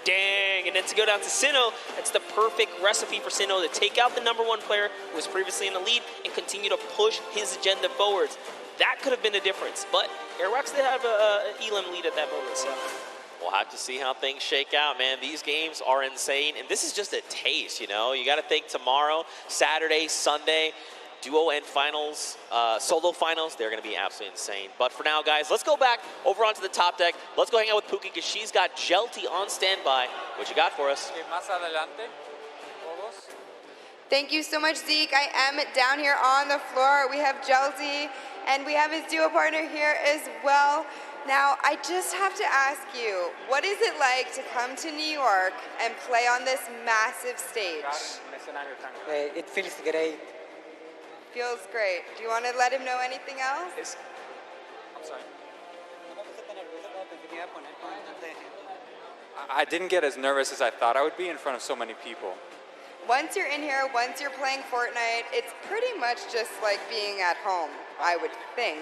Dang, and then to go down to Sinnoh, it's the perfect recipe for Sinnoh to take out the #1 player who was previously in the lead and continue to push his agenda forwards. That could have been the difference, but Airwax did have an Elim lead at that moment, so. We'll have to see how things shake out, man. These games are insane, and this is just a taste, you know? You got to think tomorrow, Saturday, Sunday, duo and finals, solo finals, they're going to be absolutely insane. But for now, guys, let's go back over onto the top deck. Let's go hang out with Pookie, because she's got Jelty on standby. What you got for us? Más adelante, todos. Thank you so much, Zeke. I am down here on the floor. We have Jelty, and we have his duo partner here as well. Now, I just have to ask you, what is it like to come to New York and play on this massive stage? It feels great. Feels great. Do you want to let him know anything else? I'm sorry. I didn't get as nervous as I thought I would be in front of so many people. Once you're in here, once you're playing Fortnite, it's pretty much just like being at home, I would think.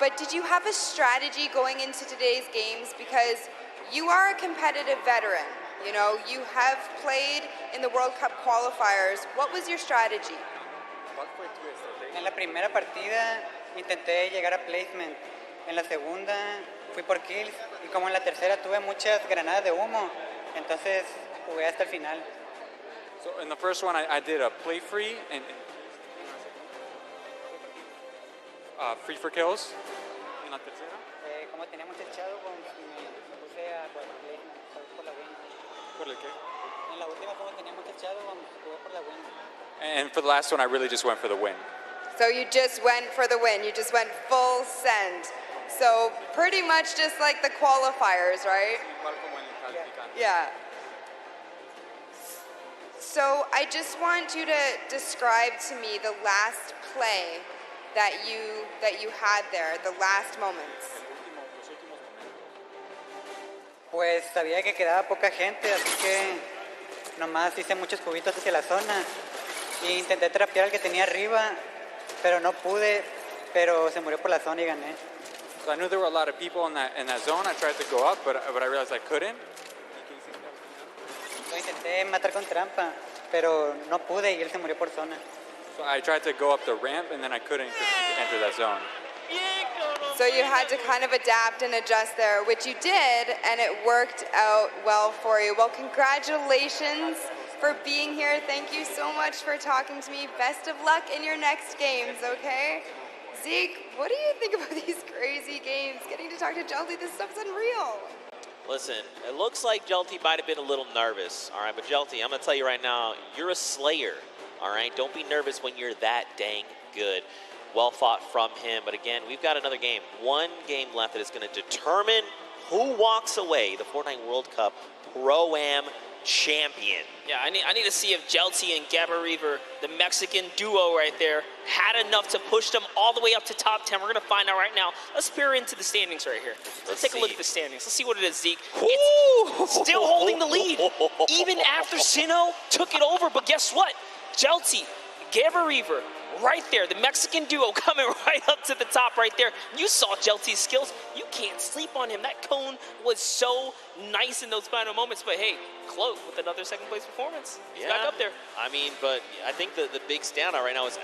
But did you have a strategy going into today's games? Because you are a competitive veteran. You know, you have played in the World Cup qualifiers. What was your strategy? En la primera partida intenté llegar a placement. En la segunda fui por kills y como en la tercera tuve muchas granadas de humo, entonces jugué hasta el final. So in the first one, I did a play free and free for kills. En la tercera. Como tenía mucho echado, me puse a jugar por placement, por la win. ¿Por el qué? En la última como tenía mucho echado, jugué por la win. And for the last one, I really just went for the win. So you just went for the win. You just went full send. So pretty much just like the qualifiers, right? Yeah. So I just want you to describe to me the last play that you had there, the last moments. Pues sabía que quedaba poca gente, así que nomás hice muchos cubitos hacia la zona e intenté trapear al que tenía arriba, pero no pude, pero se murió por la zona y gané. So I knew there were a lot of people in that zone. I tried to go up, but I realized I couldn't. Lo intenté matar con trampa, pero no pude y él se murió por zona. So I tried to go up the ramp, and then I couldn't enter that zone. So you had to kind of adapt and adjust there, which you did, and it worked out well for you. Well, congratulations for being here. Thank you so much for talking to me. Best of luck in your next games, okay? Zeke, what do you think about these crazy games? Getting to talk to Jelty, this stuff's unreal. Listen, it looks like Jelty might have been a little nervous, all right? But Jelty, I'm going to tell you right now, you're a slayer, all right? Don't be nervous when you're that dang good. Well fought from him. But again, we've got another game. One game left that is going to determine who walks away the Fortnite World Cup Pro-Am champion. Yeah, I need to see if Jelty and Gabba the Mexican duo right there, had enough to push them all the way up to top 10. We're going to find out right now. Let's peer into the standings right here. Let's take a look at the standings. Let's see what it is, Zeke. It's still holding the lead, even after Sinnoh took it over. But guess what? Jelty, Gabba right there, the Mexican duo coming right up to the top right there. You saw Jelty's skills. You can't sleep on him. That cone was so nice in those final moments. But hey, Cloak with another second place performance. He's back up there. I mean, but I think the big standout right now is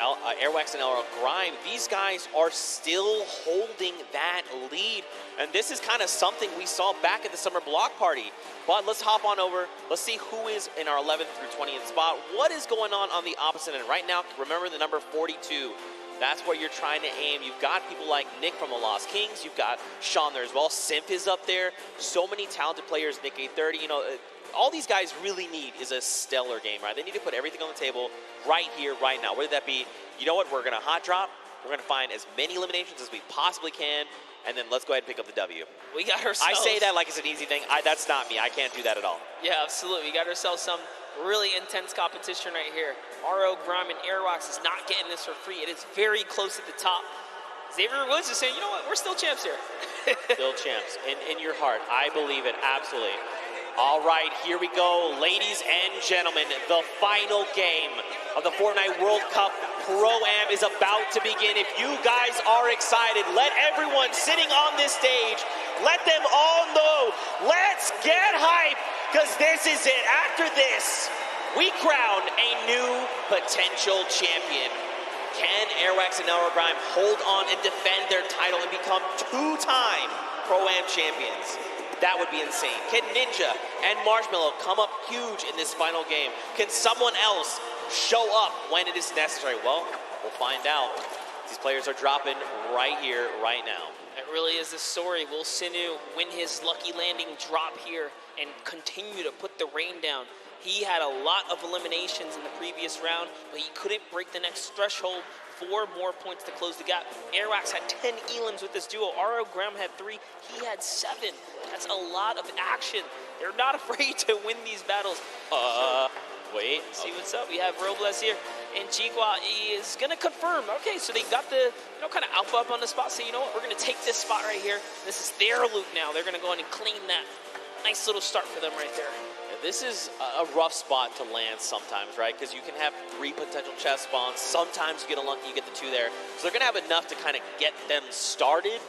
Airwax and LR Grime. These guys are still holding that lead. And this is kind of something we saw back at the summer block party. But let's hop on over. Let's see who is in our 11th through 20th spot. What is going on the opposite end right now? Remember the number 42. That's where you're trying to aim. You've got people like Nick from the Lost Kings. You've got Sean there as well. Simp is up there. So many talented players. Nick A30. You know, all these guys really need is a stellar game, right? They need to put everything on the table right here, right now. Whether that be, you know what, we're going to hot drop. We're going to find as many eliminations as we possibly can. And then let's go ahead and pick up the W. We got ourselves... I say that like it's an easy thing. That's not me. I can't do that at all. Yeah, absolutely. We got ourselves some really intense competition right here. RO, Grime, and Airwax is not getting this for free. It is very close at the top. Xavier Woods is saying, you know what, we're still champs here. Still champs. In your heart. I believe it, absolutely. All right, here we go. Ladies and gentlemen, the final game of the Fortnite World Cup Pro-Am is about to begin. If you guys are excited, let everyone sitting on this stage, let them all know. Let's get hype, because this is it. After this, we crown a new potential champion. Can Airwax and LR Grime hold on and defend their title and become two-time Pro-Am champions? That would be insane. Can Ninja and Marshmallow come up huge in this final game? Can someone else show up when it is necessary? Well, we'll find out. These players are dropping right here, right now. It really is the story. Will Sinnoh win his lucky landing drop here and continue to put the rain down? He had a lot of eliminations in the previous round, but he couldn't break the next threshold. 4 more points to close the gap. Airwax had 10 elims with this duo. RO Graham had 3. He had 7. That's a lot of action. They're not afraid to win these battles. Wait. See what's up. We have Robles here. And Chigua is going to confirm. Okay, so they got the, kind of alpha up on the spot. So, you know what? We're going to take this spot right here. This is their loot now. They're going to go in and claim that. Nice little start for them right there. this is a rough spot to land sometimes, right? Because you can have 3 potential chest spawns. Sometimes you get unlucky, you get the 2 there. So they're going to have enough to kind of get them started.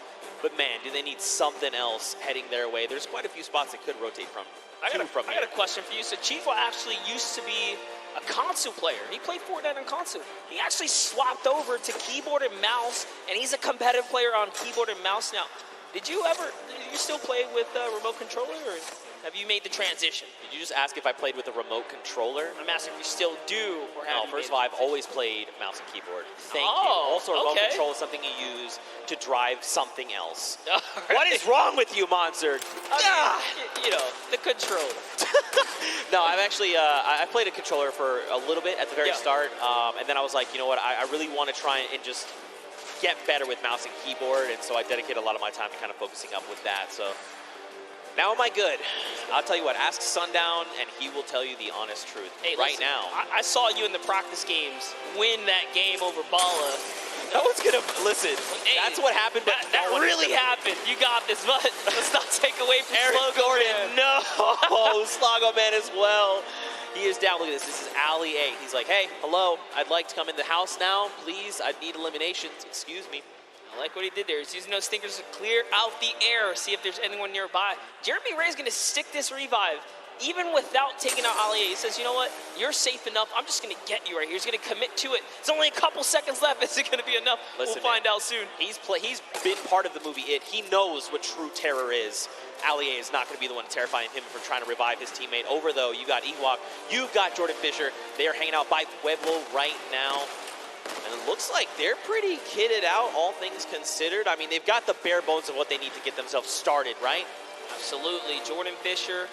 But man, do they need something else heading their way? There's quite a few spots that could rotate from. I got a question for you. So Chiefo actually used to be a console player. He played Fortnite on console. He actually swapped over to keyboard and mouse, and he's a competitive player on keyboard and mouse now. Did you still play with a remote controller, or have you made the transition? Did you just ask if I played with a remote controller? I'm asking if you still do, or have No, first of all, I've always played mouse and keyboard. Thank you. Oh, Also, remote okay. control is something you use to drive something else. What is wrong with you, Monster? You know, the controller. No, I've actually I played a controller for a little bit at the very start, and then I was like, you know what, I really want to try and just get better with mouse and keyboard, and so I dedicate a lot of my time to kind of focusing up with that. So now am I good? I'll tell you what, ask Sundown, and he will tell you the honest truth. Hey, right listen, now. I saw you in the practice games win that game over Bala. No one's gonna listen. Hey, that's what happened. But that really happened. You got this, but let's not take away from Eric Slogo Gordon. Man. No, Slogo Man as well. He is down. Look at this. This is Ali 8. He's like, hey, hello. I'd like to come in the house now, please. I need eliminations. Excuse me. I like what he did there. He's using those stinkers to clear out the air, see if there's anyone nearby. Jeremy Ray's going to stick this revive, even without taking out Ali. He says, you know what? You're safe enough. I'm just going to get you right here. He's going to commit to it. It's only a couple seconds left. Is it going to be enough? Listen, we'll find out soon. He's been part of the movie It. He knows what true terror is. Ali is not going to be the one terrifying him for trying to revive his teammate. Over, though, you got Ewok. You've got Jordan Fisher. They are hanging out by Pueblo right now. And it looks like they're pretty kitted out, all things considered. I mean, they've got the bare bones of what they need to get themselves started, right? Absolutely. Jordan Fisher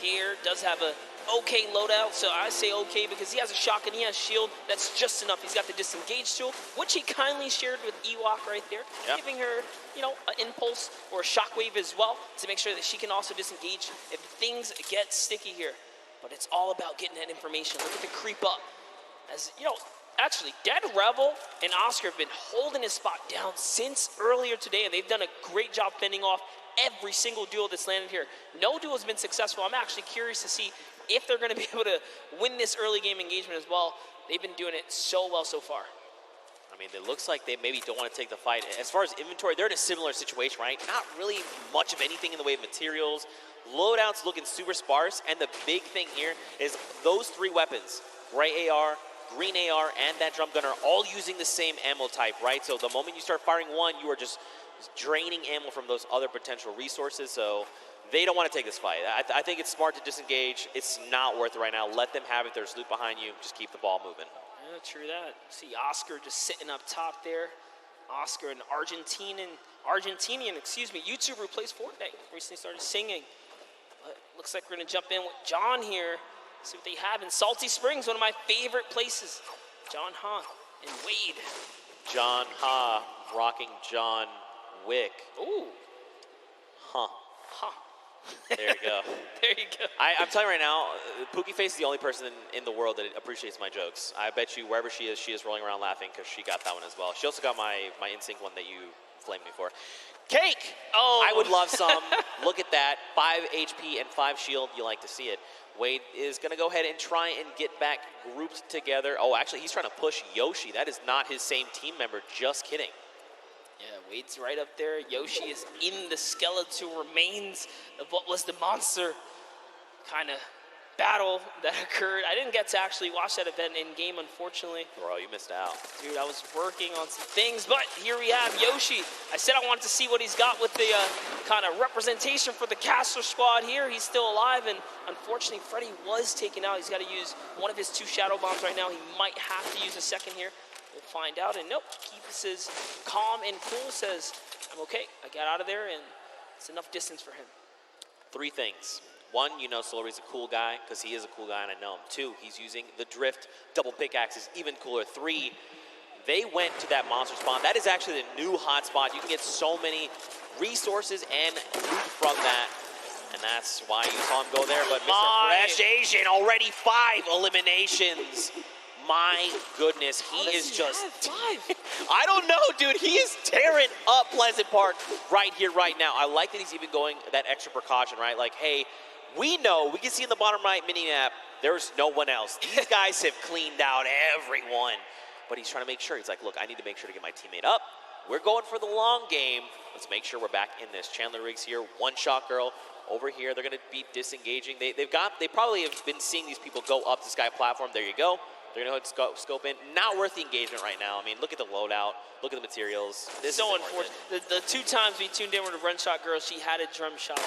here does have a okay loadout, so I say okay because he has a shotgun, he has shield. That's just enough. He's got the disengage tool, which he kindly shared with Ewok right there, giving her, you know, an impulse or a shockwave as well to make sure that she can also disengage if things get sticky here. But it's all about getting that information. Look at the creep up. As you know, actually, Dead Rebel and Oscar have been holding his spot down since earlier today, and they've done a great job fending off every single duel that's landed here. No duel has been successful. I'm actually curious to see if they're going to be able to win this early game engagement as well. They've been doing it so well so far. I mean, it looks like they maybe don't want to take the fight. As far as inventory, they're in a similar situation, right? Not really much of anything in the way of materials. Loadouts looking super sparse, and the big thing here is those 3 weapons, gray AR, green AR, and that drum gun are all using the same ammo type, right? So the moment you start firing one, you are just draining ammo from those other potential resources, so they don't want to take this fight. I think it's smart to disengage. It's not worth it right now. Let them have it. There's loot behind you. Just keep the ball moving. Yeah, true that. See Oscar just sitting up top there. Oscar, an Argentinian YouTuber who plays Fortnite, recently started singing. But looks like we're going to jump in with John here. See what they have in Salty Springs, one of my favorite places. John Ha and Wade. John Ha rocking John Wick. Ooh. Huh. There you go. There you go. I'm telling you right now, Pookie Face is the only person in the world that appreciates my jokes. I bet you wherever she is rolling around laughing because she got that one as well. She also got my NSYNC one that you flamed me for. Cake! Oh. I would love some. Look at that. 5 HP and 5 shield. You like to see it. Wade is going to go ahead and try and get back grouped together. Oh, actually, he's trying to push Yoshi. That is not his same team member. Just kidding. Yeah, Wade's right up there. Yoshi is in the skeletal remains of what was the monster kind of battle that occurred. I didn't get to actually watch that event in game, unfortunately. Bro, you missed out. Dude, I was working on some things, but here we have Yoshi. I said I wanted to see what he's got with the kind of representation for the caster squad here. He's still alive, and unfortunately, Freddy was taken out. He's got to use one of his 2 shadow bombs right now. He might have to use a second here. We'll find out. And nope, Keiths is calm and cool, says, I'm okay. I got out of there, and it's enough distance for him. 3 things. 1, you know Solari's a cool guy, because he is a cool guy, and I know him. 2, he's using the drift. Double pickaxes, even cooler. 3, they went to that monster spawn. That is actually the new hotspot. You can get so many resources and loot from that. And that's why you saw him go there. But Mr. Fresh Asian, already 5 eliminations. My goodness, he is just... 5? I don't know, dude. He is tearing up Pleasant Park right here, right now. I like that he's even going that extra precaution, right? Like, hey, we know, we can see in the bottom right mini map, there's no one else. These guys have cleaned out everyone. But he's trying to make sure. He's like, look, I need to make sure to get my teammate up. We're going for the long game. Let's make sure we're back in this. Chandler Riggs here, one shot girl. Over here, they're going to be disengaging. They probably have been seeing these people go up the sky platform. There you go. They're going to go ahead and scope in. Not worth the engagement right now. I mean, look at the loadout. Look at the materials. This is so unfortunate. The 2 times we tuned in with a Run Shot Girl, she had a drum shot.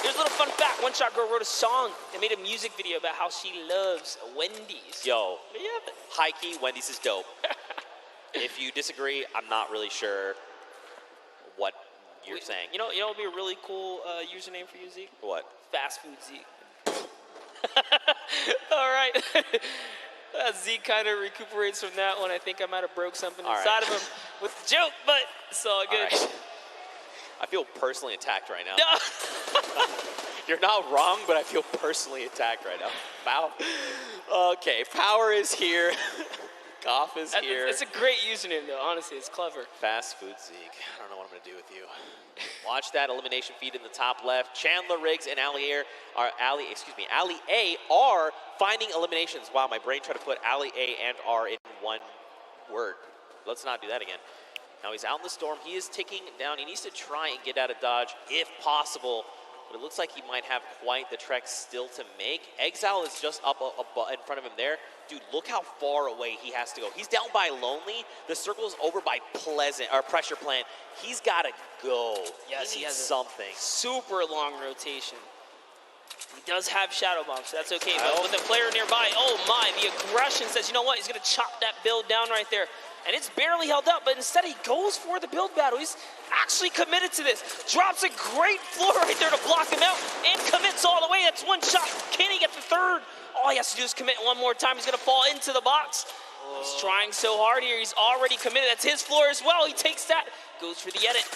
Here's a little fun fact. One Shot Girl wrote a song and made a music video about how she loves Wendy's. Yo, high key, Wendy's is dope. If you disagree, I'm not really sure what you're saying. You know what would be a really cool username for you, Zeke? What? Fast Food Zeke. All right. Zeke kind of recuperates from that one. I think I might have broke something inside of him with the joke, but it's all good. All right. I feel personally attacked right now. You're not wrong, but I feel personally attacked right now. Wow. Okay, Power is here. Goff is here. It's a great username, though. Honestly, it's clever. Fast Food Zeke. I don't know what I'm going to do with you. Watch that elimination feed in the top left. Chandler Riggs and Ali A are finding eliminations. Wow, my brain tried to put Ali A and R in one word. Let's not do that again. Now he's out in the storm. He is ticking down. He needs to try and get out of dodge if possible. But it looks like he might have quite the trek still to make. Exile is just up in front of him there. Dude, look how far away he has to go. He's down by Lonely. The circle's over by Pressure Plant. He's got to go. Yes, he has something. Super long rotation. He does have Shadow Bomb, so that's okay. But with the player nearby, oh my, the aggression says, you know what? He's going to chop that build down right there. And it's barely held up, but instead he goes for the build battle. He's actually committed to this. Drops a great floor right there to block him out and commits all the way. That's one shot. Can he get the third? All he has to do is commit one more time. He's going to fall into the box. He's trying so hard here. He's already committed. That's his floor as well. He takes that, goes for the edit.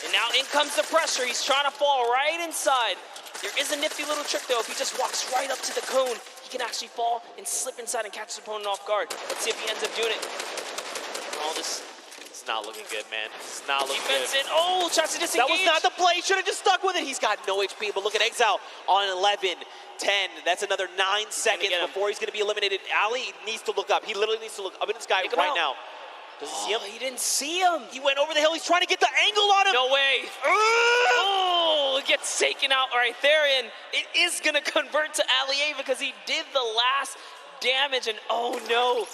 And now in comes the pressure. He's trying to fall right inside. There is a nifty little trick, though. If he just walks right up to the cone, he can actually fall and slip inside and catch his opponent off guard. Let's see if he ends up doing it. Oh, this is not looking good, man. It's not looking good. Oh, tries to disengage. That was not the play. Should have just stuck with it. He's got no HP, but look at Exile on 11, 10. That's another 9 seconds before he's going to be eliminated. Ali needs to look up. He literally needs to look up in the sky right now. Does he see him? He didn't see him. He went over the hill. He's trying to get the angle on him. No way. Oh, it gets taken out right there, and it is going to convert to Ali A because he did the last damage, and oh no.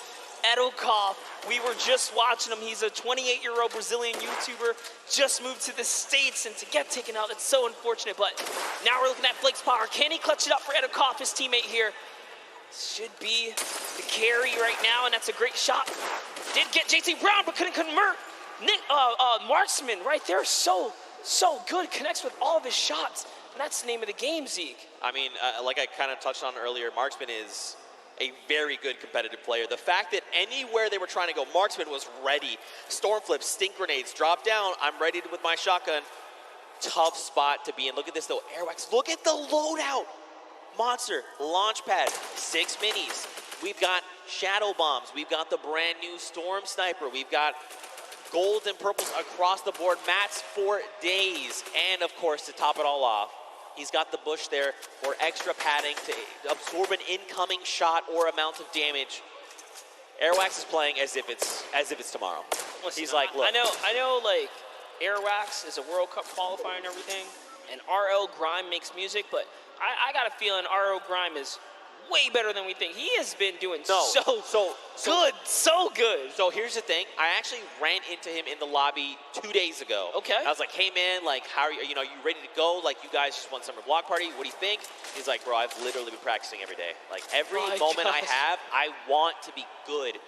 Edokov, we were just watching him. He's a 28-year-old Brazilian YouTuber, just moved to the States, and to get taken out, that's so unfortunate. But now we're looking at Flake's Power. Can he clutch it up for Edokov, his teammate here? Should be the carry right now, and that's a great shot. Did get JT Brown, but couldn't convert. Marksman right there, so good. Connects with all of his shots, and that's the name of the game, Zeke. I mean, like I kind of touched on earlier, Marksman is a very good competitive player. The fact that anywhere they were trying to go, Marksman was ready. Storm flips, stink grenades, drop down. I'm ready with my shotgun. Tough spot to be in. Look at this though, Airwax. Look at the loadout. Monster, launch pad, 6 minis. We've got shadow bombs. We've got the brand new Storm Sniper. We've got golds and purples across the board. Mats for days. And of course, to top it all off, he's got the bush there for extra padding to absorb an incoming shot or amount of damage. Airwax is playing as if it's tomorrow. Listen, he's like, look. I know, like Airwax is a World Cup qualifier and everything, and RL Grime makes music, but I got a feeling RL Grime is way better than we think. He has been doing so good. So here's the thing. I actually ran into him in the lobby 2 days ago. Okay. I was like, hey man, like, how are you? You know, you ready to go? Like, you guys just won summer block party. What do you think? He's like, bro, I've literally been practicing every day. Like, every moment I have, I want to be good.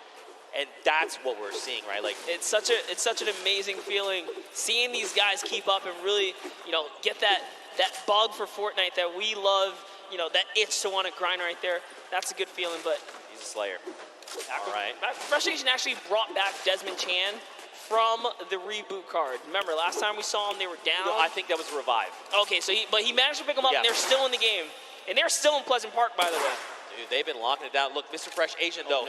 And that's what we're seeing, right? Like, it's such an amazing feeling seeing these guys keep up and really, you know, get that bug for Fortnite that we love. You know, that itch to want to grind right there. That's a good feeling, but he's a slayer. All right. Fresh Nation actually brought back Desmond Chan from the reboot card. Remember, last time we saw them, they were down. No, I think that was Revive. Okay, so he managed to pick them up, and they're still in the game. And they're still in Pleasant Park, by the way. Dude, they've been locking it down. Look, Mr. Fresh Asian, though,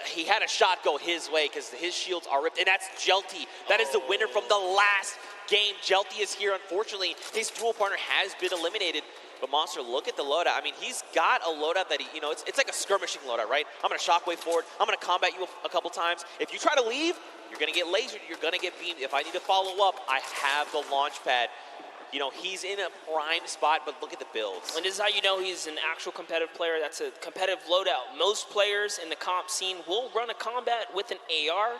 he had a shot go his way because his shields are ripped, and that's Jelty. That is the winner from the last game. Jelty is here. Unfortunately, his dual partner has been eliminated. But Monster, look at the loadout. I mean, he's got a loadout that he, it's like a skirmishing loadout, right? I'm going to shockwave forward. I'm going to combat you a couple times. If you try to leave, you're going to get lasered. You're going to get beamed. If I need to follow up, I have the launch pad. He's in a prime spot, but look at the builds. And this is how you know he's an actual competitive player. That's a competitive loadout. Most players in the comp scene will run a combat with an AR.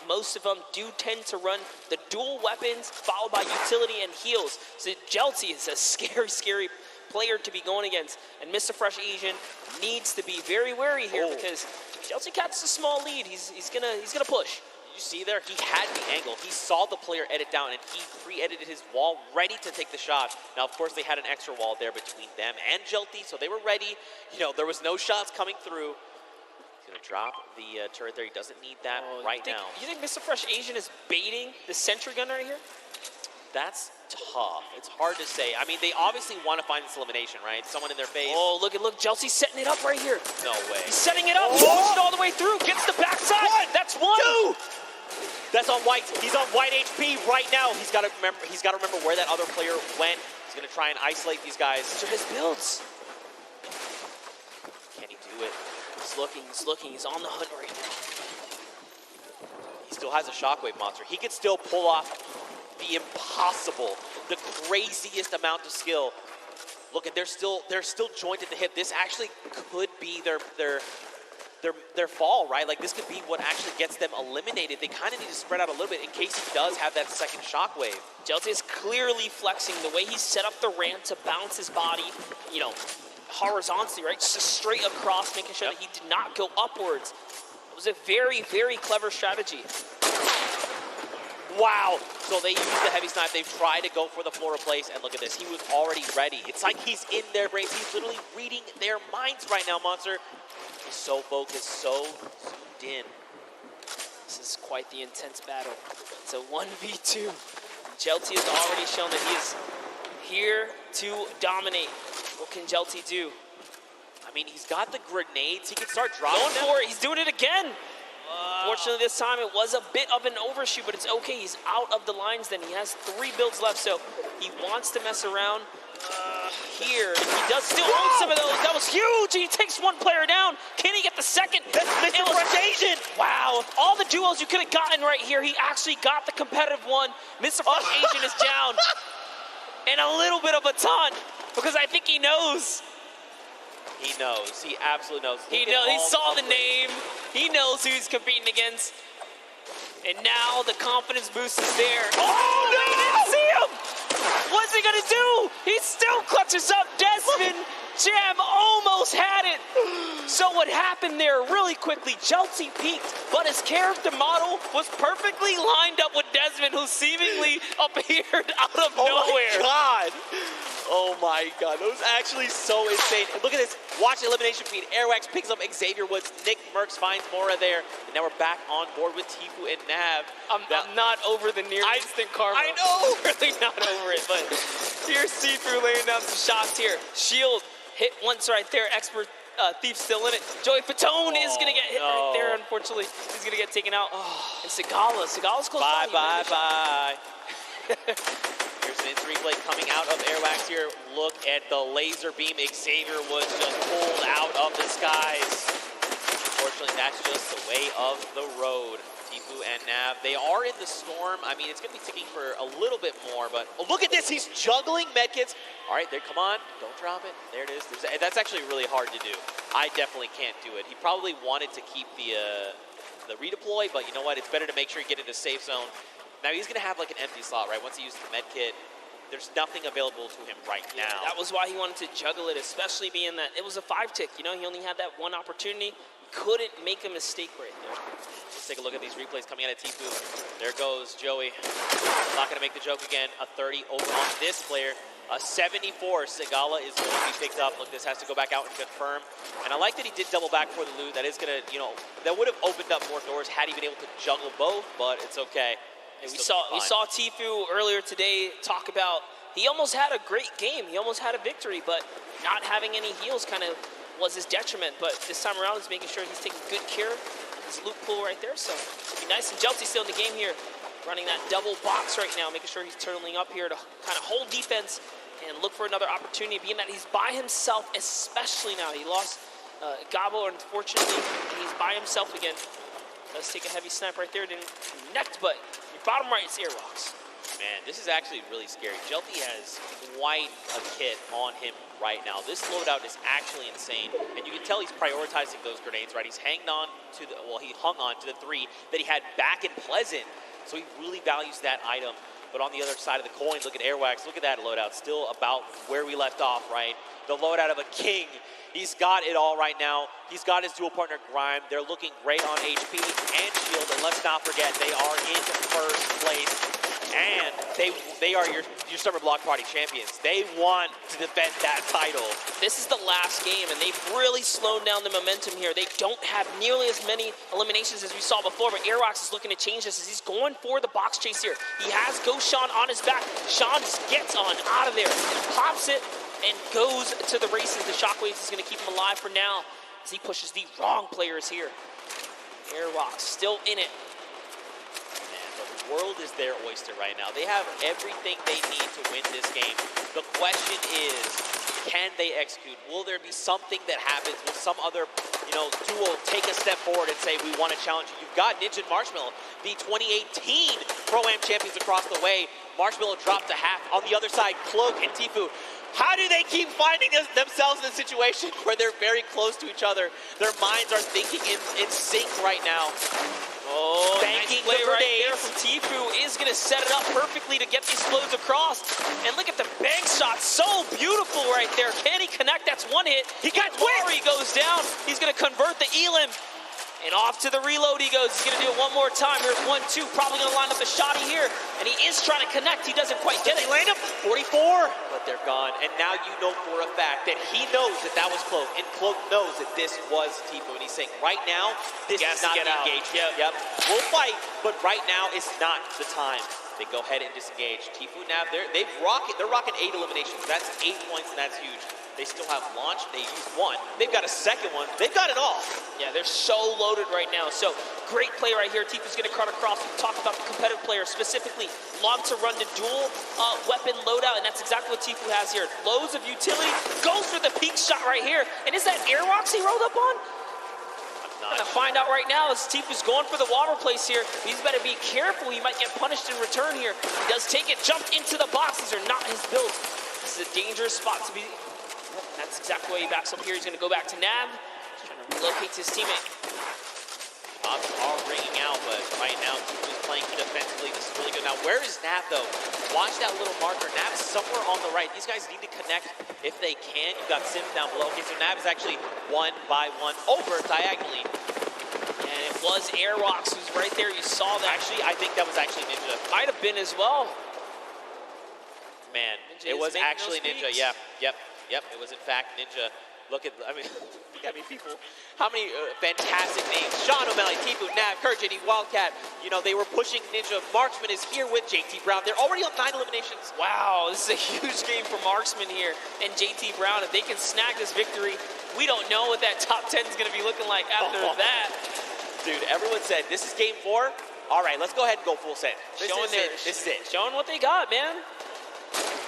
Most of them do tend to run the dual weapons, followed by utility and heals. So Jelty is a scary, scary player to be going against. And Mr. Fresh Asian needs to be very wary here because Jelty catches a small lead. He's gonna push. You see there, he had the angle. He saw the player edit down, and he pre-edited his wall, ready to take the shot. Now, of course, they had an extra wall there between them and Jelty, so they were ready. There was no shots coming through. He's going to drop the turret there. He doesn't need that now. You think Mr. Fresh Asian is baiting the sentry gun right here? That's tough. It's hard to say. I mean, they obviously want to find this elimination, right? Someone in their face. Oh, look, Jelty's setting it up right here. No way. He's setting it up. He's pushing all the way through. Gets the backside. That's one. Two. That's on white. He's on white HP right now. He's got to remember where that other player went. He's going to try and isolate these guys. These are his builds. Can he do it? He's looking. He's on the hunt right now. He still has a shockwave monster. He could still pull off the impossible, the craziest amount of skill. Look, they're still joined at the hip. This actually could be their fall, right? Like, this could be what actually gets them eliminated. They kind of need to spread out a little bit in case he does have that second shockwave. Jelty is clearly flexing the way he set up the ramp to bounce his body, horizontally, right? Just straight across, making sure that he did not go upwards. It was a very, very clever strategy. Wow. So they used the heavy snipe. They've tried to go for the floor replace, and look at this. He was already ready. It's like he's in their brains. He's literally reading their minds right now, Monster. He's so focused, so zoomed in. This is quite the intense battle. It's a 1v2. Jelty has already shown that he is here to dominate. What can Jelty do? I mean, he's got the grenades. He can start dropping Going them. for it. He's doing it again. Fortunately, this time it was a bit of an overshoot, but it's okay. He's out of the lines then. He has 3 builds left, so he wants to mess around here. He does still own some of those. That was huge. He takes one player down. Can he get the second? That's Mr. Fresh Asian. Wow. All the duos you could have gotten right here, he actually got the competitive one. Mr. Fresh Asian is down. And a little bit of a taunt, because I think he knows. He knows. He absolutely knows. He saw the name. He knows who he's competing against. And now the confidence boost is there. Oh, no! He didn't see him! What's he gonna do? He still clutches up. Desmond Jam almost had it. So what happened there really quickly, Jelty peaked, but his character model was perfectly lined up with Desmond, who seemingly appeared out of nowhere. Oh my god, that was actually so insane. And look at this, watch the elimination feed. Airwax picks up Xavier Woods, Nick Merckx finds Mora there, and now we're back on board with Tfue and Nav. I'm not over the near instant karma. I know! Really not over it, but here's Tfue laying down some shots here. Shield hit once right there, Expert Thief still in it. Joey Fatone is gonna get hit right there, unfortunately. He's gonna get taken out. And Sigala's close by. Bye. Here's an instant replay coming out of Airwax here. Look at the laser beam Xavier Woods just pulled out of the skies. Unfortunately, that's just the way of the road. Tfue and Nav, they are in the storm. I mean, it's going to be ticking for a little bit more, but look at this. He's juggling medkits. All right, there, come on. Don't drop it. There it is. That's actually really hard to do. I definitely can't do it. He probably wanted to keep the redeploy, but you know what? It's better to make sure you get into safe zone. Now, he's going to have like an empty slot, right? Once he uses the med kit, there's nothing available to him right now. That was why he wanted to juggle it, especially being that it was a 5-tick. You know, he only had that one opportunity. Couldn't make a mistake right there. Let's take a look at these replays coming out of Tfue. There goes Joey. Not going to make the joke again. A 30 over on this player. A 74. Sigala is going to be picked up. Look, this has to go back out and confirm. And I like that he did double back for the loot. That is going to, that would have opened up more doors had he been able to juggle both, but it's okay. And we saw Tfue earlier today talk about he almost had a great game. He almost had a victory, but not having any heals kind of was his detriment. But this time around, he's making sure he's taking good care of his loot pool right there. So it'll be nice. And Jelty's still in the game here, running that double box right now, making sure he's turtling up here to kind of hold defense and look for another opportunity, being that he's by himself, especially now. He lost Gabo, unfortunately, and he's by himself again. Does take a heavy snap right there, didn't connect, but your bottom right is Airwalks. Man, this is actually really scary. Jelty has quite a kit on him right now. This loadout is actually insane, and you can tell he's prioritizing those grenades, right? He's hanging on to the, well, he hung on to the 3 that he had back in Pleasant, so he really values that item. But on the other side of the coin, look at Airwax, look at that loadout, still about where we left off, right? The loadout of a king. He's got it all right now. He's got his dual partner Grime. They're looking great on HP and shield, and let's not forget, they are in first place. And they are your summer block party champions. They want to defend that title. This is the last game, and they've really slowed down the momentum here. They don't have nearly as many eliminations as we saw before, but Airwalks is looking to change this as he's going for the box chase here. He has Ghost Sean on his back. Sean just gets on out of there, pops it, and goes to the races. The Shockwaves is going to keep him alive for now as he pushes the wrong players here. Airwalks still in it. World is their oyster right now. They have everything they need to win this game. The question is, can they execute? Will there be something that happens? Will some other, duo take a step forward and say, we want to challenge you? You've got Ninja and Marshmallow, the 2018 Pro-Am champions across the way. Marshmallow dropped a half. On the other side, Cloak and Tifu. How do they keep finding themselves in a situation where they're very close to each other? Their minds are thinking in sync right now. Oh, banking nice play the right there from Tifu is going to set it up perfectly to get these loads across. And look at the bank shot, so beautiful right there. Can he connect? That's one hit. He got He goes down. He's going to convert the Elim. And off to the reload he goes. He's going to do it one more time. Here's 1-2. Probably going to line up a shotty here. And he is trying to connect. He doesn't quite get it. Land him. 44. But they're gone. And now you know for a fact that he knows that was Cloak. And Cloak knows that this was Tifu. And he's saying, right now, this is not the engagement. Yep. We'll fight, but right now is not the time. They go ahead and disengage. Tifu now, they're rocking 8 eliminations. That's 8 points, and that's huge. They still have launch. They used 1. They've got a second one. They've got it all. Yeah, they're so loaded right now. So great play right here. Tifu's going to cut across. We talked about the competitive player specifically. Love to run the dual weapon loadout, and that's exactly what Tifu has here. Loads of utility. Goes for the peak shot right here. And is that Airwalks he rolled up on? I'm gonna find out right now as Tifu's going for the water place here. He's better be careful. He might get punished in return here. He does take it, jumped into the box. These are not his builds. This is a dangerous spot to be. That's exactly why he backs up here. He's gonna go back to Nav. He's trying to relocate to his teammate. Bombs are ringing out, but right now Tifu's playing defensively. This is really good. Now, where is Nav though? Watch that little marker. Nav is somewhere on the right. These guys need to connect if they can. You've got Sims down below. Okay, so Nav is actually 1 by 1 over diagonally. And it was Airwalks who's right there. You saw that. Actually, I think that was actually Ninja. Might have been as well. Man, Ninja it was actually Ninja. peaks. Yep. It was in fact Ninja. Look at, people. How many fantastic names. Sean O'Malley, Tifu, Nav, Kurt, JD, Wildcat. They were pushing Ninja. Marksman is here with JT Brown. They're already on 9 eliminations. Wow, this is a huge game for Marksman here. And JT Brown, if they can snag this victory, we don't know what that top 10 is going to be looking like after that. Dude, everyone said, this is game 4. All right, let's go ahead and go full send. This is it. Showing what they got, man.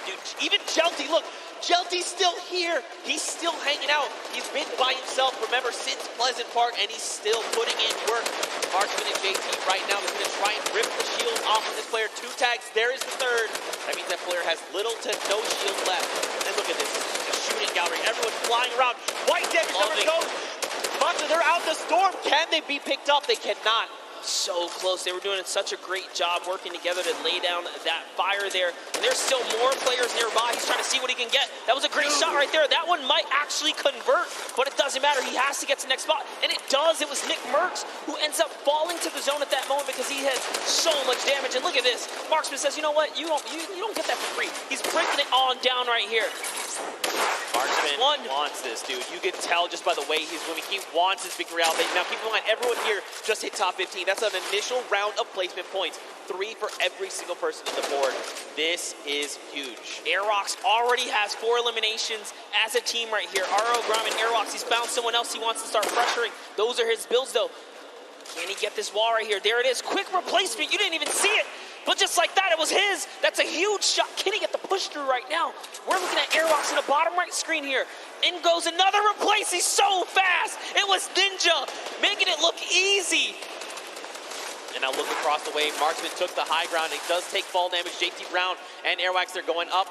Dude, even Jelty, look. Jelty's still here. He's still hanging out. He's been by himself, remember, since Pleasant Park, and he's still putting in work. Marksman and JT right now is going to try and rip the shield off of this player. 2 tags. There is the 3rd. That means that player has little to no shield left. And look at this. The shooting gallery. Everyone flying around. White damage number goes. Monster, they're out the storm. Can they be picked up? They cannot. So close. They were doing such a great job working together to lay down that fire there. And there's still more players nearby. He's trying to see what he can get. That was a great shot right there. That one might actually convert, but it doesn't matter. He has to get to the next spot. And it does. It was Nick Merckx who ends up falling to the zone at that moment because he had so much damage. And look at this. Marksman says, you know what? You don't get that for free. He's breaking it on down right here. Marksman wants this, dude. You can tell just by the way he's moving. He wants this victory out. Now, keep in mind, everyone here just hit top 15. That's an initial round of placement points. 3 for every single person on the board. This is huge. Airwalks already has 4 eliminations as a team right here. RO, Grime, and Airwalks. He's found someone else he wants to start pressuring. Those are his builds, though. Can he get this wall right here? There it is. Quick replacement. You didn't even see it. but just like that, it was his. That's a huge shot. Can he get the push through right now? We're looking at Airwalks in the bottom right screen here. In goes another replace. He's so fast. It was Ninja making it look easy. And now look across the way. Marksman took the high ground. He does take fall damage. JT Brown and Airwax, they're going up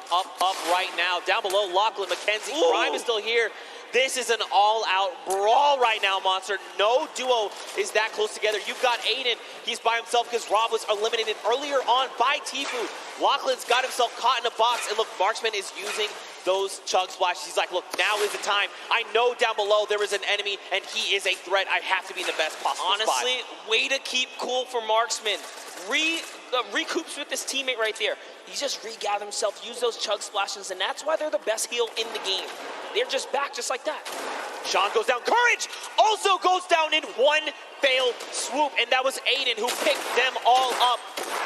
right now. Down below, Lachlan McKenzie. Grime is still here. This is an all-out brawl right now, Monster. No duo is that close together. You've got Aiden. He's by himself because Rob was eliminated earlier on by Tfue. Lachlan's got himself caught in a box. And look, Marksman is using those chug splashes. He's like, look, now is the time. I know down below there is an enemy, and he is a threat. I have to be in the best possible spot. Honestly, way to keep cool for Marksman. Recoups with his teammate right there. He just regathered himself, used those chug splashes, and that's why they're the best heal in the game. They're just back just like that. Sean goes down. Courage also goes down in one failed swoop, and that was Aiden who picked them all up.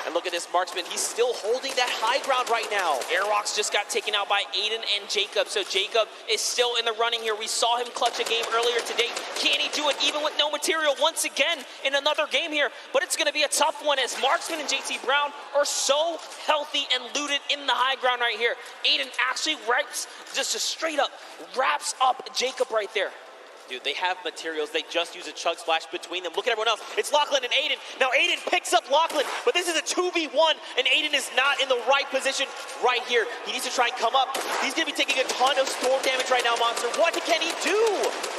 And look at this Marksman. He's still holding that high ground right now. Airwalks just got taken out by Aiden and Jacob, so Jacob is still in the running here. We saw him clutch a game earlier today. Can he do it even with no material once again in another game here? But it's going to be a tough one as Marksman and JT Brown are so healthy and looted in the high ground right here. Aiden actually just straight up wraps up Jacob right there. Dude, they have materials. They just use a chug splash between them. Look at everyone else. It's Lachlan and Aiden. Now Aiden picks up Lachlan, but this is a 2v1, and Aiden is not in the right position right here. He needs to try and come up. He's going to be taking a ton of storm damage right now, Monster. What can he do?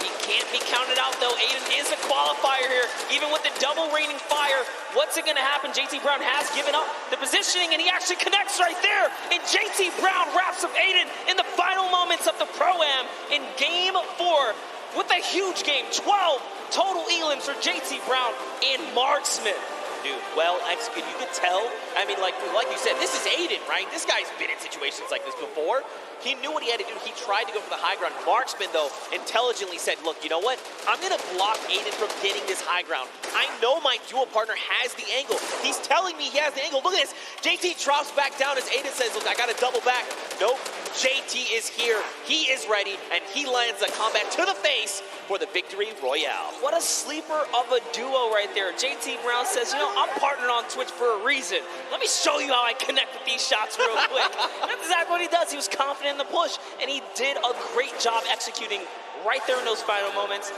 He can't be counted out, though. Aiden is a qualifier here. Even with the double raining fire, what's it going to happen? JT Brown has given up the positioning, and he actually connects right there. And JT Brown wraps up Aiden in the final moments of the Pro-Am in Game 4. With a huge game, 12 total elims for JT Brown and Marksman. Dude, well executed. You could tell. I mean, like you said, this is Aiden, right? This guy's been in situations like this before. He knew what he had to do. He tried to go for the high ground. Marksman, though, intelligently said, look, you know what? I'm going to block Aiden from getting this high ground. I know my dual partner has the angle. He's telling me he has the angle. Look at this. JT drops back down as Aiden says, look, I got to double back. Nope. JT is here. He is ready, and he lands a combat to the face for the victory royale. What a sleeper of a duo right there. JT Brown says, you know, I'm partnered on Twitch for a reason. Let me show you how I connect with these shots real quick. That's exactly what he does. He was confident in the push, and he did a great job executing right there in those final moments.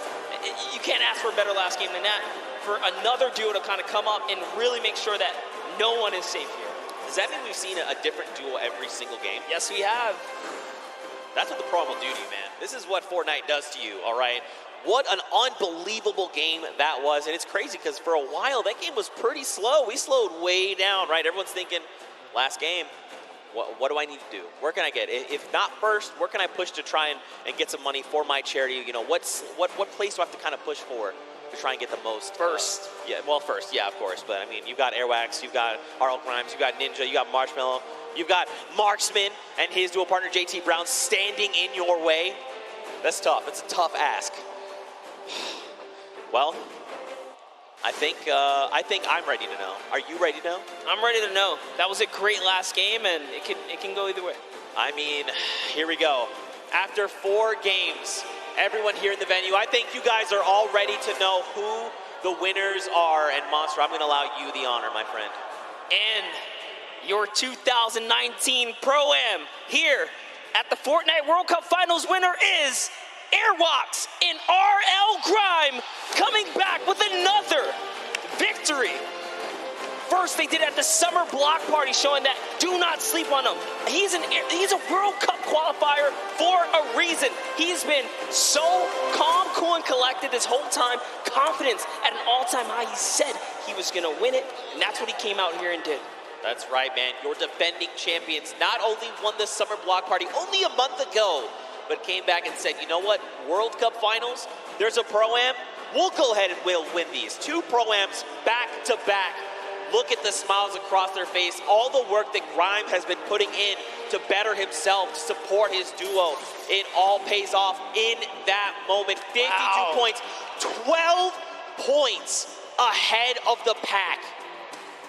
You can't ask for a better last game than that. For another duo to kind of come up and really make sure that no one is safe here. Does that mean we've seen a different duo every single game? Yes, we have. That's what the Pro will do to you, man. This is what Fortnite does to you, all right? What an unbelievable game that was. And it's crazy because for a while, that game was pretty slow. We slowed way down, right? Everyone's thinking, last game, what do I need to do? Where can I get? If not first, where can I push to try and get some money for my charity? You know, what place do I have to kind of push for to try and get the most? First. First, yeah, of course. But, I mean, you've got Airwax, you've got Arl Grimes, you've got Ninja, you got Marshmallow, you've got Marksman and his dual partner, JT Brown, standing in your way. That's tough. It's a tough ask. Well, I think I'm ready to know. Are you ready to know? I'm ready to know. That was a great last game, and it can go either way. I mean, here we go. After 4 games, everyone here in the venue, I think you guys are all ready to know who the winners are. And Monster, I'm going to allow you the honor, my friend. And your 2019 Pro-Am here at the Fortnite World Cup Finals winner is Airwalks and RL Grime, coming back with another victory. First, they did it at the summer block party, showing that do not sleep on him. He's a World Cup qualifier for a reason. He's been so calm, cool, and collected this whole time. Confidence at an all-time high. He said he was going to win it, and that's what he came out here and did. That's right, man. Your defending champions not only won the summer block party only a month ago, but came back and said, you know what, World Cup Finals, there's a Pro-Am, we'll go ahead and we'll win these. 2 Pro-Ams back to back. Look at the smiles across their face, all the work that Grime has been putting in to better himself, to support his duo. It all pays off in that moment. 52 points, 12 points ahead of the pack.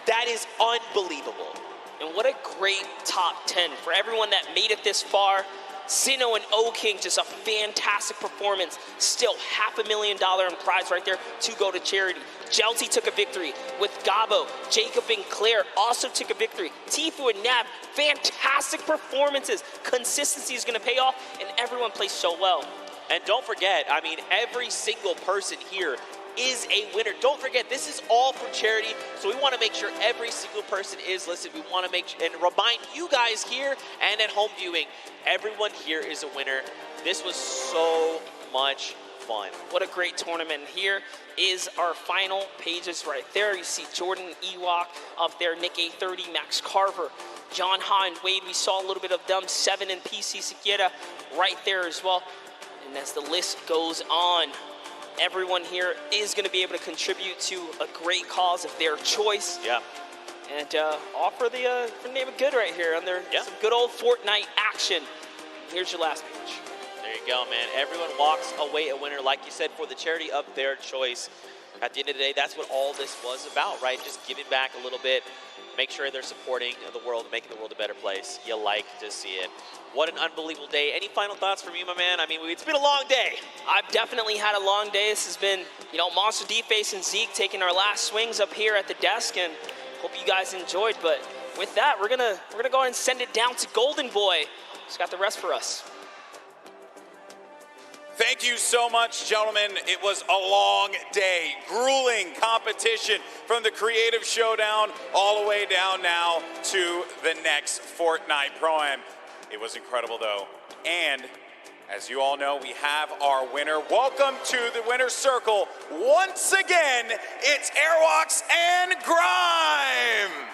That is unbelievable. And what a great top 10 for everyone that made it this far. Sinnoh and O-King, just a fantastic performance. Still $500,000 in prize right there to go to charity. Jelty took a victory with Gabo. Jacob and Claire also took a victory. Tfue and Nav, fantastic performances. Consistency is going to pay off, and everyone plays so well. And don't forget, I mean, every single person here is a winner. Don't forget, this is all for charity, so we want to make sure every single person is listed. We want to make sure, and remind you guys here and at home viewing, everyone here is a winner. This was so much fun. What a great tournament. Here is our final pages right there. You see Jordan Ewok up there, Nick A30, Max Carver, John Ha and Wade. We saw a little bit of them, 7 and PC Siqueira right there as well. And as the list goes on, everyone here is going to be able to contribute to a great cause of their choice. Yeah. And offer the name of good right here on their some good old Fortnite action. Here's your last page. There you go, man. Everyone walks away a winner, like you said, for the charity of their choice. At the end of the day, that's what all this was about, right? Just giving back a little bit, make sure they're supporting the world, making the world a better place. You like to see it. What an unbelievable day. Any final thoughts from you, my man? I mean, it's been a long day. I've definitely had a long day. This has been, you know, Monster D-Face and Zeke taking our last swings up here at the desk, and hope you guys enjoyed. But with that, we're gonna go ahead and send it down to Golden Boy. He's got the rest for us. Thank you so much, gentlemen. It was a long day, grueling competition from the Creative Showdown all the way down now to the next Fortnite Pro-Am. It was incredible, though. And as you all know, we have our winner. Welcome to the winner's circle. Once again, it's Airwalks and Grime.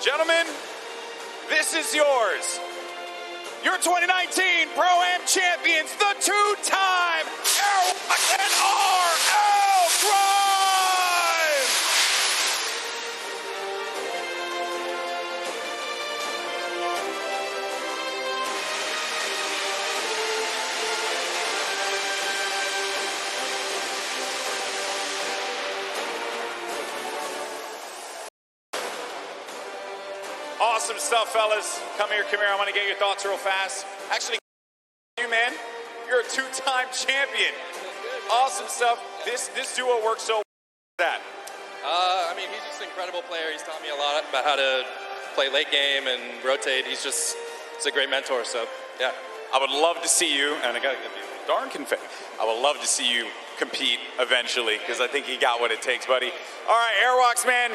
Gentlemen, this is yours. Your 2019 Pro-Am champions, the two-time Airwalks and RL Grime! Awesome stuff, fellas. Come here. I want to get your thoughts real fast. Actually, you, man, you're a two-time champion. Awesome stuff. This duo works so well. That. I mean, he's just an incredible player. He's taught me a lot about how to play late game and rotate. He's a great mentor, so, yeah. I would love to see you, and I got to give you darn confetti. I would love to see you compete eventually, because I think you got what it takes, buddy. All right, Airwalks, man.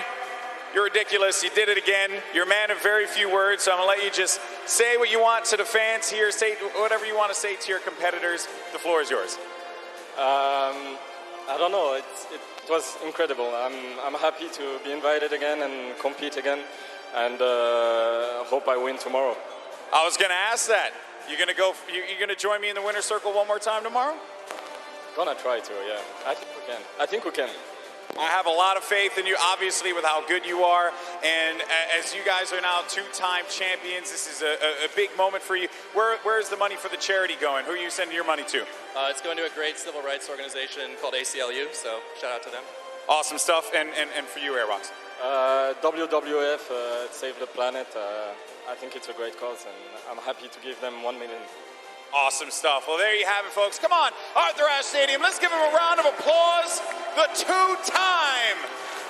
You're ridiculous. You did it again. You're a man of very few words, so I'm going to let you just say what you want to the fans here. Say whatever you want to say to your competitors. The floor is yours. I don't know. It was incredible. I'm happy to be invited again and compete again, and hope I win tomorrow. I was going to ask that. You're going to join me in the winner's circle one more time tomorrow? Gonna try to, yeah. I think we can. I have a lot of faith in you, obviously, with how good you are. And as you guys are now two-time champions, this is a big moment for you. Where's the money for the charity going? Who are you sending your money to? It's going to a great civil rights organization called ACLU, so shout out to them. Awesome stuff. And for you, Airbox? WWF, Save the Planet. I think it's a great cause, and I'm happy to give them $1 million. Awesome stuff. Well, there you have it, folks. Come on, Arthur Ashe Stadium. Let's give them a round of applause. The two-time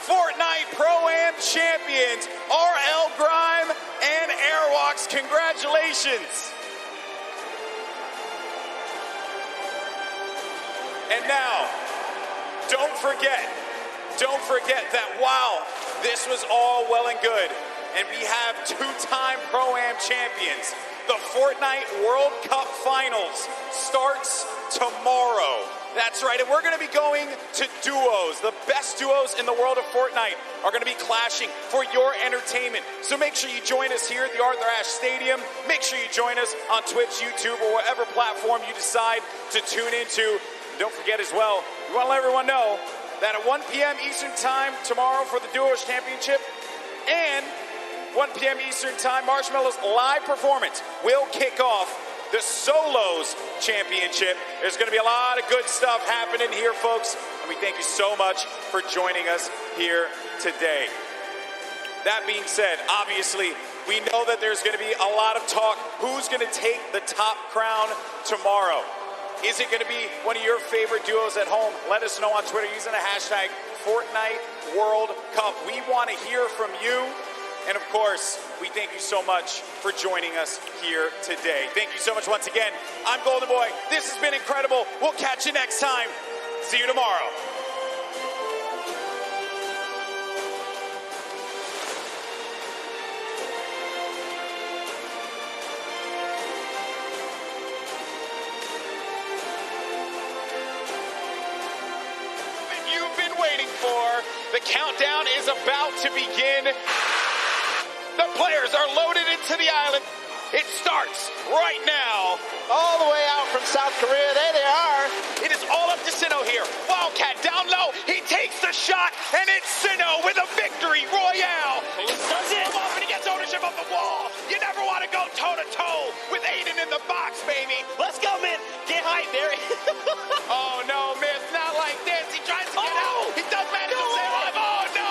Fortnite Pro-Am champions, RL Grime and Airwalks. Congratulations. And now, don't forget that while this was all well and good, and we have two-time Pro-Am champions, the Fortnite World Cup Finals starts tomorrow. That's right, and we're going to be going to duos. The best duos in the world of Fortnite are going to be clashing for your entertainment. So make sure you join us here at the Arthur Ashe Stadium. Make sure you join us on Twitch, YouTube, or whatever platform you decide to tune into. And don't forget as well, we want to let everyone know that at 1 p.m. Eastern Time tomorrow for the Duos Championship and 1 p.m. Eastern Time, Marshmallow's live performance will kick off the Solos Championship. There's going to be a lot of good stuff happening here, folks, and we thank you so much for joining us here today. That being said, obviously, we know that there's going to be a lot of talk. Who's going to take the top crown tomorrow? Is it going to be one of your favorite duos at home? Let us know on Twitter using the hashtag Fortnite World Cup. We want to hear from you. And of course, we thank you so much for joining us here today. Thank you so much once again. I'm Golden Boy. This has been incredible. We'll catch you next time. See you tomorrow. You've been waiting for. The countdown is about to begin. The players are loaded into the island. It starts right now. All the way out from South Korea. There they are. It is all up to Sinnoh here. Wildcat down low. He takes the shot, and it's Sinnoh with a victory royale. He does it. Off and he gets ownership of the wall. You never want to go toe-to-toe with Aiden in the box, baby. Let's go, man. Get hype there. Oh, no, miss. Not like this. He tries to get out. He does manage to stay alive. Oh, no.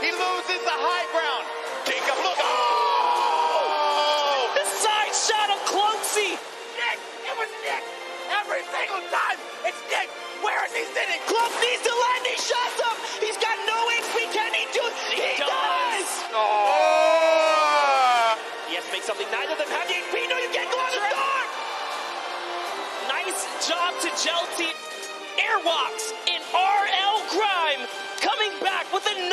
He loses the high ground. Jacob, look. Oh! The side shot of Cloaksy. Nick, it was Nick. Every single time, it's Nick. Where is he sitting? Cloak needs to land these shots up. He's got no HP. Can he do it? He does. Oh! He has to make something. Neither of them have the HP. No, you can't go out of the dark. Nice job to Gel Team. Airwalks in RL Grime coming back with another